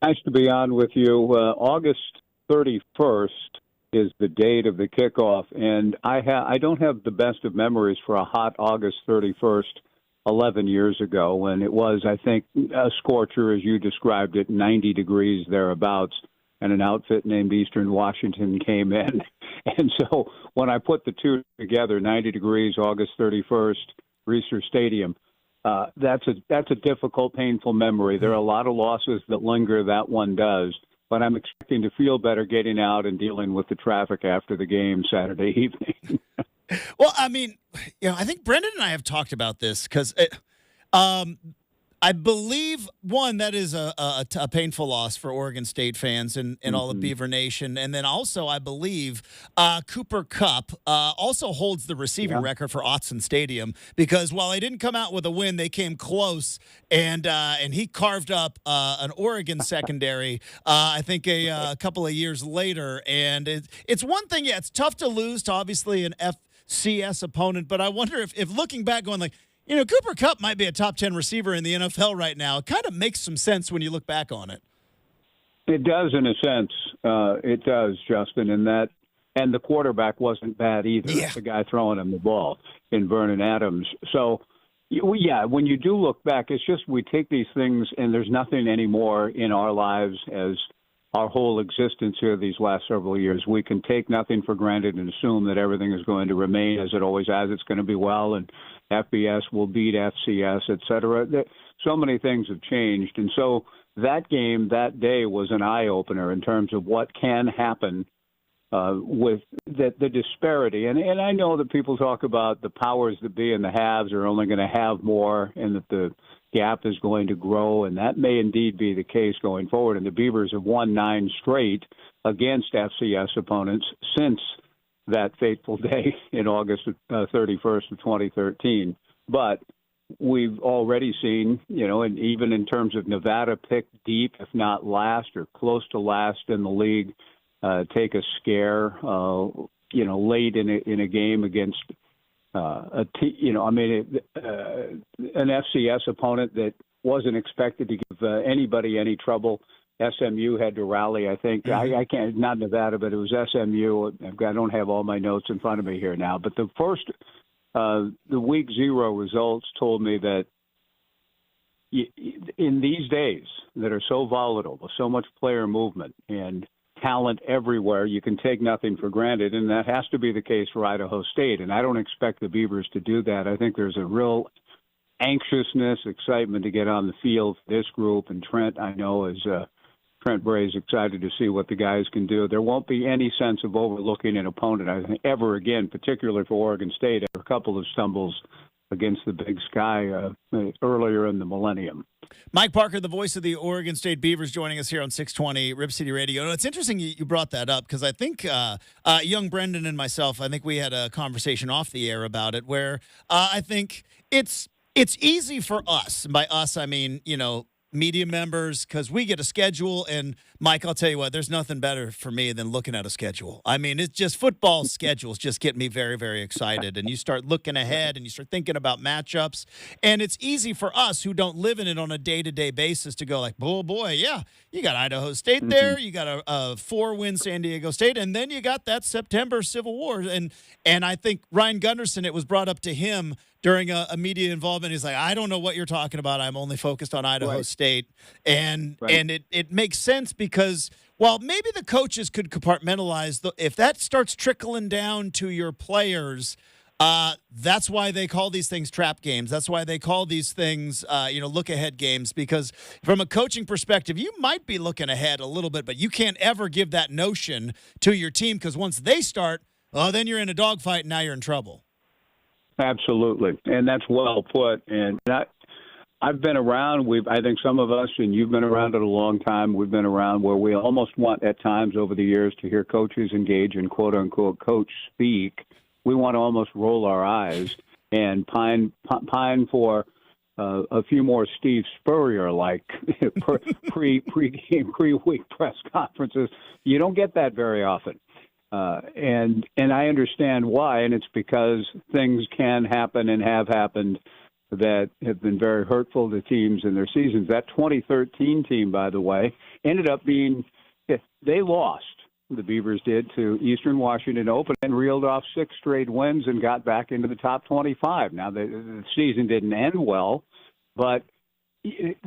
Nice to be on with you. August 31st is the date of the kickoff, and I don't have the best of memories for a hot August 31st 11 years ago when it was, I think, a scorcher, as you described it, 90 degrees thereabouts, and an outfit named Eastern Washington came in. And so when I put the two together, 90 degrees, August 31st, Reser Stadium, that's a difficult, painful memory. There are a lot of losses that linger, that one does. But I'm expecting to feel better getting out and dealing with the traffic after the game Saturday evening. Well, I mean, I think Brendan and I have talked about this because I believe, one, that is a painful loss for Oregon State fans and all of Beaver Nation. And then also, I believe, Cooper Kupp also holds the receiving record for Autzen Stadium because while they didn't come out with a win, they came close, and he carved up an Oregon secondary, I think, a couple of years later. And it's one thing, it's tough to lose to, obviously, an FCS opponent, but I wonder if looking back going like, Cooper Kupp might be a top 10 receiver in the NFL right now. It kind of makes some sense when you look back on it. It does, in a sense. It does, Justin, and the quarterback wasn't bad either. Yeah. The guy throwing him the ball in Vernon Adams. So, when you do look back, it's just we take these things, and there's nothing anymore in our lives as our whole existence here these last several years. We can take nothing for granted and assume that everything is going to remain as it always has. It's going to be well, and FBS will beat FCS, et cetera. So many things have changed. And so that game that day was an eye-opener in terms of what can happen with the disparity. And I know that people talk about the powers that be and the haves are only going to have more and that the gap is going to grow, and that may indeed be the case going forward. And the Beavers have won 9 straight against FCS opponents since that fateful day in August 31st of 2013. But we've already seen, and even in terms of Nevada picked deep, if not last or close to last in the league, take a scare, late in a game against an FCS opponent that wasn't expected to give anybody any trouble. SMU had to rally, I think. I can't, not Nevada, but it was SMU. I don't have all my notes in front of me here now. But the week 0 results told me that in these days that are so volatile, with so much player movement and talent everywhere, you can take nothing for granted, and that has to be the case for Idaho State. And I don't expect the Beavers to do that. I think there's a real anxiousness, excitement to get on the field for this group. And Trent, I know, is Trent Bray's excited to see what the guys can do. There won't be any sense of overlooking an opponent, I think, ever again, particularly for Oregon State, after a couple of stumbles against the Big Sky earlier in the millennium. Mike Parker, the voice of the Oregon State Beavers, joining us here on 620 Rip City Radio. It's interesting you brought that up because I think young Brendan and myself, I think we had a conversation off the air about it where I think it's easy for us. By us, I mean, media members, because we get a schedule. And Mike, I'll tell you what, there's nothing better for me than looking at a schedule. I mean, it's just football schedules just get me very, very excited. And you start looking ahead and you start thinking about matchups. And it's easy for us who don't live in it on a day-to-day basis to go like, oh boy, yeah, you got Idaho State there. You got a 4-win San Diego State. And then you got that September Civil War. And I think Ryan Gunderson, it was brought up to him during a media involvement. He's like, I don't know what you're talking about. I'm only focused on Idaho State. And it makes sense because while maybe the coaches could compartmentalize, if that starts trickling down to your players, That's why they call these things trap games. That's why they call these things, look-ahead games, because from a coaching perspective, you might be looking ahead a little bit, but you can't ever give that notion to your team because once they start, then you're in a dogfight and now you're in trouble. Absolutely, and that's well put. And I've been around. I think some of us, and you've been around it a long time. We've been around where we almost want at times over the years to hear coaches engage in quote unquote coach speak. We want to almost roll our eyes and pine for a few more Steve Spurrier like pre-week press conferences. You don't get that very often. And I understand why, and it's because things can happen and have happened that have been very hurtful to teams in their seasons. That 2013 team, by the way, ended up being they lost. The Beavers did to Eastern Washington Open and reeled off 6 straight wins and got back into the top 25. Now the season didn't end well, but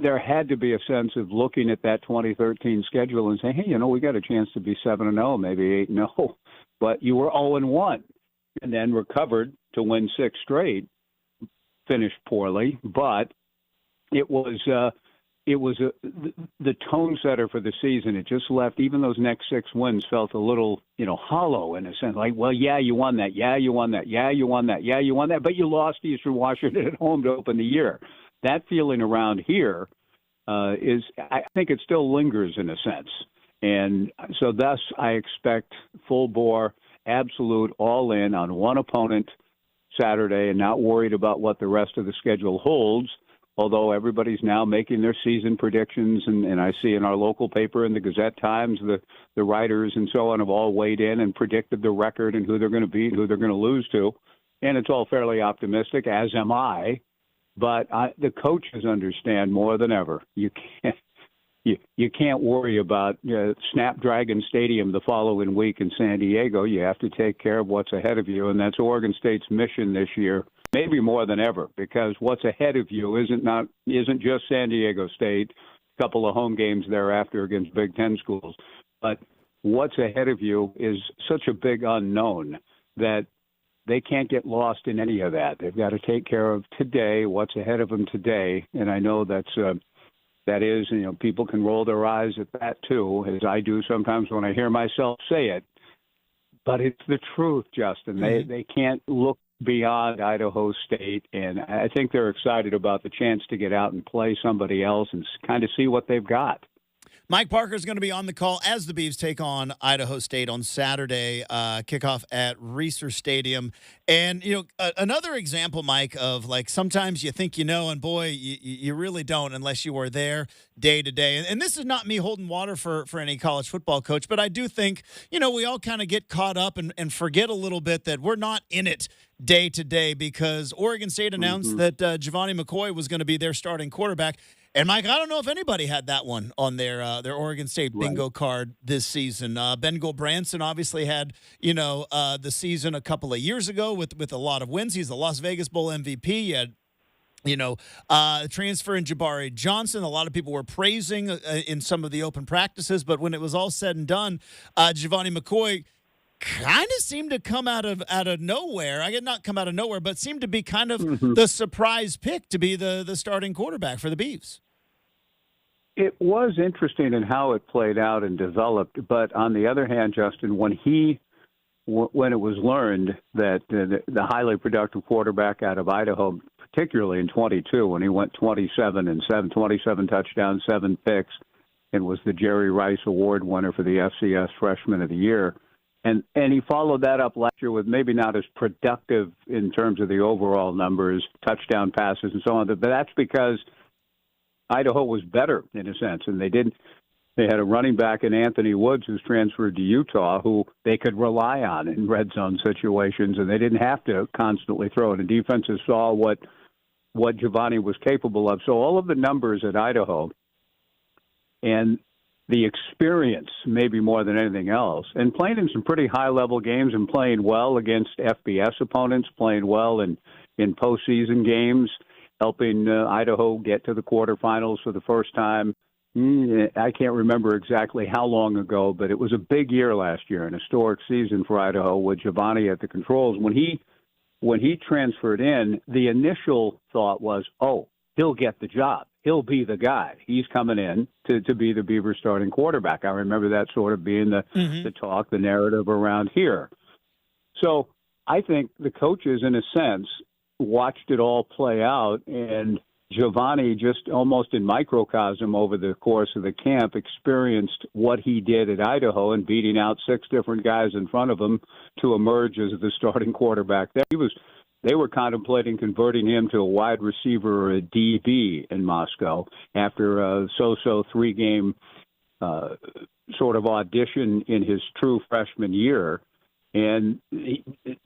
there had to be a sense of looking at that 2013 schedule and saying, hey, we got a chance to be 7-0, maybe 8-0, but you were 0-1 and then recovered to win 6 straight, finished poorly, but it was the tone setter for the season. It just left, even those next 6 wins felt a little, hollow in a sense, like, well, yeah, you won that. Yeah, you won that. Yeah, you won that. Yeah, you won that. But you lost Eastern Washington at home to open the year. That feeling around here I think it still lingers in a sense. And so thus I expect full bore, absolute all in on one opponent Saturday and not worried about what the rest of the schedule holds, although everybody's now making their season predictions. And I see in our local paper in the Gazette-Times, the writers and so on have all weighed in and predicted the record and who they're going to beat, who they're going to lose to. And it's all fairly optimistic, as am I. But the coaches understand more than ever. You can't worry about Snapdragon Stadium the following week in San Diego. You have to take care of what's ahead of you, and that's Oregon State's mission this year, maybe more than ever, because what's ahead of you isn't just San Diego State, a couple of home games thereafter against Big Ten schools, but what's ahead of you is such a big unknown that they can't get lost in any of that. They've got to take care of today, what's ahead of them today, and I know that is, people can roll their eyes at that too, as I do sometimes when I hear myself say it. But it's the truth, Justin. Mm-hmm. They can't look beyond Idaho State, and I think they're excited about the chance to get out and play somebody else and kind of see what they've got. Mike Parker is going to be on the call as the Beavs take on Idaho State on Saturday, kickoff at Reser Stadium. And, another example, Mike, of like sometimes you think and boy, you really don't unless you are there day to day. And this is not me holding water for any college football coach, but I do think, we all kind of get caught up and forget a little bit that we're not in it day to day because Oregon State announced that Giovanni McCoy was going to be their starting quarterback. And, Mike, I don't know if anybody had that one on their Oregon State bingo card this season. Ben Gulbranson obviously had, the season a couple of years ago with a lot of wins. He's the Las Vegas Bowl MVP. He had, transfer in Jabari Johnson. A lot of people were praising in some of the open practices. But when it was all said and done, Giovanni McCoy kind of seemed to come out of nowhere. I get not come out of nowhere, but seemed to be kind of the surprise pick to be the starting quarterback for the Beavs. It was interesting in how it played out and developed, but on the other hand, Justin, when it was learned that the highly productive quarterback out of Idaho, particularly in 22, when he went 27 touchdowns, 7 picks, and was the Jerry Rice Award winner for the FCS Freshman of the Year. And he followed that up last year with maybe not as productive in terms of the overall numbers, touchdown passes and so on. But that's because Idaho was better in a sense, and they had a running back in Anthony Woods who's transferred to Utah who they could rely on in red zone situations, and they didn't have to constantly throw it. And defenses saw what Giovanni was capable of. So all of the numbers at Idaho and the experience, maybe more than anything else, and playing in some pretty high-level games and playing well against FBS opponents, playing well in postseason games, helping Idaho get to the quarterfinals for the first time. I can't remember exactly how long ago, but it was a big year last year, an historic season for Idaho with Giovanni at the controls. When he when he transferred in, the initial thought was, oh, he'll get the job. He'll be the guy. He's coming in to be the Beavers starting quarterback. I remember that sort of being the talk, the narrative around here. So I think the coaches, in a sense, watched it all play out, and Giovanni, just almost in microcosm over the course of the camp, experienced what he did at Idaho and beating out 6 different guys in front of him to emerge as the starting quarterback there. They were contemplating converting him to a wide receiver or a DB in Moscow after a so-so 3-game sort of audition in his true freshman year. And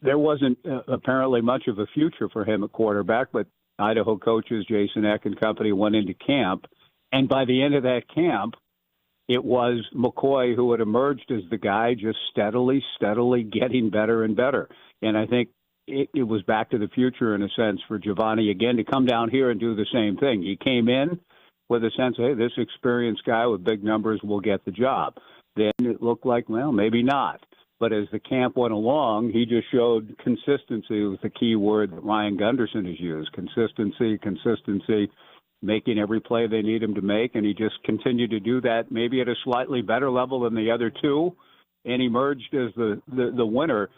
there wasn't apparently much of a future for him at quarterback, but Idaho coaches, Jason Eck and company, went into camp. And by the end of that camp, it was McCoy who had emerged as the guy, just steadily getting better and better. And I think it was back to the future in a sense for Giovanni again to come down here and do the same thing. He came in with a sense, hey, this experienced guy with big numbers will get the job. Then it looked like, well, maybe not. But as the camp went along, he just showed consistency was the key word that Ryan Gunderson has used. Consistency, making every play they need him to make, and he just continued to do that maybe at a slightly better level than the other two, and emerged as the winner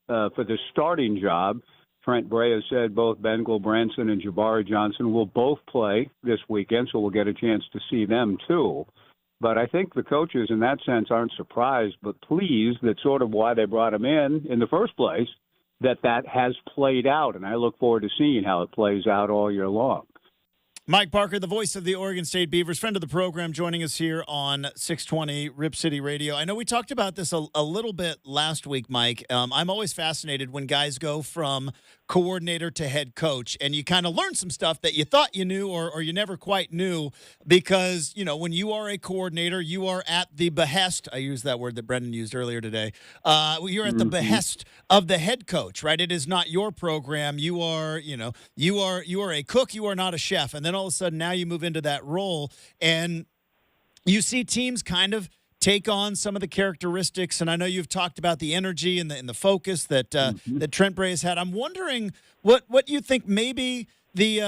for the starting job. Trent Bray has said both Ben Branson and Jabari Johnson will both play this weekend, so we'll get a chance to see them too. But I think the coaches in that sense aren't surprised, but pleased that sort of why they brought him in the first place, that has played out. And I look forward to seeing how it plays out all year long. Mike Parker, the voice of the Oregon State Beavers, friend of the program, joining us here on 620 Rip City Radio. I know we talked about this a little bit last week, Mike. I'm always fascinated when guys go from coordinator to head coach, and you kind of learn some stuff that you thought you knew or you never quite knew because, you know, when you are a coordinator, you are at the behest. I used that word that Brendan used earlier today. You're at the behest of the head coach, right? It is not your program. You are a cook. You are not a chef. And then all of a sudden now you move into that role and you see teams kind of take on some of the characteristics, and I know you've talked about the energy and the focus that that Trent Bray has had. I'm wondering what you think maybe the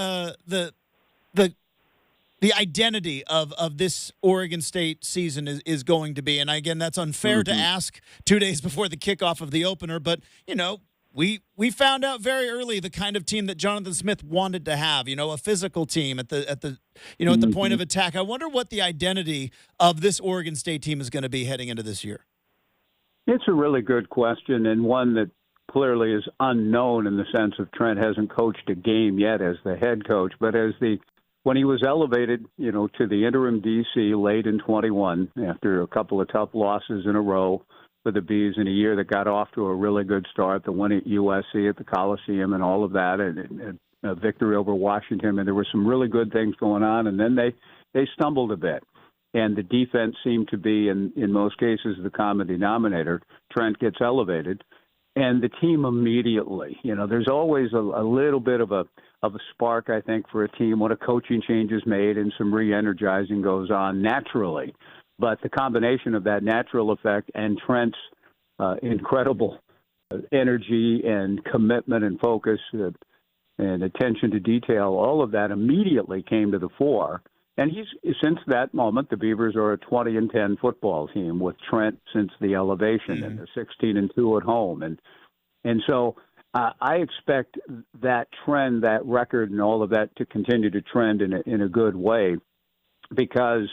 identity of this Oregon State season is going to be. And again, that's unfair to ask 2 days before the kickoff of the opener, but you know, we found out very early the kind of team that Jonathan Smith wanted to have, you know, a physical team at the point of attack. I wonder what the identity of this Oregon State team is going to be heading into this year. It's a really good question, and one that clearly is unknown in the sense of Trent hasn't coached a game yet as the head coach, but when he was elevated, you know, to the interim DC late in 21 after a couple of tough losses in a row for the Bees in a year that got off to a really good start, the one at USC at the Coliseum and all of that, and a victory over Washington, and there were some really good things going on, and then they stumbled a bit. And the defense seemed to be, in most cases, the common denominator. Trent gets elevated, and the team immediately, you know, there's always a little bit of a spark, I think, for a team when a coaching change is made and some re-energizing goes on naturally. But the combination of that natural effect and Trent's incredible energy and commitment and focus and attention to detail, all of that immediately came to the fore. And since that moment, the Beavers are a 20-10 football team with Trent since the elevation, and they're 16-2 at home. And so I expect that trend, that record, and all of that to continue to trend in a good way, because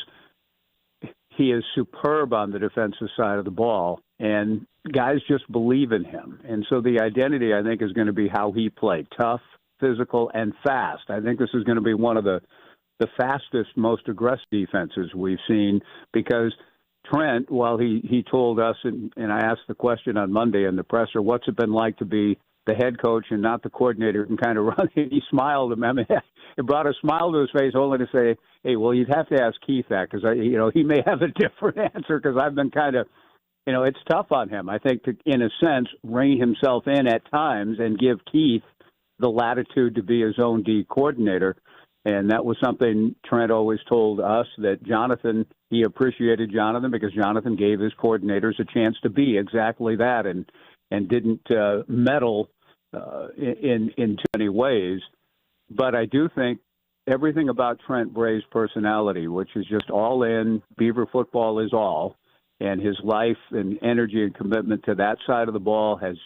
he is superb on the defensive side of the ball, and guys just believe in him. And so the identity, I think, is going to be how he played: tough, physical, and fast. I think this is going to be one of the fastest, most aggressive defenses we've seen, because Trent, while he told us, and I asked the question on Monday in the presser, what's it been like to be the head coach and not the coordinator and kind of run it? He smiled. I mean, it brought a smile to his face only to say, hey, well, you'd have to ask Keith that, because he may have a different answer, because I've been kind of, it's tough on him, I think, to, in a sense, rein himself in at times and give Keith the latitude to be his own D coordinator. And that was something Trent always told us, that Jonathan, he appreciated Jonathan because Jonathan gave his coordinators a chance to be exactly that, and didn't meddle in too many ways. But I do think everything about Trent Bray's personality, which is just all in, Beaver football is all, and his life and energy and commitment to that side of the ball has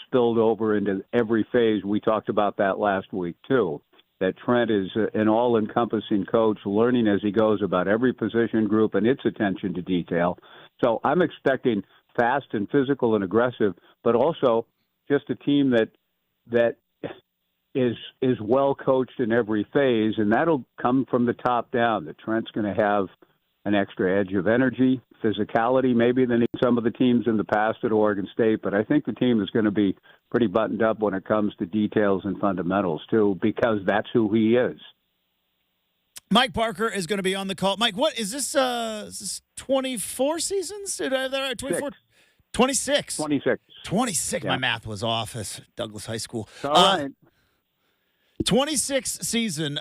spilled over into every phase. We talked about that last week, too, that Trent is an all-encompassing coach, learning as he goes about every position group and its attention to detail. So I'm expecting fast and physical and aggressive, but also just a team that is well coached in every phase, and that'll come from the top down. That Trent's going to have an extra edge of energy, physicality, maybe than some of the teams in the past at Oregon State. But I think the team is going to be pretty buttoned up when it comes to details and fundamentals too, because that's who he is. Mike Parker is going to be on the call. Mike, what is this? Is this 24 seasons? Did I have that right? 24? 26. 26. Yeah. My math was off. It's Douglas High School. All right. 26th season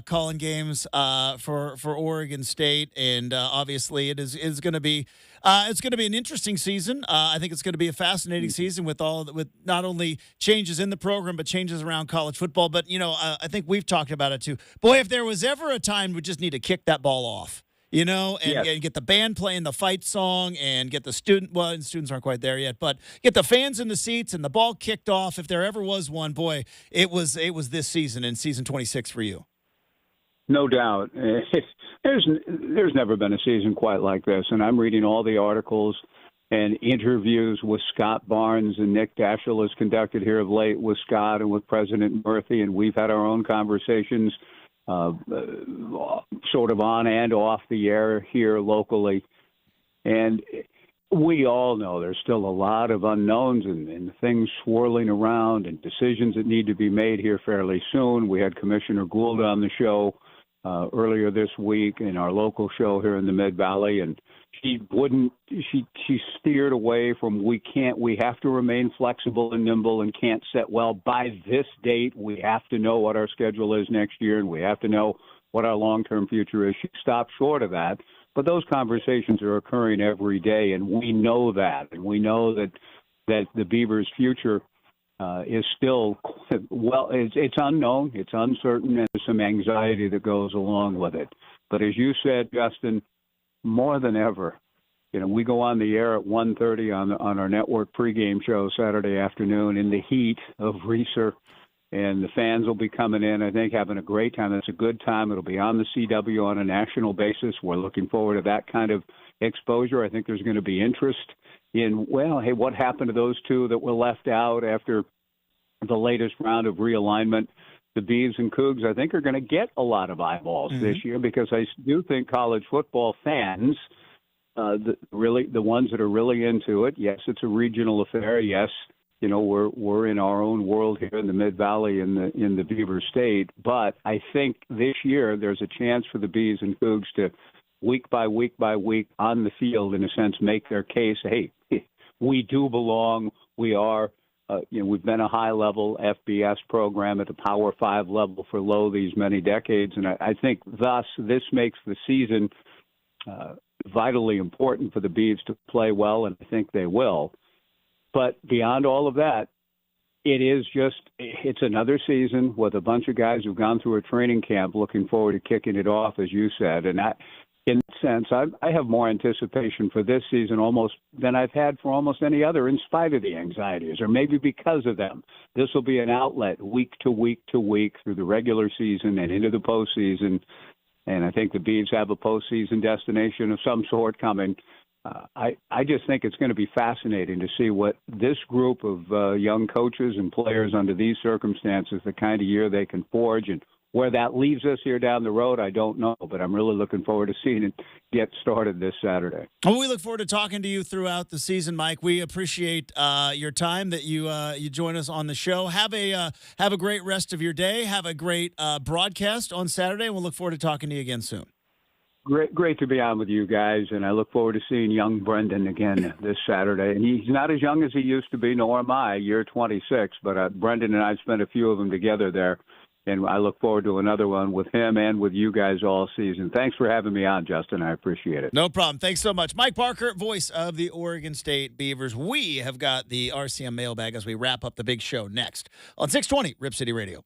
calling games for Oregon State, and obviously it is going to be it's going to be an interesting season. I think it's going to be a fascinating season with not only changes in the program but changes around college football. But I think we've talked about it too. Boy, if there was ever a time we just need to kick that ball off. And get the band playing the fight song and get the students aren't quite there yet, but get the fans in the seats and the ball kicked off. If there ever was one, boy, it was this season, in season 26 for you. No doubt. There's never been a season quite like this, and I'm reading all the articles and interviews with Scott Barnes and Nick Daschel has conducted here of late with Scott and with President Murphy, and we've had our own conversations sort of on and off the air here locally. And we all know there's still a lot of unknowns and things swirling around and decisions that need to be made here fairly soon. We had Commissioner Gould on the show earlier this week in our local show here in the Mid-Valley, and she steered away from we have to remain flexible and nimble and can't set, well, by this date we have to know what our schedule is next year and we have to know what our long-term future is. She stopped short of that, but those conversations are occurring every day, and we know that, and we know that the Beavers' future is still, it's unknown, it's uncertain, and there's some anxiety that goes along with it. But as you said, Justin, more than ever, we go on the air at 1:30 on our network pregame show Saturday afternoon in the heat of Reeser, and the fans will be coming in, I think, having a great time. It's a good time. It'll be on the CW on a national basis. We're looking forward to that kind of exposure. I think there's going to be interest in, what happened to those two that were left out after the latest round of realignment? The Beavs and Cougs, I think, are going to get a lot of eyeballs this year, because I do think college football fans, the ones that are really into it, yes, it's a regional affair. Yes, we're in our own world here in the Mid-Valley in the Beaver State. But I think this year there's a chance for the Beavs and Cougs to, week by week by week on the field, in a sense, make their case. Hey, we do belong. We are. We've been a high-level FBS program at the Power 5 level for these many decades, and I think thus this makes the season vitally important for the Beavs to play well, and I think they will. But beyond all of that, it's another season with a bunch of guys who've gone through a training camp looking forward to kicking it off, as you said, and in that sense, I have more anticipation for this season almost than I've had for almost any other, in spite of the anxieties, or maybe because of them. This will be an outlet week to week to week through the regular season and into the postseason. And I think the Beavs have a postseason destination of some sort coming. I just think it's going to be fascinating to see what this group of young coaches and players under these circumstances, the kind of year they can forge, and where that leaves us here down the road, I don't know, but I'm really looking forward to seeing it get started this Saturday. Well, we look forward to talking to you throughout the season, Mike. We appreciate your time that you join us on the show. Have a great rest of your day. Have a great broadcast on Saturday, and we'll look forward to talking to you again soon. Great to be on with you guys, and I look forward to seeing young Brendan again this Saturday. And he's not as young as he used to be, nor am I, year 26, but Brendan and I spent a few of them together there And I look forward to another one with him and with you guys all season. Thanks for having me on, Justin. I appreciate it. No problem. Thanks so much. Mike Parker, voice of the Oregon State Beavers. We have got the RCM mailbag as we wrap up the big show next on 620 Rip City Radio.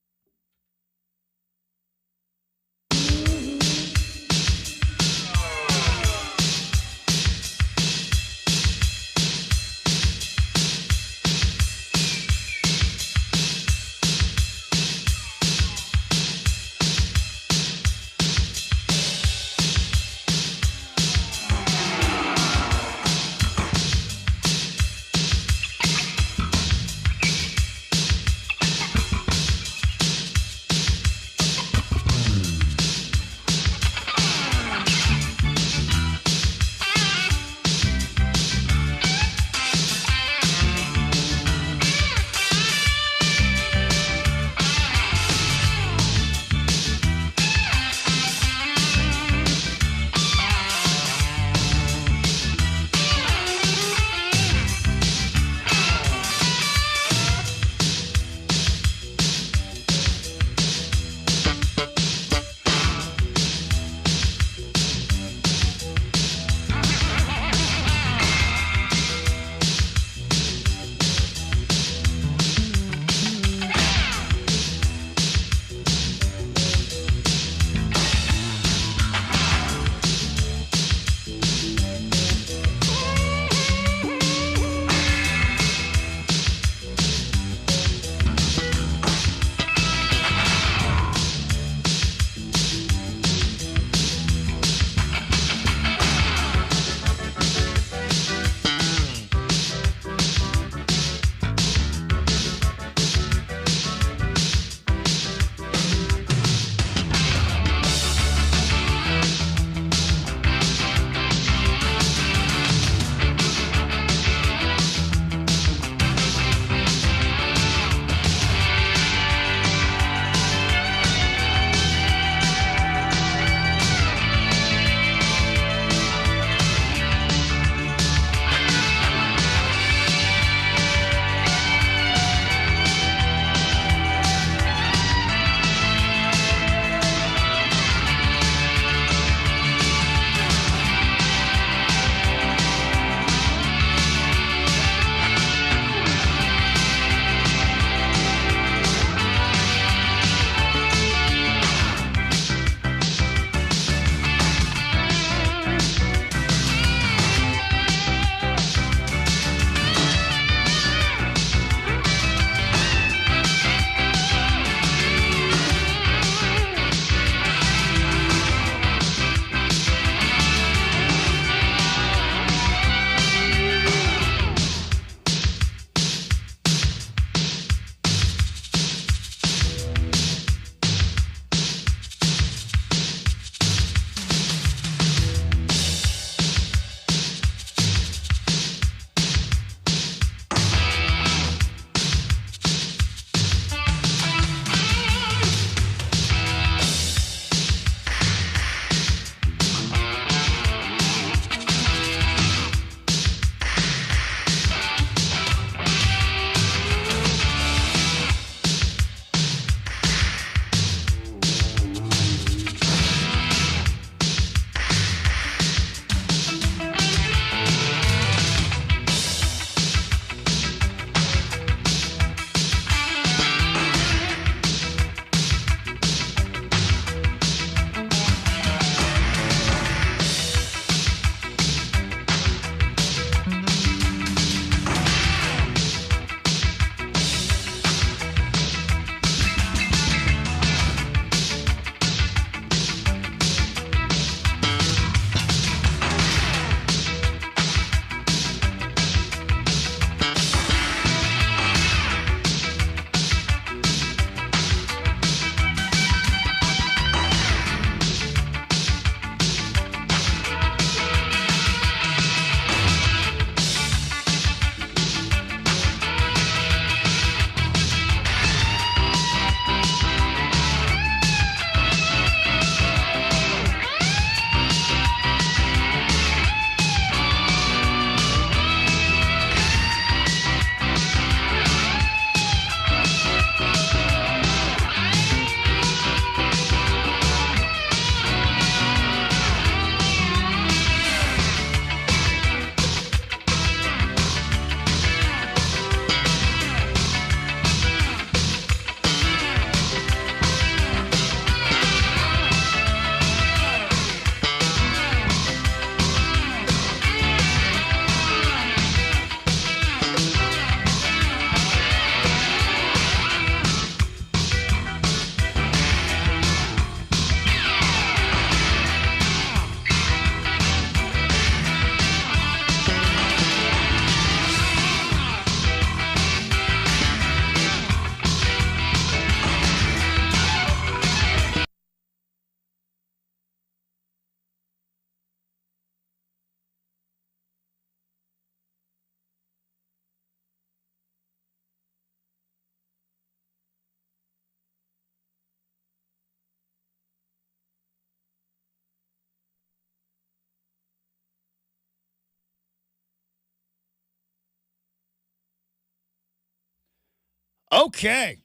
Okay.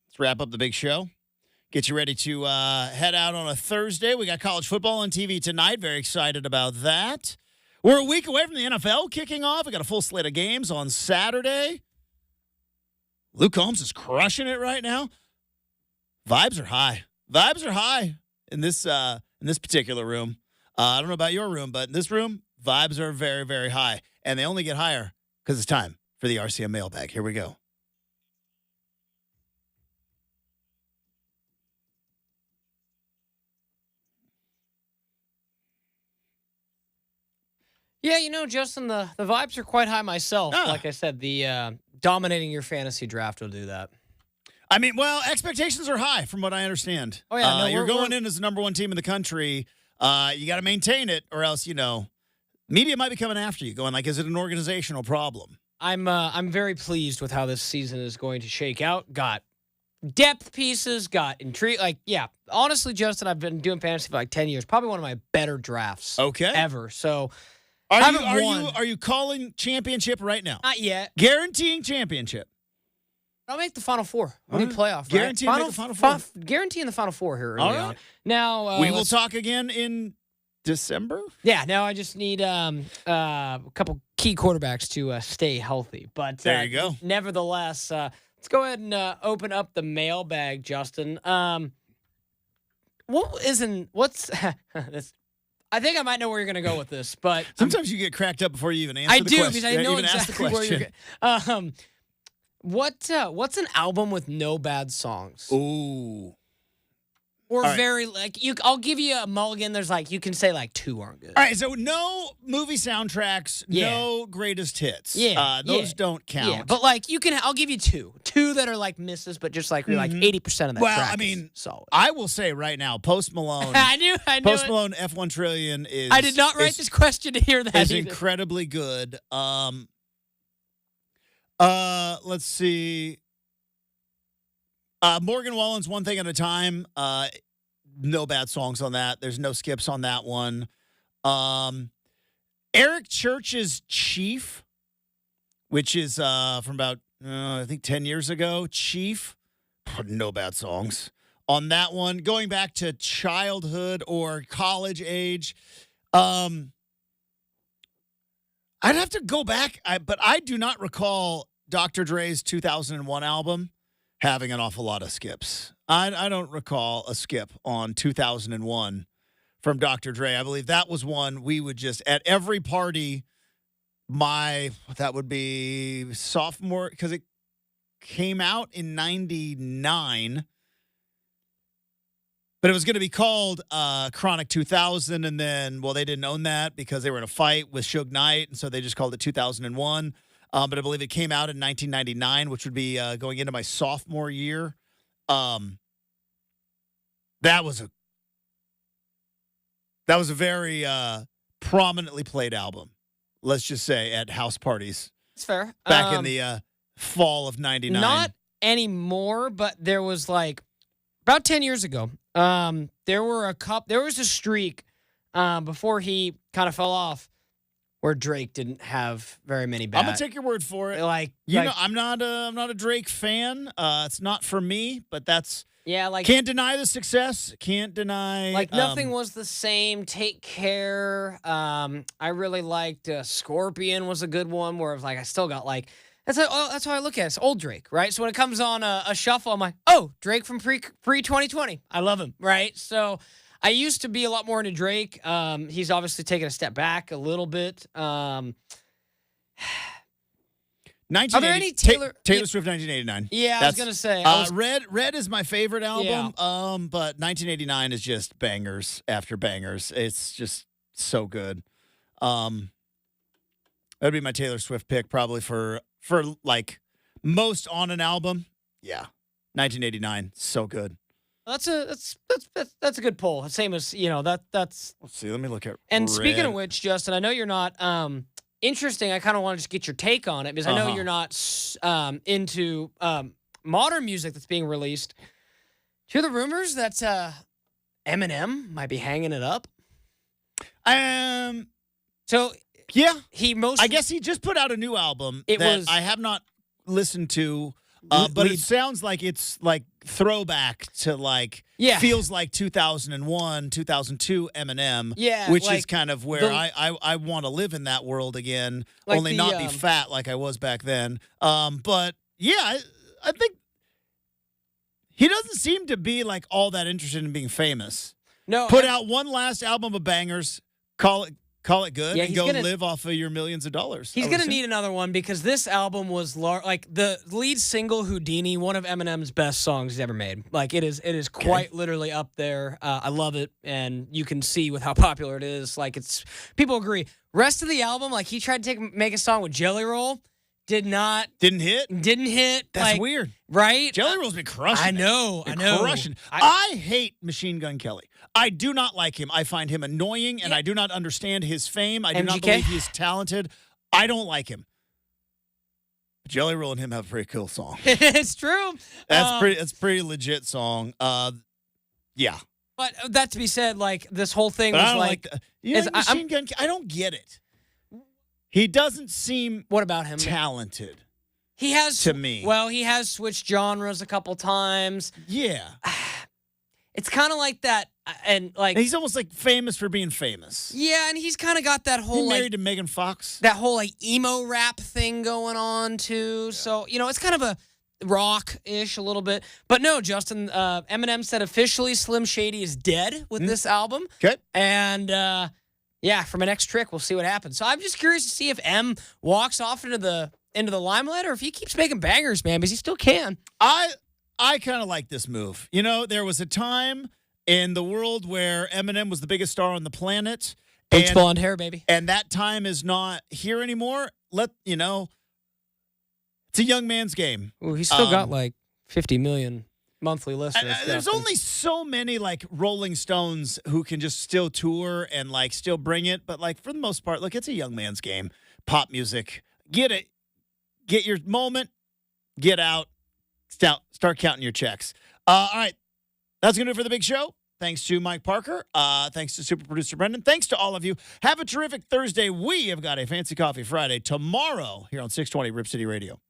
Let's wrap up the big show. Get you ready to head out on a Thursday. We got college football on TV tonight. Very excited about that. We're a week away from the NFL kicking off. We got a full slate of games on Saturday. Luke Combs is crushing it right now. Vibes are high. Vibes are high in this particular room. I don't know about your room, but in this room, vibes are very, very high. And they only get higher because it's time for the RCM mailbag. Here we go. Yeah, Justin, the vibes are quite high myself. Ah. Like I said, the dominating your fantasy draft will do that. I mean, well, expectations are high from what I understand. Oh, yeah. No, you're going in as the number one team in the country. You got to maintain it or else, media might be coming after you going like, is it an organizational problem? I'm very pleased with how this season is going to shake out. Got depth pieces, got intrigue. Honestly, Justin, I've been doing fantasy for like 10 years. Probably one of my better drafts ever. So Are you calling championship right now? Not yet. Guaranteeing championship. I'll make the Final Four. Only playoff. Guaranteeing right? the Final Four. Guaranteeing the Final Four here early All right. on. Now we will talk again in December. Yeah. Now I just need a couple key quarterbacks to stay healthy. But there you go. Nevertheless, let's go ahead and open up the mailbag, Justin. What's this? I think I might know where you're going to go with this, but sometimes you get cracked up before you even answer I the do question. because I know even exactly where you're going. What's an album with no bad songs? Ooh. Or right. very I'll give you a mulligan. There's you can say 2 aren't good. All right, so no movie soundtracks, no greatest hits. Yeah, those don't count. Yeah, but I'll give you two that are misses, but just you're 80% of that. Well, track I mean, is solid. I will say right now, Post Malone. I knew Post it. Malone F1 Trillion is. I did not write this question to hear that. Is either. incredibly good. Let's see. Morgan Wallen's One Thing at a Time. No bad songs on that. There's no skips on that one. Eric Church's Chief, which is from about, I think 10 years ago. Chief. No bad songs on that one. Going back to childhood or college age. I'd have to go back, but I do not recall Dr. Dre's 2001 album having an awful lot of skips. I don't recall a skip on 2001 from Dr. Dre. I believe that was one we would just, at every party, that would be sophomore, because it came out in 99. But it was going to be called Chronic 2000, and then, they didn't own that because they were in a fight with Suge Knight, and so they just called it 2001. But I believe it came out in 1999, which would be going into my sophomore year. That was a very prominently played album, let's just say, at house parties. It's fair. Back in the fall of 99. Not anymore, but there was about 10 years ago. There was a streak before he kind of fell off where Drake didn't have very many bad. I'm gonna take your word for it. I'm not a Drake fan. It's not for me, but that's can't deny the success. Can't deny nothing was the same. Take Care. I really liked Scorpion was a good one where I still got that's how I look at it. It's old Drake, right? So when it comes on a shuffle, I'm like, oh, Drake from pre 2020. I love him, right? So I used to be a lot more into Drake. He's obviously taken a step back a little bit. Are there any Taylor Swift 1989? Yeah, I was gonna say. Red is my favorite album. But 1989 is just bangers after bangers. It's just so good. That'd be my Taylor Swift pick probably for most on an album. Yeah, 1989, so good. That's a good poll. Same as that's. Let's see. Let me look at. And Red. Speaking of which, Justin, I know you're not interesting. I kind of want to just get your take on it because I know you're not into modern music that's being released. Hear the rumors that Eminem might be hanging it up. So yeah, I guess he just put out a new album I have not listened to. But it sounds like it's like throwback to like feels like 2001, 2002 Eminem. Yeah, which like is kind of where I want to live in that world again. Like only not be fat like I was back then. But yeah, I think he doesn't seem to be like all that interested in being famous. No, Put out one last album of bangers, call it good, and go live off of your millions of dollars. He's going to need another one because this album was like the lead single Houdini, one of Eminem's best songs he's ever made. Like it is quite literally up there. I love it, and you can see with how popular it is. Like people agree. Rest of the album, like he tried to make a song with Jelly Roll. Didn't hit. That's like, weird, right? Jelly Roll's been crushing. I know. Crushing. I hate Machine Gun Kelly. I do not like him. I find him annoying, and I do not understand his fame. I do not believe he is talented. I don't like him. Jelly Roll and him have a pretty cool song. It's true. That's pretty legit song. Yeah. But that to be said, like this whole thing But was I don't like Machine Gun. I don't get it. He doesn't seem what about him? Talented. He has to me. Well, he has switched genres a couple times. Yeah. It's kind of like that, and like he's almost like famous for being famous. Yeah, and he's kind of got that whole married to Megan Fox. That whole like emo rap thing going on too. Yeah. So it's kind of a rock-ish a little bit. But no, Justin, Eminem said officially Slim Shady is dead with this album. Okay. And for my next trick, we'll see what happens. So I'm just curious to see if M walks off into the limelight or if he keeps making bangers, man, because he still can. I kind of like this move. There was a time in the world where Eminem was the biggest star on the planet. Bleach blonde hair, baby. And that time is not here anymore. It's a young man's game. Ooh, he's still got like 50 million monthly listeners. There's only so many like Rolling Stones who can just still tour and like still bring it. But like for the most part, look, it's a young man's game. Pop music. Get it. Get your moment. Get out. Start counting your checks. All right. That's going to do it for the big show. Thanks to Mike Parker. Thanks to super producer Brendan. Thanks to all of you. Have a terrific Thursday. We have got a Fancy Coffee Friday tomorrow here on 620 Rip City Radio.